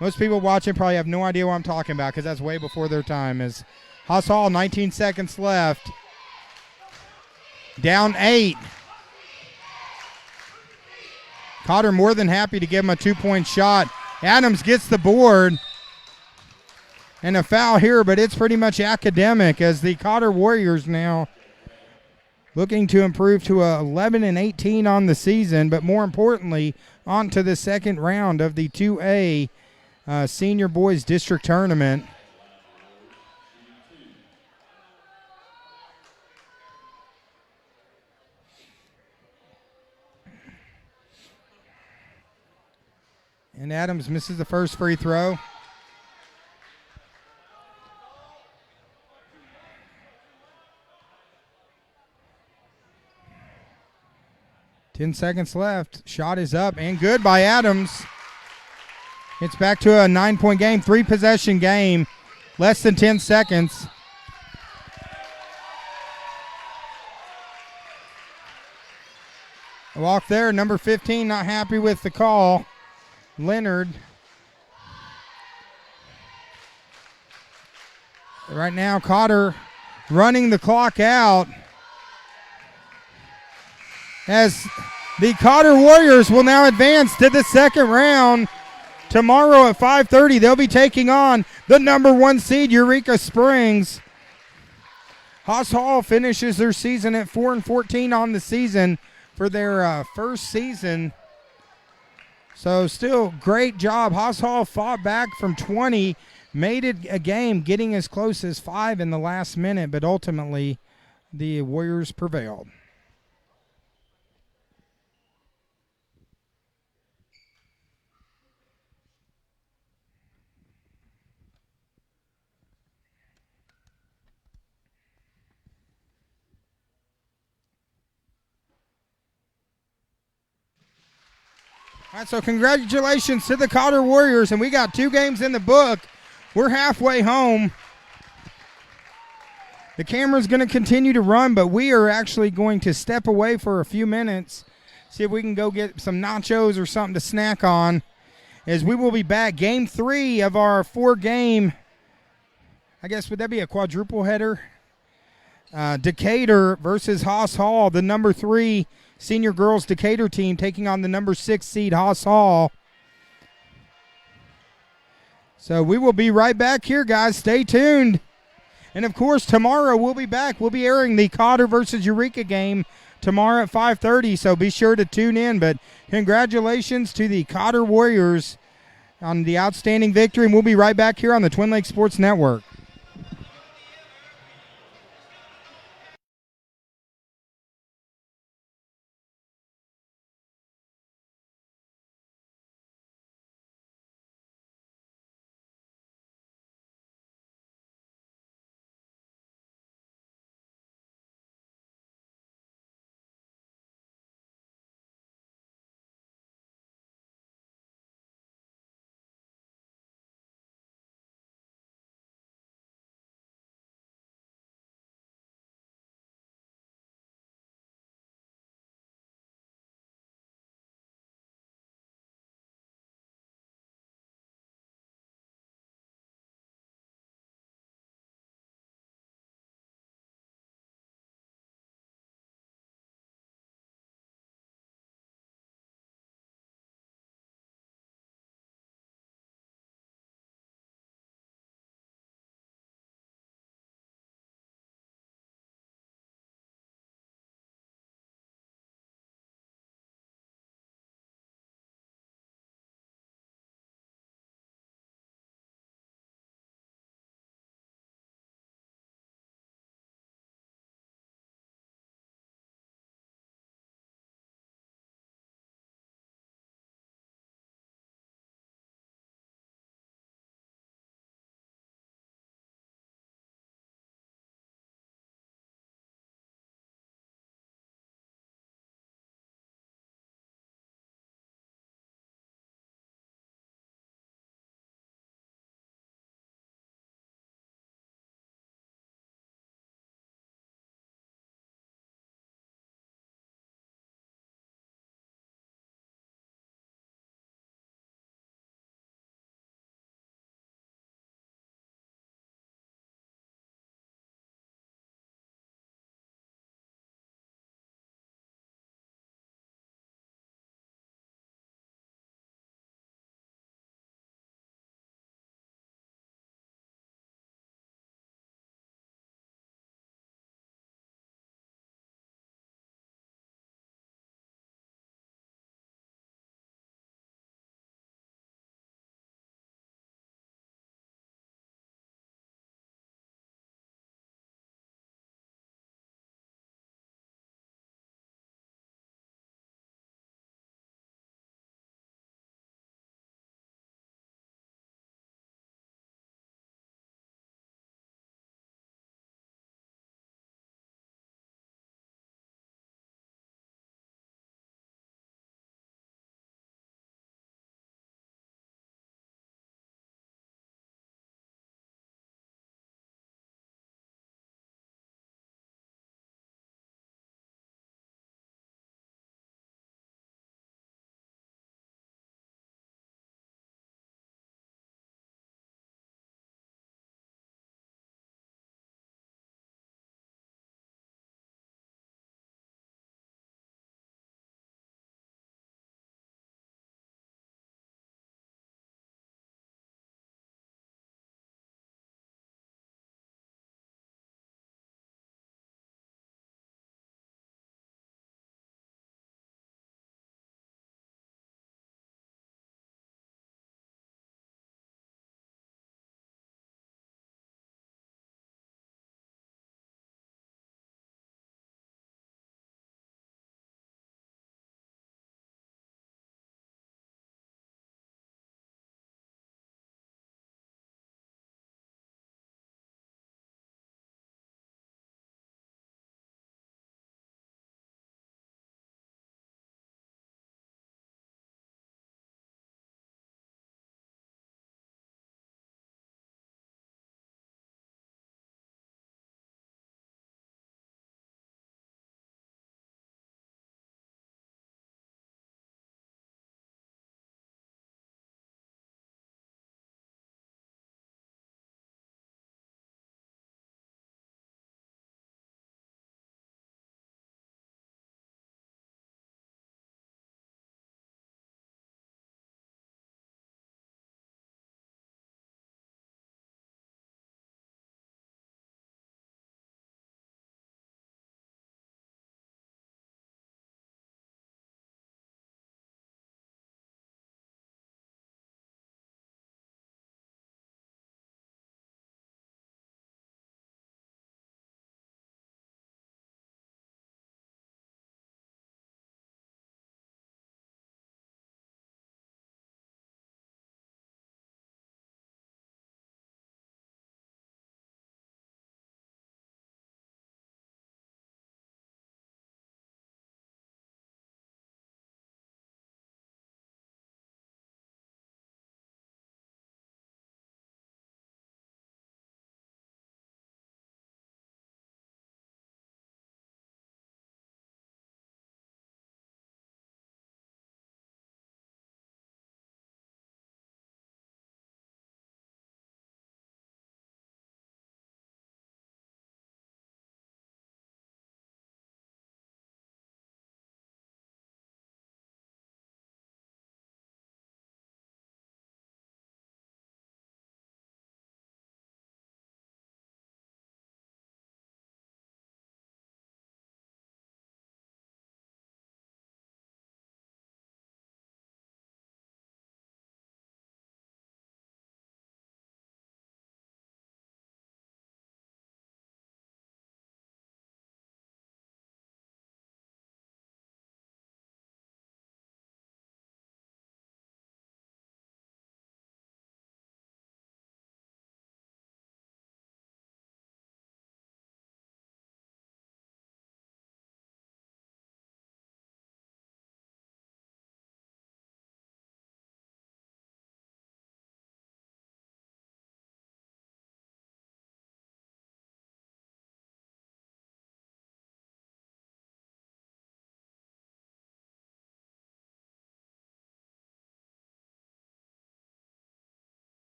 Most people watching probably have no idea what I'm talking about because that's way before their time. As Haas Hall, 19 seconds left. Down 8. Cotter more than happy to give him a 2-point shot. Adams gets the board. And a foul here, but it's pretty much academic as the Cotter Warriors now looking to improve to 11-18 on the season, but more importantly, on to the second round of the 2A Senior Boys District Tournament. And Adams misses the first free throw. 10 seconds left. Shot is up and good by Adams. It's back to a 9-point game, 3-possession game. Less than 10 seconds. A walk there. Number 15 not happy with the call. Leonard. Right now, Cotter running the clock out. As the Cotter Warriors will now advance to the second round. Tomorrow at 5:30, they'll be taking on the number 1 seed, Eureka Springs. Haas Hall finishes their season at 4-14 on the season for their first season. So still great job. Haas Hall fought back from 20, made it a game, getting as close as 5 in the last minute, but ultimately the Warriors prevailed. All right, so congratulations to the Cotter Warriors, and we got 2 games in the book. We're halfway home. The camera's going to continue to run, but we are actually going to step away for a few minutes, see if we can go get some nachos or something to snack on, as we will be back. Game 3 of our 4-game, I guess, would that be a quadruple header? Decatur versus Haas Hall, the number 3 senior girls Decatur team taking on the number 6 seed Haas Hall. So we will be right back here, guys. Stay tuned. And, of course, tomorrow we'll be back. We'll be airing the Cotter versus Eureka game tomorrow at 5:30, so be sure to tune in. But congratulations to the Cotter Warriors on the outstanding victory, and we'll be right back here on the Twin Lakes Sports Network.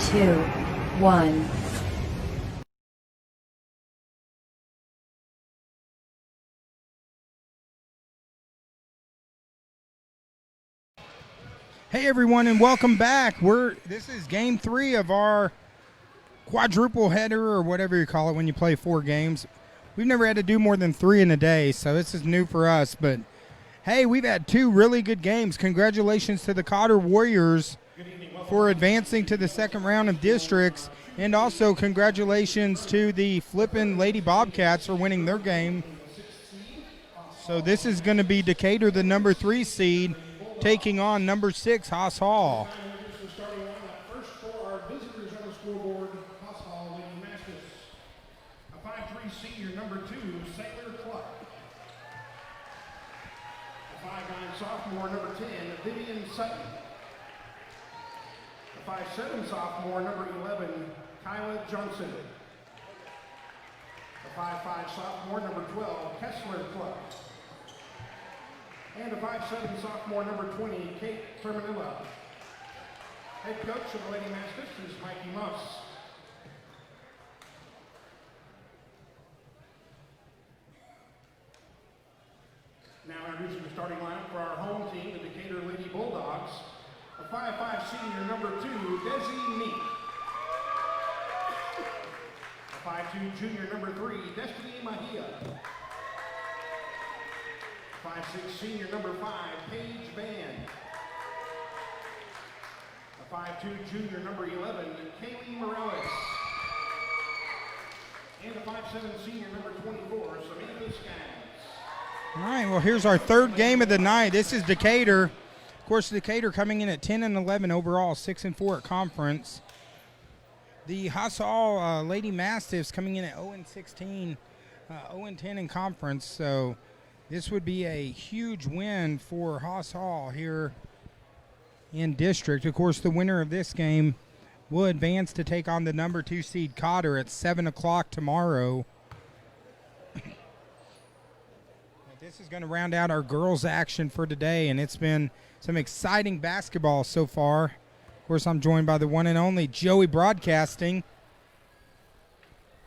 2, 1. Hey everyone, and welcome back. This is game 3 of our quadruple header, or whatever you call it when you play 4 games. We've never had to do more than 3 in a day, so this is new for us. But hey, we've had 2 really good games. Congratulations to the Cotter Warriors for advancing to the second round of districts, and also congratulations to the Flippin Lady Bobcats for winning their game. So this is going to be Decatur, the number 3 seed, taking on number 6 Haas Hall. Starting lineup first for our visitors on the scoreboard, Haas Hall Lady Masters. A 5'3" senior, number 2, Sailor Cluck. A 5'9" sophomore, number 10, Vivian Sutton. A 5'7" sophomore, number 11, Kyla Johnson. A 5'5" sophomore, number 12, Kessler Cluck. And a 5'7" sophomore, number 20, Kate Terminilla. Head coach of the Lady Masters is Mikey Moss. Now introducing the starting lineup for our home team, the Decatur Lady Bulldogs. A 5'5" senior, number 2, Desi Meek. A 5'2" junior, number 3, Destiny Mahia. 5'6" senior, number 5, Paige Van. A 5'2" junior, number 11, Kaylee Morales. And a 5'7" senior, number 24, Samantha Skaggs. All right, well, here's our third game of the night. This is Decatur. Of course, Decatur coming in at 10-11 overall, 6-4 at conference. The Haas Hall Lady Mastiffs coming in at 0-16, 0-10 in conference. So this would be a huge win for Haas Hall here in district. Of course, the winner of this game will advance to take on the number 2 seed Cotter at 7 o'clock tomorrow. This is going to round out our girls action for today, and it's been some exciting basketball so far. Of course, I'm joined by the one and only Joey Broadcasting.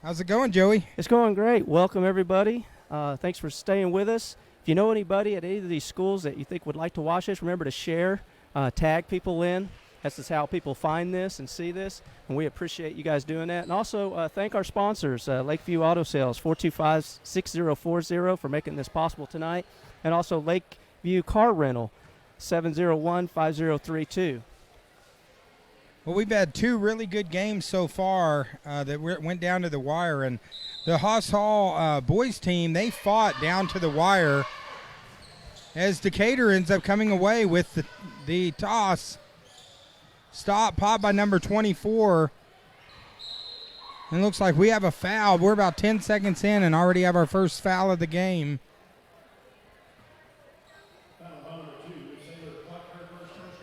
How's it going, Joey? It's going great. Welcome, everybody. Thanks for staying with us. If you know anybody at any of these schools that you think would like to watch this, remember to share, tag people in. That's just how people find this and see this, and we appreciate you guys doing that. And also thank our sponsors, Lakeview Auto Sales, 425-6040 for making this possible tonight, and also Lakeview Car Rental, 701-5032. Well, we've had 2 really good games so far that went down to the wire, and the Haas Hall boys team, they fought down to the wire as Decatur ends up coming away with the toss. Stop, pop by number 24. And it looks like we have a foul. We're about 10 seconds in and already have our first foul of the game.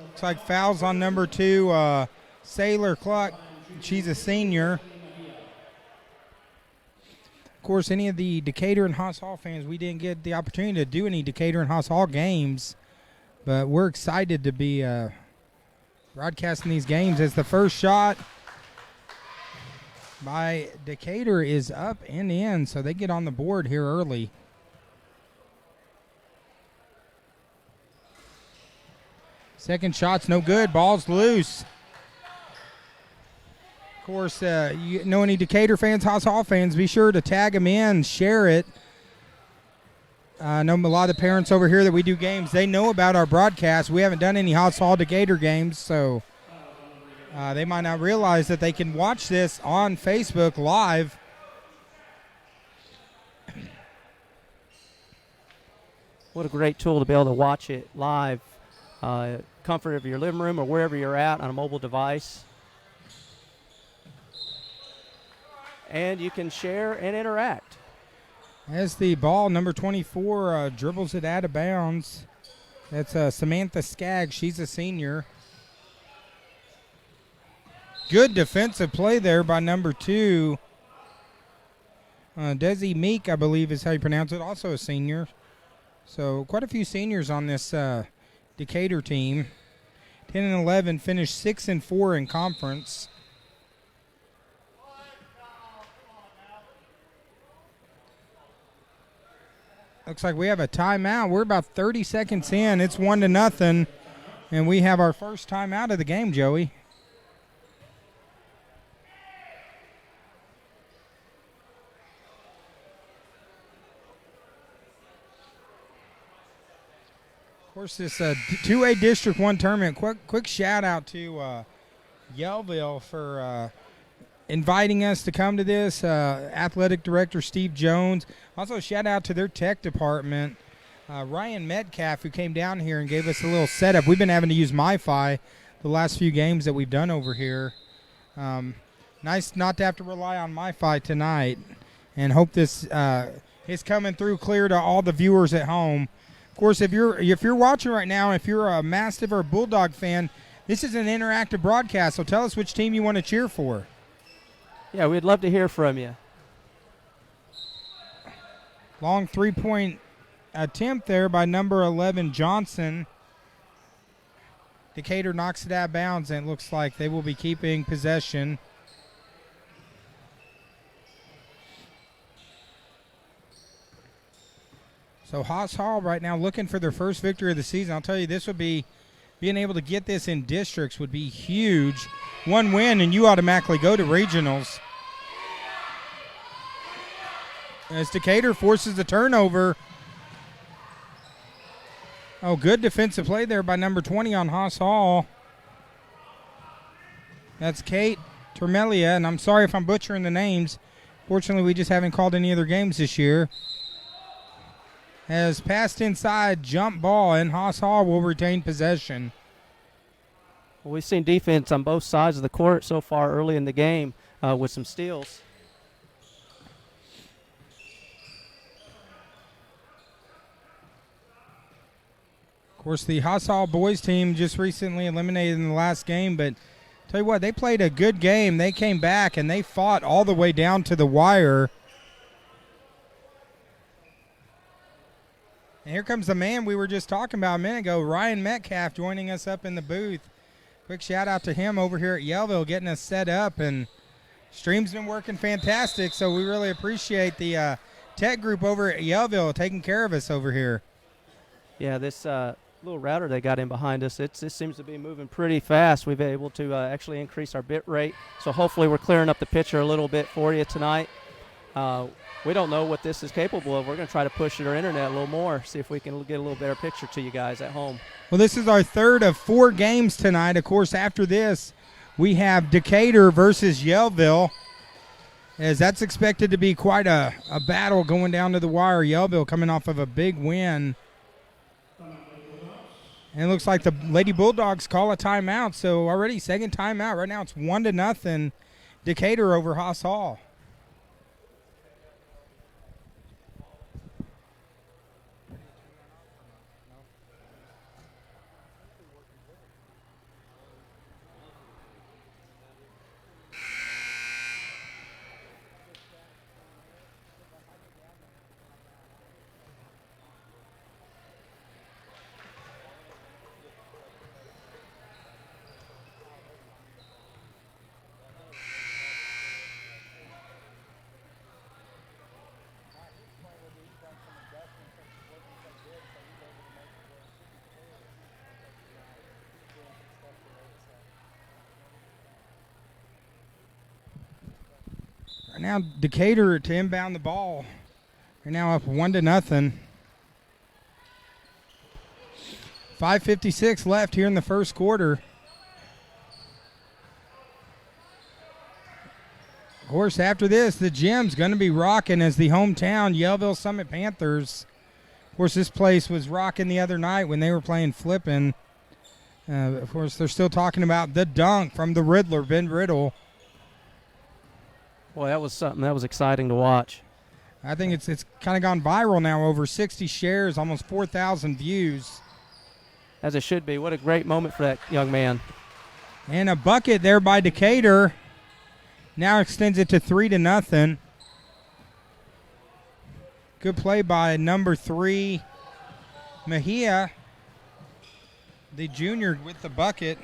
Looks like fouls on number 2, Sailor Cluck. She's a senior. Of course, any of the Decatur and Haas Hall fans, we didn't get the opportunity to do any Decatur and Haas Hall games, but we're excited to be broadcasting these games as the first shot by Decatur is up and in, so they get on the board here early. Second shot's no good. Ball's loose. Of course, you know any Decatur fans, Haas Hall fans, be sure to tag them in, share it. I know a lot of the parents over here that we do games, they know about our broadcast. We haven't done any Haas Hall Decatur games, so they might not realize that they can watch this on Facebook live. What a great tool to be able to watch it live, comfort of your living room or wherever you're at on a mobile device. And you can share and interact. As the ball, number 24, dribbles it out of bounds. That's Samantha Skaggs. She's a senior. Good defensive play there by number 2. Desi Meek, I believe is how you pronounce it, also a senior. So quite a few seniors on this Decatur team. 10-11, finished 6-4 in conference. Looks like we have a timeout. We're about 30 seconds in. It's 1-0, and we have our first timeout of the game, Joey. Of course, this 2A District 1 tournament, quick shout out to Yellville for inviting us to come to this. Athletic Director Steve Jones. Also, shout out to their tech department. Ryan Metcalf, who came down here and gave us a little setup. We've been having to use MiFi the last few games that we've done over here. Nice not to have to rely on MiFi tonight, and hope this is coming through clear to all the viewers at home. Of course, if you're watching right now, if you're a Mastiff or a Bulldog fan, this is an interactive broadcast, so tell us which team you want to cheer for. Yeah, we'd love to hear from you. Long three-point attempt there by number 11, Johnson. Decatur knocks it out of bounds, and it looks like they will be keeping possession. So Haas Hall right now looking for their first victory of the season. I'll tell you, this would be, being able to get this in districts would be huge. One win, and you automatically go to regionals. As Decatur forces the turnover. Oh, good defensive play there by number 20 on Haas Hall. That's Kate Termelia, and I'm sorry if I'm butchering the names. Fortunately, we just haven't called any other games this year. Has passed inside, jump ball, and Haas Hall will retain possession. Well, we've seen defense on both sides of the court so far early in the game with some steals. Of course, the Haas Hall boys team just recently eliminated in the last game, but tell you what, they played a good game. They came back, and they fought all the way down to the wire. And here comes the man we were just talking about a minute ago, Ryan Metcalf, joining us up in the booth. Quick shout out to him over here at Yellville, getting us set up, and stream's been working fantastic, so we really appreciate the tech group over at Yellville taking care of us over here. Yeah, this little router they got in behind us, it seems to be moving pretty fast. We've been able to actually increase our bit rate, so hopefully we're clearing up the picture a little bit for you tonight. We don't know what this is capable of. We're going to try to push our internet a little more, see if we can get a little better picture to you guys at home. Well, this is our third of 4 games tonight. Of course, after this, we have Decatur versus Yellville, as that's expected to be quite a battle going down to the wire. Yellville coming off of a big win. And it looks like the Lady Bulldogs call a timeout, so already second timeout. Right now it's 1-0, Decatur over Haas Hall. Right now, Decatur to inbound the ball. They're now up 1-0. 5:56 left here in the first quarter. Of course, after this, the gym's going to be rocking as the hometown Yellville Summit Panthers. Of course, this place was rocking the other night when they were playing Flippin. Of course, they're still talking about the dunk from the Riddler, Ben Riddle. Boy, that was something that was exciting to watch. I think it's kind of gone viral now, over 60 shares, almost 4,000 views. As it should be. What a great moment for that young man. And a bucket there by Decatur. Now extends it to 3-0. Good play by number 3, Mejia, the junior, with the bucket.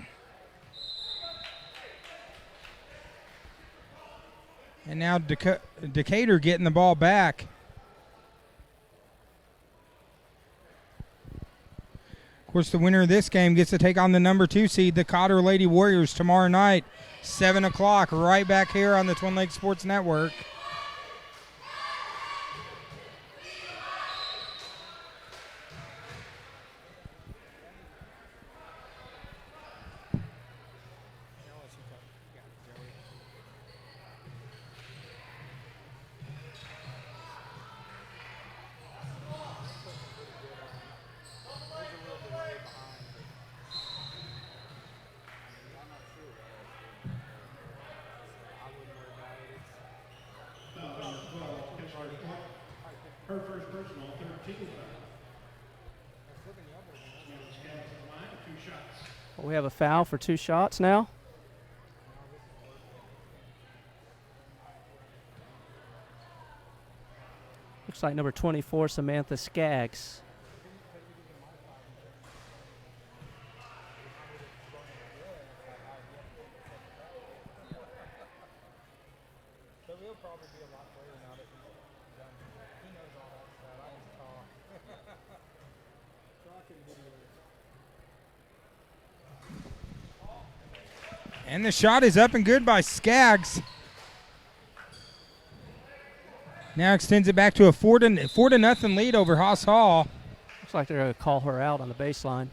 And now Decatur getting the ball back. Of course, the winner of this game gets to take on the number 2 seed, the Cotter Lady Warriors, tomorrow night, 7 o'clock, right back here on the Twin Lakes Sports Network. Her first personal, 13 foul. Smells counts at the line, 2 shots. We have a foul for 2 shots now. Looks like number 24, Samantha Skaggs. And the shot is up and good by Skaggs. Now extends it back to a 4-0 lead over Haas Hall. Looks like they're going to call her out on the baseline.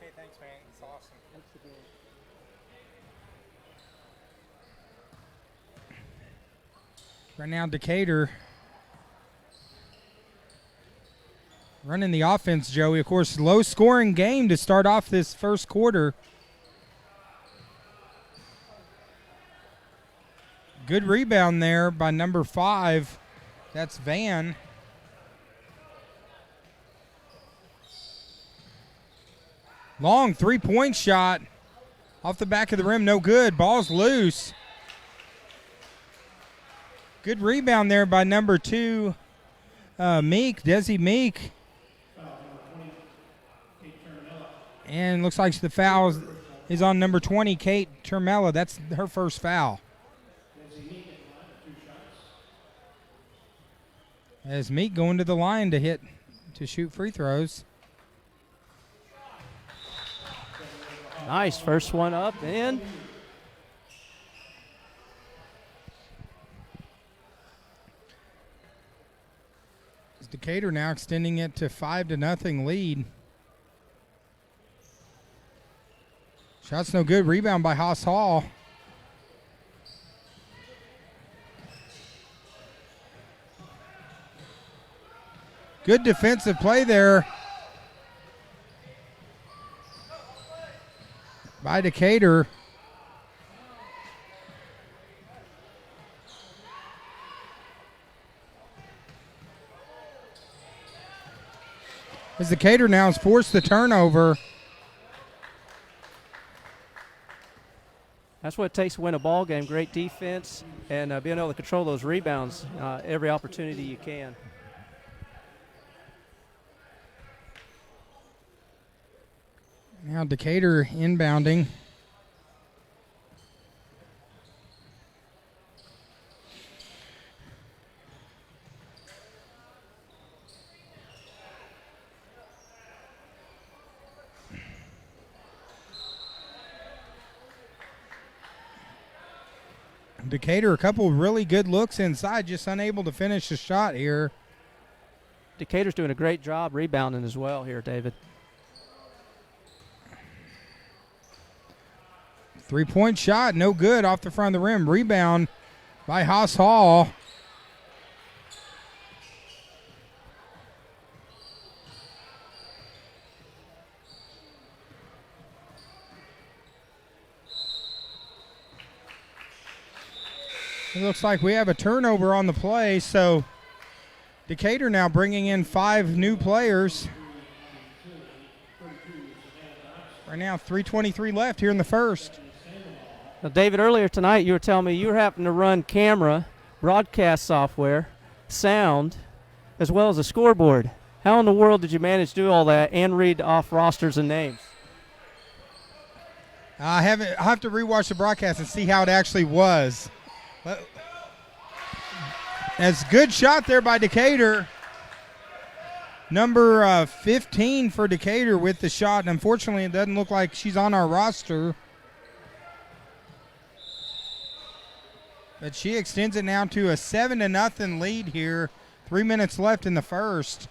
Hey, thanks, man. It's awesome. Right now, Decatur running the offense, Joey. Of course, low-scoring game to start off this first quarter. Good rebound there by number 5. That's Van. Long three-point shot off the back of the rim. No good. Ball's loose. Good rebound there by number 2, Meek, Desi Meek. And looks like the foul is on number 20, Kate Termella. That's her first foul. As Meek going to the line to shoot free throws. Nice, first one up, in. Decatur now extending it to 5-0 lead. Shot's no good. Rebound by Haas Hall. Good defensive play there by Decatur. As Decatur now has forced the turnover. That's what it takes to win a ball game. Great defense and being able to control those rebounds every opportunity you can. Now Decatur inbounding. Decatur, a couple really good looks inside, just unable to finish the shot here. Decatur's doing a great job rebounding as well here, David. Three-point shot, no good, off the front of the rim. Rebound by Haas Hall. It looks like we have a turnover on the play, so Decatur now bringing in 5 new players. Right now, 3:23 left here in the first. Now, David, earlier tonight you were telling me you were having to run camera, broadcast software, sound, as well as a scoreboard. How in the world did you manage to do all that and read off rosters and names? I'll have to rewatch the broadcast and see how it actually was. That's a good shot there by Decatur. number 15 for Decatur with the shot. And unfortunately, it doesn't look like she's on our roster. But she extends it now to a 7-0 lead here. 3 minutes left in the first.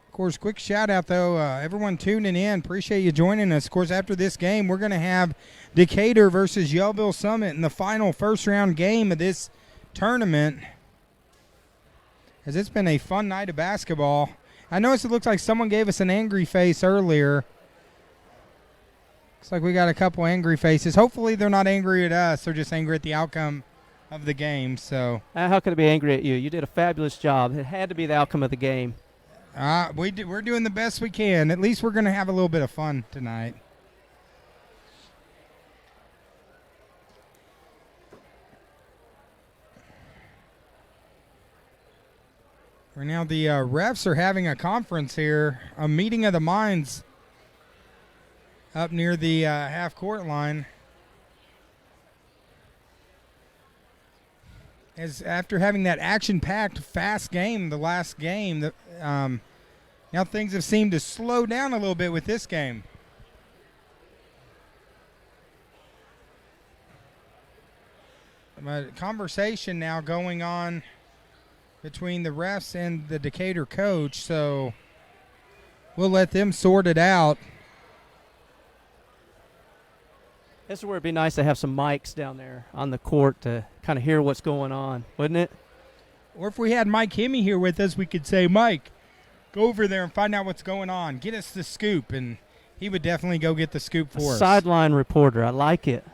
Of course, quick shout out though, everyone tuning in. Appreciate you joining us. Of course, after this game, we're going to have Decatur versus Yellville Summit in the final first round game of this tournament. As it's been a fun night of basketball. I noticed it looks like someone gave us an angry face earlier. Looks like we got a couple angry faces. Hopefully they're not angry at us. They're just angry at the outcome of the game. So How could it be angry at you? You did a fabulous job. It had to be the outcome of the game. we're doing the best we can. At least we're going to have a little bit of fun tonight. Right now the refs are having a conference here, a meeting of the minds up near the half-court line. As after having that action-packed, fast game, the last game, now things have seemed to slow down a little bit with this game. A conversation now going on between the refs and the Decatur coach, so we'll let them sort it out. This is where it'd be nice to have some mics down there on the court to kind of hear what's going on, wouldn't it? Or if we had Mike Hemme here with us, we could say, Mike, go over there and find out what's going on. Get us the scoop, and he would definitely go get the scoop for us. Sideline reporter, I like it.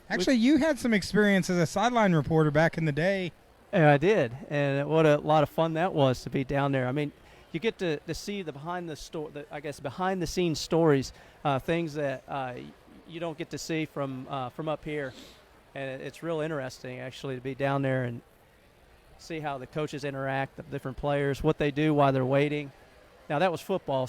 Actually, you had some experience as a sideline reporter back in the day. Yeah, I did, and what a lot of fun that was to be down there. I mean, you get to see the behind the scenes stories, things that you don't get to see from up here, and it's real interesting actually to be down there and see how the coaches interact, the different players, what they do while they're waiting. Now that was football,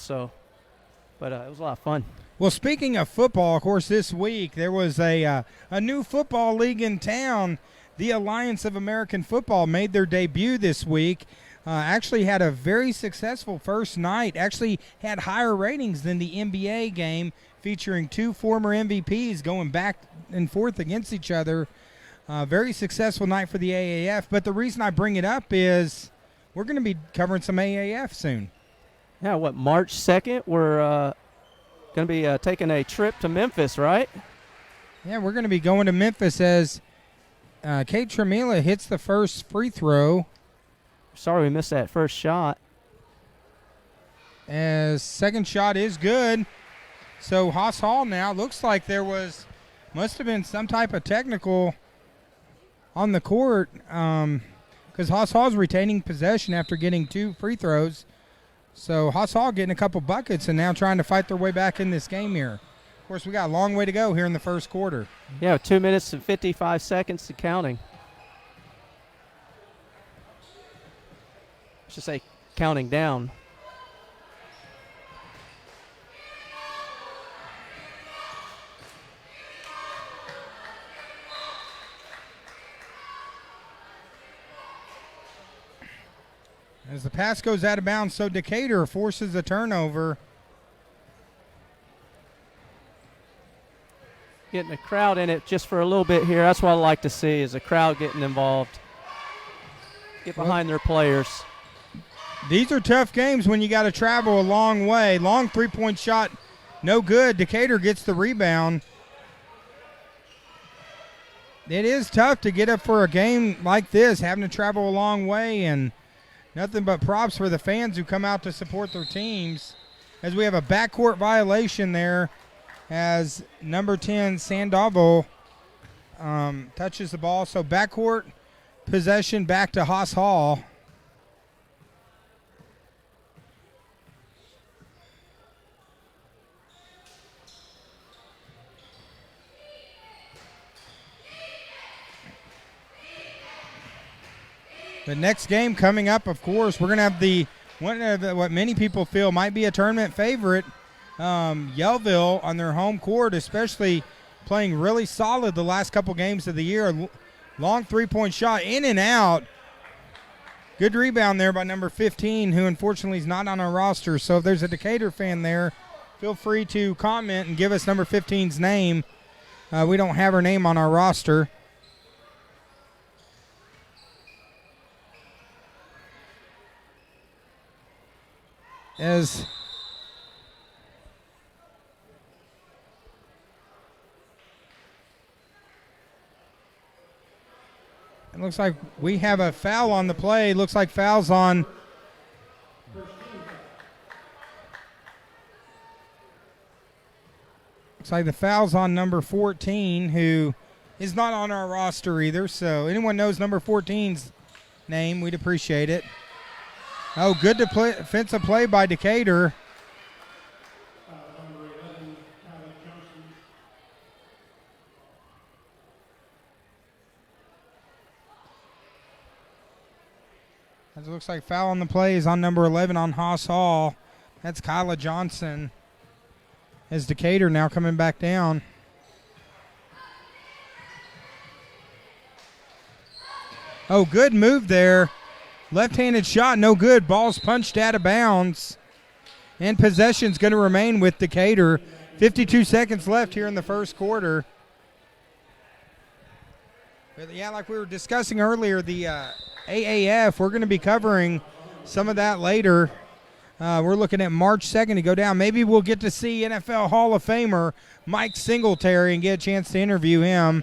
but it was a lot of fun. Well, speaking of football, of course, this week there was a new football league in town. The Alliance of American Football made their debut this week. Actually had a very successful first night. Actually had higher ratings than the NBA game, featuring two former MVPs going back and forth against each other. Very successful night for the AAF. But the reason I bring it up is we're going to be covering some AAF soon. Yeah, March 2nd, we're going to be taking a trip to Memphis, right? Yeah, we're going to be going to Memphis as Kate Tremila hits the first free throw. Sorry we missed that first shot. As second shot is good. So Haas Hall now looks like must have been some type of technical on the court, because Haas Hall's retaining possession after getting two free throws. So Haas Hall getting a couple buckets and now trying to fight their way back in this game here. Of course, we got a long way to go here in the first quarter. Yeah, 2 minutes and 55 seconds to counting. I should say counting down. As the pass goes out of bounds, so Decatur forces a turnover. Getting the crowd in it just for a little bit here. That's what I like to see, is the crowd getting involved. Get behind their players. These are tough games when you got to travel a long way. Long three-point shot, no good. Decatur gets the rebound. It is tough to get up for a game like this, having to travel a long way, and nothing but props for the fans who come out to support their teams. As we have a backcourt violation there, as number 10 Sandoval touches the ball. So backcourt possession back to Haas Hall. The next game coming up, of course, we're going to have one of what many people feel might be a tournament favorite, Yellville on their home court, especially playing really solid the last couple games of the year. Long three-point shot, in and out. Good rebound there by number 15, who unfortunately is not on our roster. So if there's a Decatur fan there, feel free to comment and give us number 15's name. We don't have her name on our roster. As it looks like we have a foul on the play. Looks like foul's on. Looks like the foul's on number 14, who is not on our roster either. So anyone knows number 14's name, we'd appreciate it. Oh, good defensive play by Decatur. As it looks like foul on the play is on number 11 on Haas Hall. That's Kyla Johnson. As Decatur now coming back down. Oh, good move there. Left-handed shot, no good. Ball's punched out of bounds. And possession's going to remain with Decatur. 52 seconds left here in the first quarter. But yeah, like we were discussing earlier, the AAF, we're going to be covering some of that later. We're looking at March 2nd to go down. Maybe we'll get to see NFL Hall of Famer Mike Singletary and get a chance to interview him.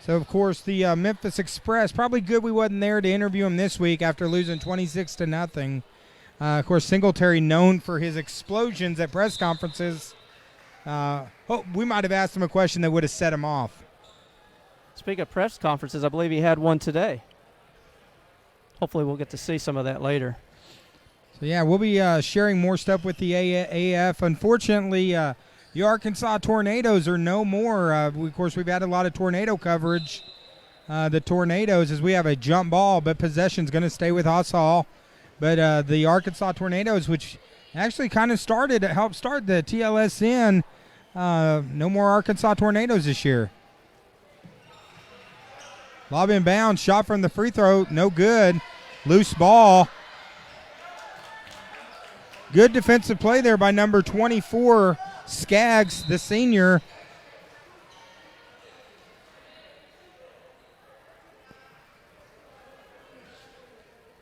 So, of course, the Memphis Express, probably good we wasn't there to interview him this week after losing 26-0. Of course, Singletary known for his explosions at press conferences. We might have asked him a question that would have set him off. Speaking of press conferences, I believe he had one today. Hopefully we'll get to see some of that later. So, yeah, we'll be sharing more stuff with the AAF. Unfortunately, the Arkansas Tornadoes are no more. Of course, we've had a lot of tornado coverage. The Tornadoes, as we have a jump ball, but possession's going to stay with Haas Hall. But the Arkansas Tornadoes, which actually kind of helped start the TLSN, no more Arkansas Tornadoes this year. Lob inbound, shot from the free throw, no good. Loose ball. Good defensive play there by number 24, Skaggs, the senior.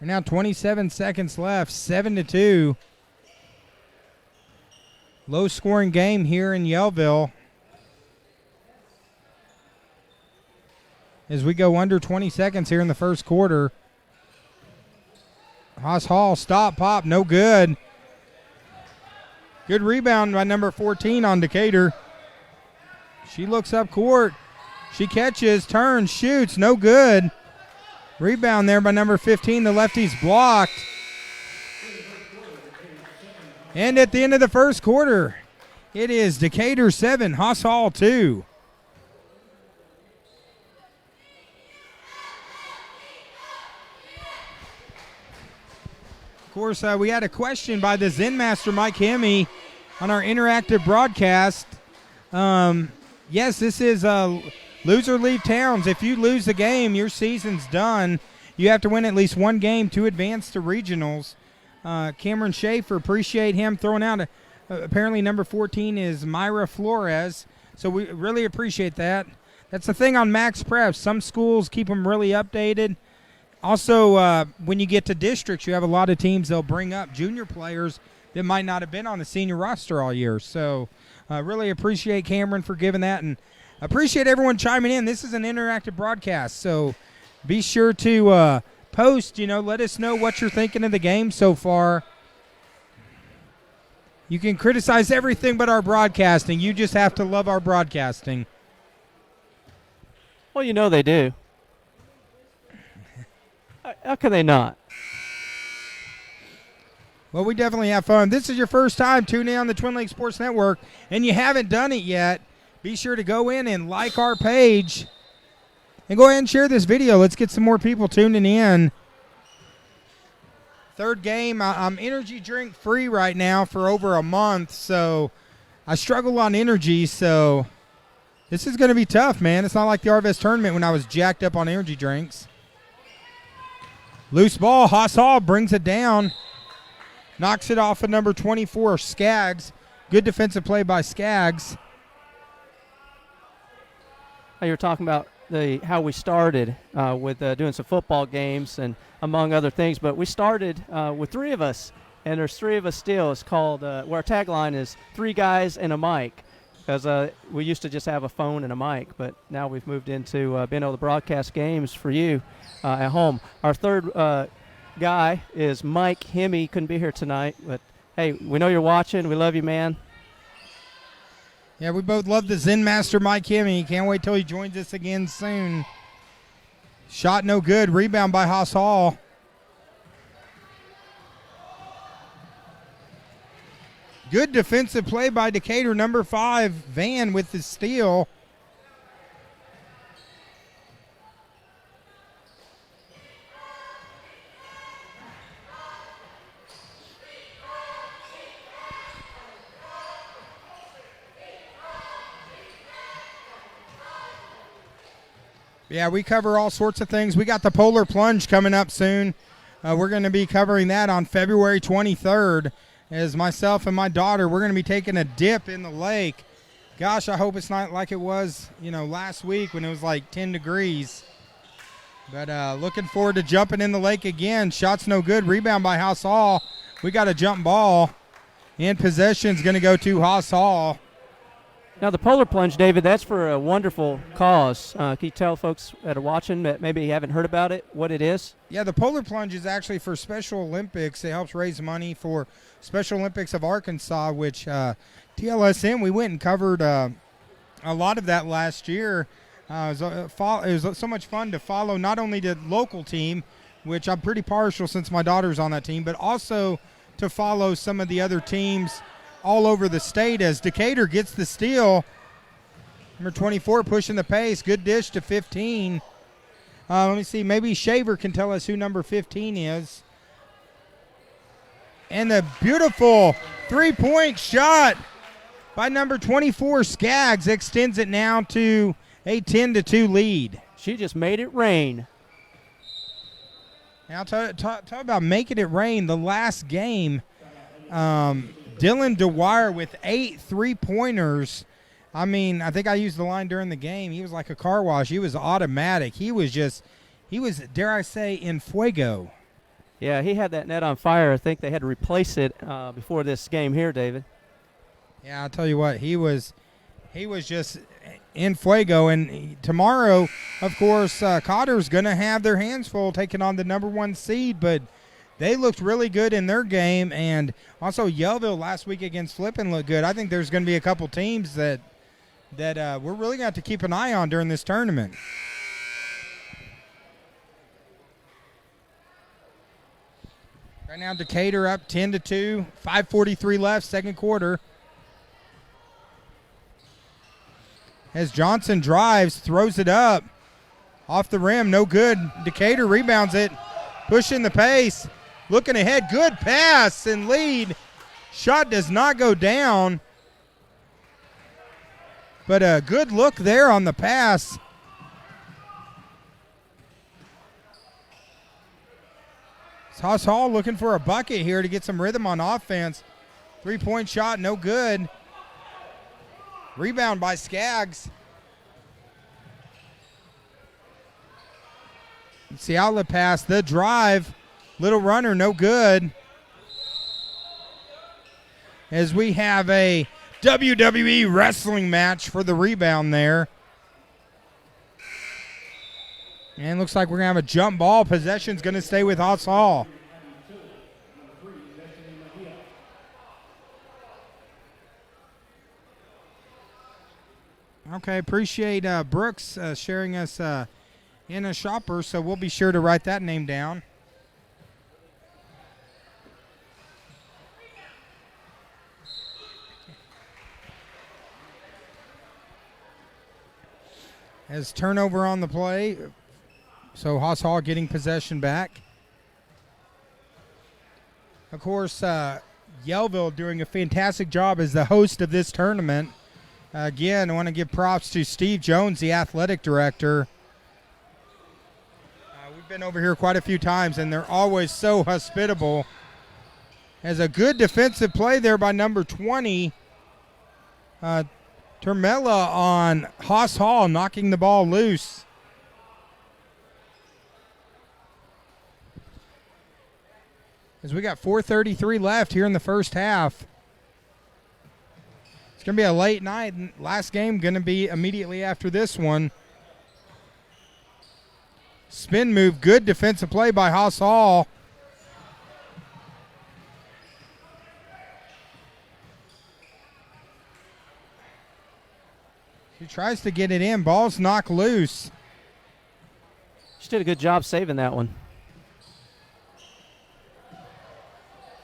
And now 27 seconds left, 7-2. Low-scoring game here in Yellville. As we go under 20 seconds here in the first quarter. Haas Hall, stop, pop, no good. Good rebound by number 14 on Decatur. She looks up court. She catches, turns, shoots, no good. Rebound there by number 15. The lefty's blocked. And at the end of the first quarter, it is Decatur 7, Haas Hall 2. Of course, we had a question by the Zen Master Mike Hemme on our interactive broadcast. Yes, this is loser leave towns. If you lose the game, your season's done. You have to win at least one game to advance to regionals. Cameron Schaefer, appreciate him throwing out. Apparently number 14 is Myra Flores, so we really appreciate that. That's the thing on Max Prep. Some schools keep them really updated. Also, when you get to districts, you have a lot of teams they'll bring up junior players that might not have been on the senior roster all year. So really appreciate Cameron for giving that, and appreciate everyone chiming in. This is an interactive broadcast, so be sure to post, let us know what you're thinking of the game so far. You can criticize everything but our broadcasting. You just have to love our broadcasting. Well, they do. How can they not? Well, we definitely have fun. This is your first time tuning in on the Twin Lakes Sports Network, and you haven't done it yet, be sure to go in and like our page. And go ahead and share this video. Let's get some more people tuning in. Third game. I'm energy drink free right now for over a month, so I struggle on energy, so this is going to be tough, man. It's not like the RVS tournament when I was jacked up on energy drinks. Loose ball. Haas Hall brings it down. Knocks it off of number 24, Skaggs. Good defensive play by Skaggs. You were talking about how we started with doing some football games and among other things, but we started with 3 of us, and there's 3 of us still. It's called, where our tagline is 3 guys and a mic, because we used to just have a phone and a mic, but now we've moved into being able to broadcast games for you at home. Our third guy is Mike Hemme. Couldn't be here tonight, but hey, we know you're watching. We love you, man. Yeah, we both love the Zen Master Mike Hemme. Can't wait till he joins us again soon. Shot no good. Rebound by Haas Hall. Good defensive play by Decatur. Number 5, Van with the steal. Yeah, we cover all sorts of things. We got the Polar Plunge coming up soon. We're going to be covering that on February 23rd. As myself and my daughter, we're going to be taking a dip in the lake. Gosh, I hope it's not like it was, last week when it was like 10 degrees. But looking forward to jumping in the lake again. Shot's no good. Rebound by Haas Hall. We got a jump ball. And possession's going to go to Haas Hall. Now, the Polar Plunge, David, that's for a wonderful cause. Can you tell folks that are watching that maybe haven't heard about it, what it is? Yeah, the Polar Plunge is actually for Special Olympics. It helps raise money for Special Olympics of Arkansas, which TLSM, we went and covered a lot of that last year. It was so much fun to follow not only the local team, which I'm pretty partial since my daughter's on that team, but also to follow some of the other teams all over the state as Decatur gets the steal. Number 24 pushing the pace. Good dish to 15. Let me see. Maybe Shaver can tell us who number 15 is. And the beautiful three-point shot by number 24, Skaggs, extends it now to a 10-2 lead. She just made it rain. Now, talk about making it rain. The last game, Dylan DeWire with 8 3-pointers. I mean, I think I used the line during the game. He was like a car wash. He was automatic. He was, dare I say, in fuego. Yeah, he had that net on fire. I think they had to replace it before this game here, David. Yeah, I'll tell you what, he was just in fuego. And tomorrow, of course, Cotter's going to have their hands full taking on the number 1 seed, but they looked really good in their game. And also Yellville last week against Flippin looked good. I think there's going to be a couple teams that we're really going to have to keep an eye on during this tournament. Right now, Decatur up 10-2, 5:43 left, second quarter. As Johnson drives, throws it up. Off the rim, no good. Decatur rebounds it, pushing the pace. Looking ahead, good pass and lead. Shot does not go down. But a good look there on the pass. Haas Hall looking for a bucket here to get some rhythm on offense. 3-point shot, no good. Rebound by Skaggs. It's the outlet pass, the drive. Little runner, no good. As we have a WWE wrestling match for the rebound there. And looks like we're going to have a jump ball. Possession's going to stay with Haas Hall. Okay, appreciate Brooks sharing us in a shopper, so we'll be sure to write that name down. As turnover on the play, so Haas Hall getting possession back. Of course, Yellville doing a fantastic job as the host of this tournament. Again, I want to give props to Steve Jones, the athletic director. We've been over here quite a few times, and they're always so hospitable. Has a good defensive play there by number 20. Termella on Haas Hall, knocking the ball loose. As we got 4:33 left here in the first half. It's going to be a late night. Last game going to be immediately after this one. Spin move, good defensive play by Haas Hall. He tries to get it in. Ball's knocked loose. She did a good job saving that one.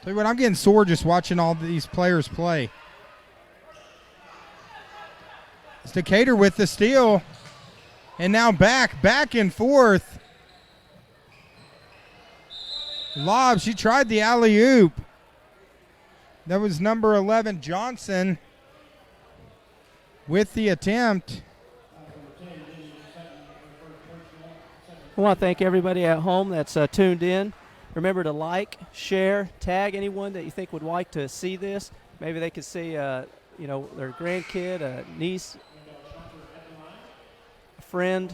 Tell you what, I'm getting sore just watching all these players play. It's Decatur with the steal. And now back and forth. Lob, she tried the alley-oop. That was number 11, Johnson, with the attempt. I want to thank everybody at home that's tuned in. Remember to like, share, tag anyone that you think would like to see this. Maybe they could see, their grandkid, a niece, a friend.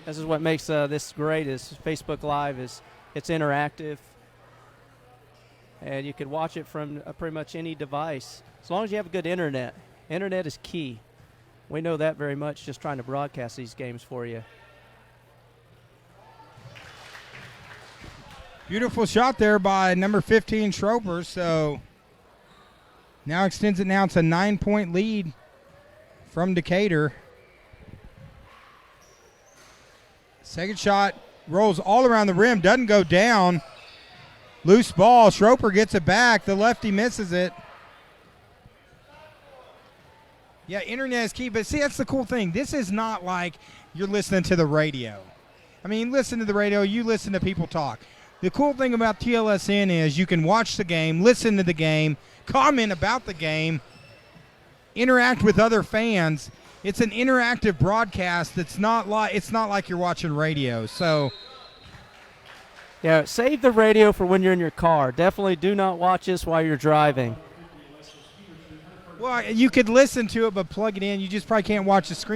This is what makes this great. Is Facebook Live it's interactive, and you can watch it from pretty much any device as long as you have a good internet. Internet is key. We know that very much. Just trying to broadcast these games for you. Beautiful shot there by number 15, Schroeper. So now extends it now to a 9-point lead from Decatur. Second shot rolls all around the rim, doesn't go down. Loose ball. Schroeper gets it back. The lefty misses it. Yeah, internet is key. But see, that's the cool thing. This is not like you're listening to the radio. I mean, listen to the radio. You listen to people talk. The cool thing about TLSN is you can watch the game, listen to the game, comment about the game, interact with other fans. It's an interactive broadcast. It's not like you're watching radio. So, yeah, save the radio for when you're in your car. Definitely do not watch this while you're driving. well, you could listen to it, but plug it in. You just probably can't watch the screen.